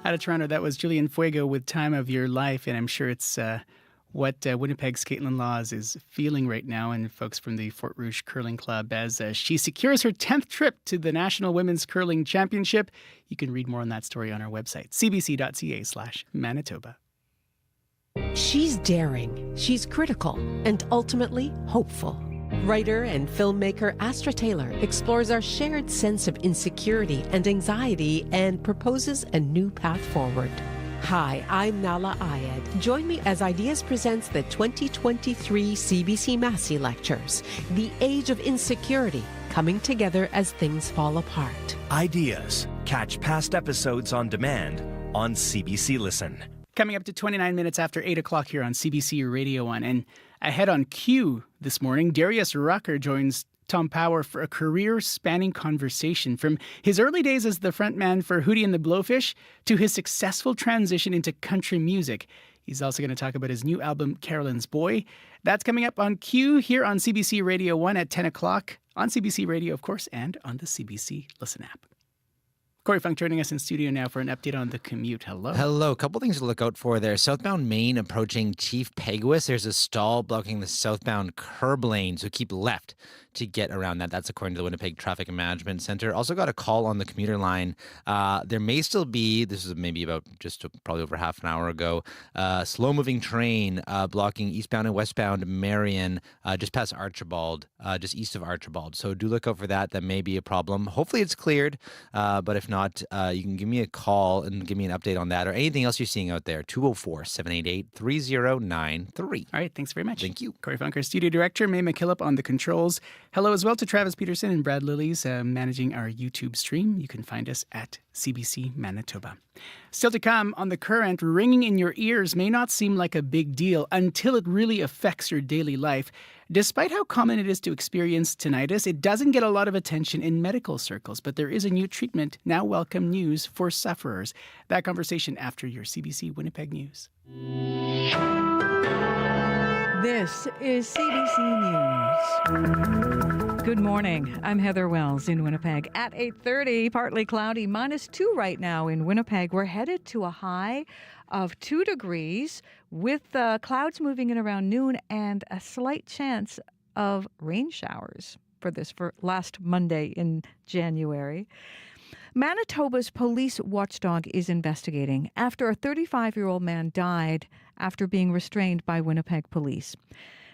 Out of Toronto, that was Julian Fuego with Time of Your Life, and I'm sure it's what Winnipeg's Caitlin Laws is feeling right now, and folks from the Fort Rouge Curling Club, as she secures her 10th trip to the National Women's Curling Championship. You can read more on that story on our website, cbc.ca/Manitoba. She's daring, she's critical, and ultimately hopeful. Writer and filmmaker Astra Taylor explores our shared sense of insecurity and anxiety and proposes a new path forward. Hi, I'm Nala Ayed. Join me as Ideas presents the 2023 CBC Massey Lectures, The Age of Insecurity, coming together as things fall apart. Ideas. Catch past episodes on demand on CBC Listen. Coming up to 29 minutes after 8 o'clock here on CBC Radio 1. And ahead on Q this morning, Darius Rucker joins Tom Power for a career-spanning conversation from his early days as the frontman for Hootie and the Blowfish to his successful transition into country music. He's also going to talk about his new album, Carolyn's Boy. That's coming up on Q here on CBC Radio 1 at 10 o'clock, on CBC Radio, of course, and on the CBC Listen app. Corey Funk joining us in studio now for an update on the commute. Hello. Hello. A couple things to look out for there. Southbound Main approaching Chief Peguis. There's a stall blocking the southbound curb lane, so keep left to get around that. That's according to the Winnipeg Traffic Management Center. Also got a call on the commuter line. There may still be, this is maybe about just probably over half an hour ago, slow-moving train blocking eastbound and westbound Marion just past Archibald, just east of Archibald. So do look out for that. That may be a problem. Hopefully it's cleared, but if not, you can give me a call and give me an update on that or anything else you're seeing out there. 204-788-3093. All right, thanks very much. Thank you. Corey Funk, our studio director, May McKillop on the controls. Hello as well to Travis Peterson and Brad Lillies managing our YouTube stream. You can find us at CBC Manitoba. Still to come, on The Current, ringing in your ears may not seem like a big deal until it really affects your daily life. Despite how common it is to experience tinnitus, it doesn't get a lot of attention in medical circles, but there is a new treatment, now welcome news for sufferers. That conversation after your CBC Winnipeg News. This is CBC News. Good morning. I'm Heather Wells in Winnipeg. At 8:30, partly cloudy, -2 right now in Winnipeg. We're headed to a high of 2 degrees with clouds moving in around noon and a slight chance of rain showers for last Monday in January. Manitoba's police watchdog is investigating after a 35-year-old man died after being restrained by Winnipeg police.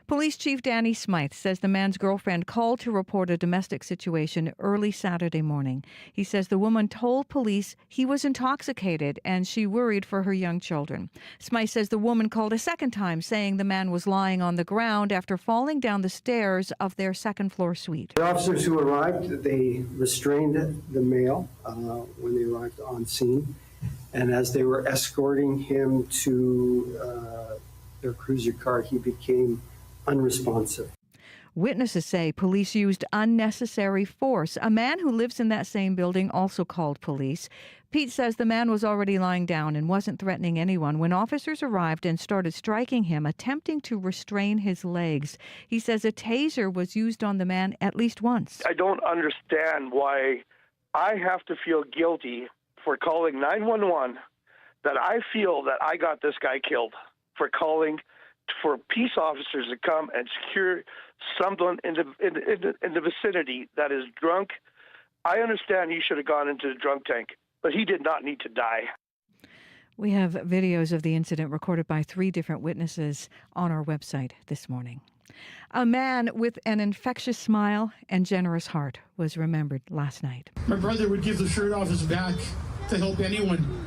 Police Chief Danny Smythe says the man's girlfriend called to report a domestic situation early Saturday morning. He says the woman told police he was intoxicated and she worried for her young children. Smythe says the woman called a second time, saying the man was lying on the ground after falling down the stairs of their second-floor suite. The officers who arrived, they restrained the male when they arrived on scene. And as they were escorting him to their cruiser car, he became unresponsive. Witnesses say police used unnecessary force. A man who lives in that same building also called police. Pete says the man was already lying down and wasn't threatening anyone when officers arrived and started striking him, attempting to restrain his legs. He says a taser was used on the man at least once. I don't understand why I have to feel guilty for calling 911, that I feel that I got this guy killed, for calling for peace officers to come and secure someone in the vicinity that is drunk, I understand he should have gone into the drunk tank, but he did not need to die. We have videos of the incident recorded by 3 different witnesses on our website this morning. A man with an infectious smile and generous heart was remembered last night. My brother would give the shirt off his back to help anyone.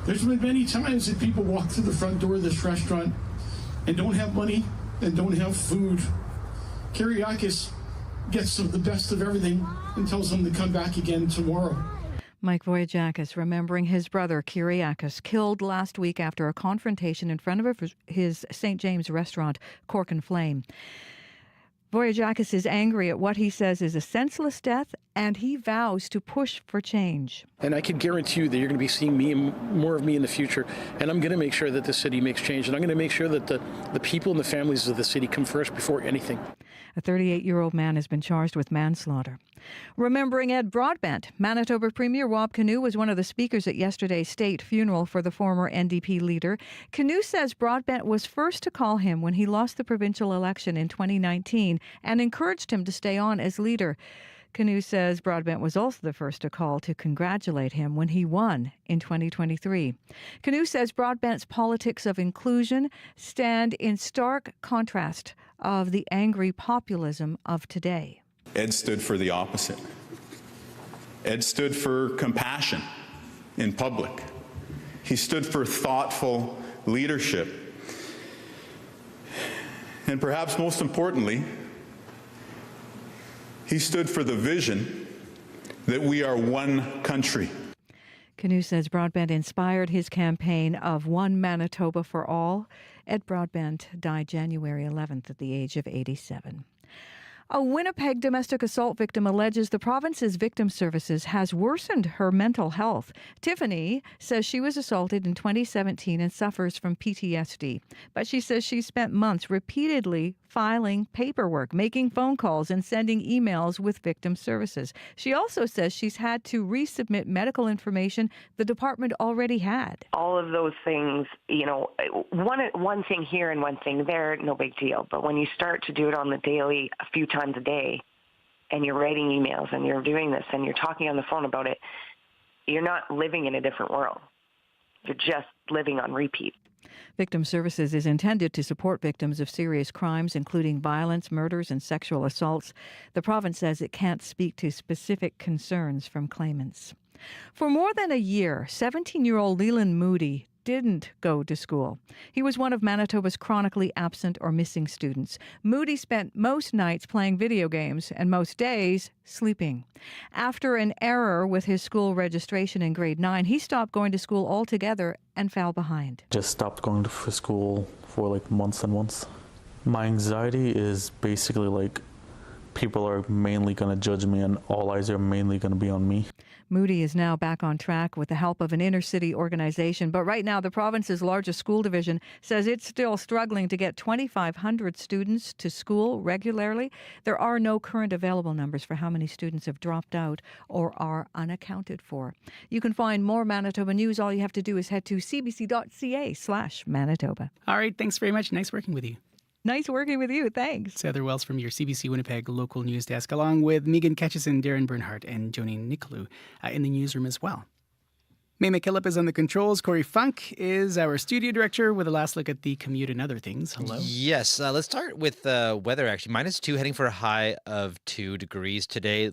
There's been many times that people walk through the front door of this restaurant and don't have money and don't have food. Kyriakis gets the best of everything and tells them to come back again tomorrow. Mike Voyajakis remembering his brother Kyriakis, killed last week after a confrontation in front of his St. James restaurant, Cork and Flame. Voyajakis is angry at what he says is a senseless death, and he vows to push for change. And I can guarantee you that you're going to be seeing more of me in the future, and I'm going to make sure that the city makes change, and I'm going to make sure that the people and the families of the city come first before anything. A 38-year-old man has been charged with manslaughter. Remembering Ed Broadbent, Manitoba Premier Rob Canoe was one of the speakers at yesterday's state funeral for the former NDP leader. Canoe says Broadbent was first to call him when he lost the provincial election in 2019 and encouraged him to stay on as leader. Canoe says Broadbent was also the first to call to congratulate him when he won in 2023. Canoe says Broadbent's politics of inclusion stand in stark contrast of the angry populism of today. Ed stood for the opposite. Ed stood for compassion in public. He stood for thoughtful leadership. And perhaps most importantly, he stood for the vision that we are one country. Canoe says Broadbent inspired his campaign of One Manitoba for All. Ed Broadbent died January 11th at the age of 87. A Winnipeg domestic assault victim alleges the province's victim services has worsened her mental health. Tiffany says she was assaulted in 2017 and suffers from PTSD. But she says she spent months repeatedly filing paperwork, making phone calls, and sending emails with victim services. She also says she's had to resubmit medical information the department already had. All of those things, one thing here and one thing there, no big deal. But when you start to do it on the daily, a few times a day, and you're writing emails and you're doing this and you're talking on the phone about it, you're not living in a different world. You're just living on repeat. Victim Services is intended to support victims of serious crimes, including violence, murders, and sexual assaults. The province says it can't speak to specific concerns from claimants. For more than a year, 17-year-old Leland Moody didn't go to school. He was one of Manitoba's chronically absent or missing students. Moody spent most nights playing video games and most days sleeping. After an error with his school registration in grade 9, he stopped going to school altogether and fell behind. Just stopped going to school for months and months. My anxiety is basically people are mainly going to judge me and all eyes are mainly going to be on me. Moody is now back on track with the help of an inner-city organization. But right now, the province's largest school division says it's still struggling to get 2,500 students to school regularly. There are no current available numbers for how many students have dropped out or are unaccounted for. You can find more Manitoba news. All you have to do is head to cbc.ca/Manitoba. All right, thanks very much. Nice working with you. Nice working with you. Thanks. It's Heather Wells from your CBC Winnipeg local news desk, along with Megan Ketchison, Darren Bernhardt, and Jolene Nicolou in the newsroom as well. May McKillop is on the controls. Corey Funk is our studio director with a last look at the commute and other things. Hello. Yes. Let's start with weather, actually. -2, heading for a high of 2 degrees today.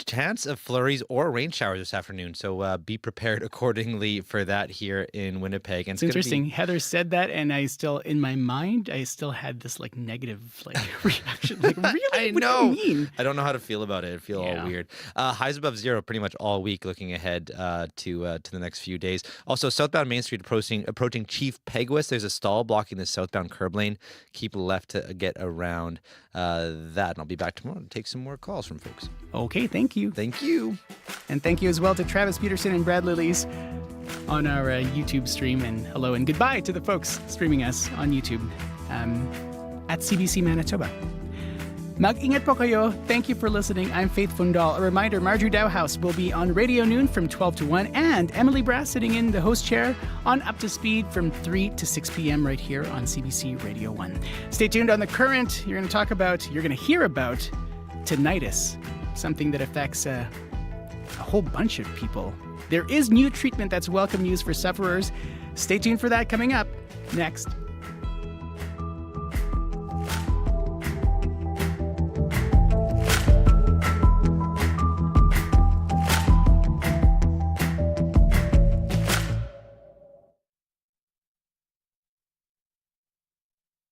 Chance of flurries or rain showers this afternoon. So be prepared accordingly for that here in Winnipeg. And it's interesting. Heather said that, and I still, in my mind, I still had this negative reaction. Really? I what know. do you mean? I don't know how to feel about it. I feel all weird. Highs above 0 pretty much all week, looking ahead to the next few days. Also, southbound Main Street approaching Chief Peguis. There's a stall blocking the southbound curb lane. Keep left to get around that. And I'll be back tomorrow to take some more calls from folks. Okay, thank you. Thank you. And thank you as well to Travis Peterson and Brad Lillies on our YouTube stream. And hello and goodbye to the folks streaming us on YouTube at CBC Manitoba. Mag-ingat po kayo. Thank you for listening. I'm Faith Fundal. A reminder, Marjorie Dowhouse will be on Radio Noon from 12 to 1, and Emily Brass sitting in the host chair on Up to Speed from 3 to 6 p.m. right here on CBC Radio 1. Stay tuned on The Current. You're going to hear about tinnitus, something that affects a whole bunch of people. There is new treatment that's welcome news for sufferers. Stay tuned for that coming up next.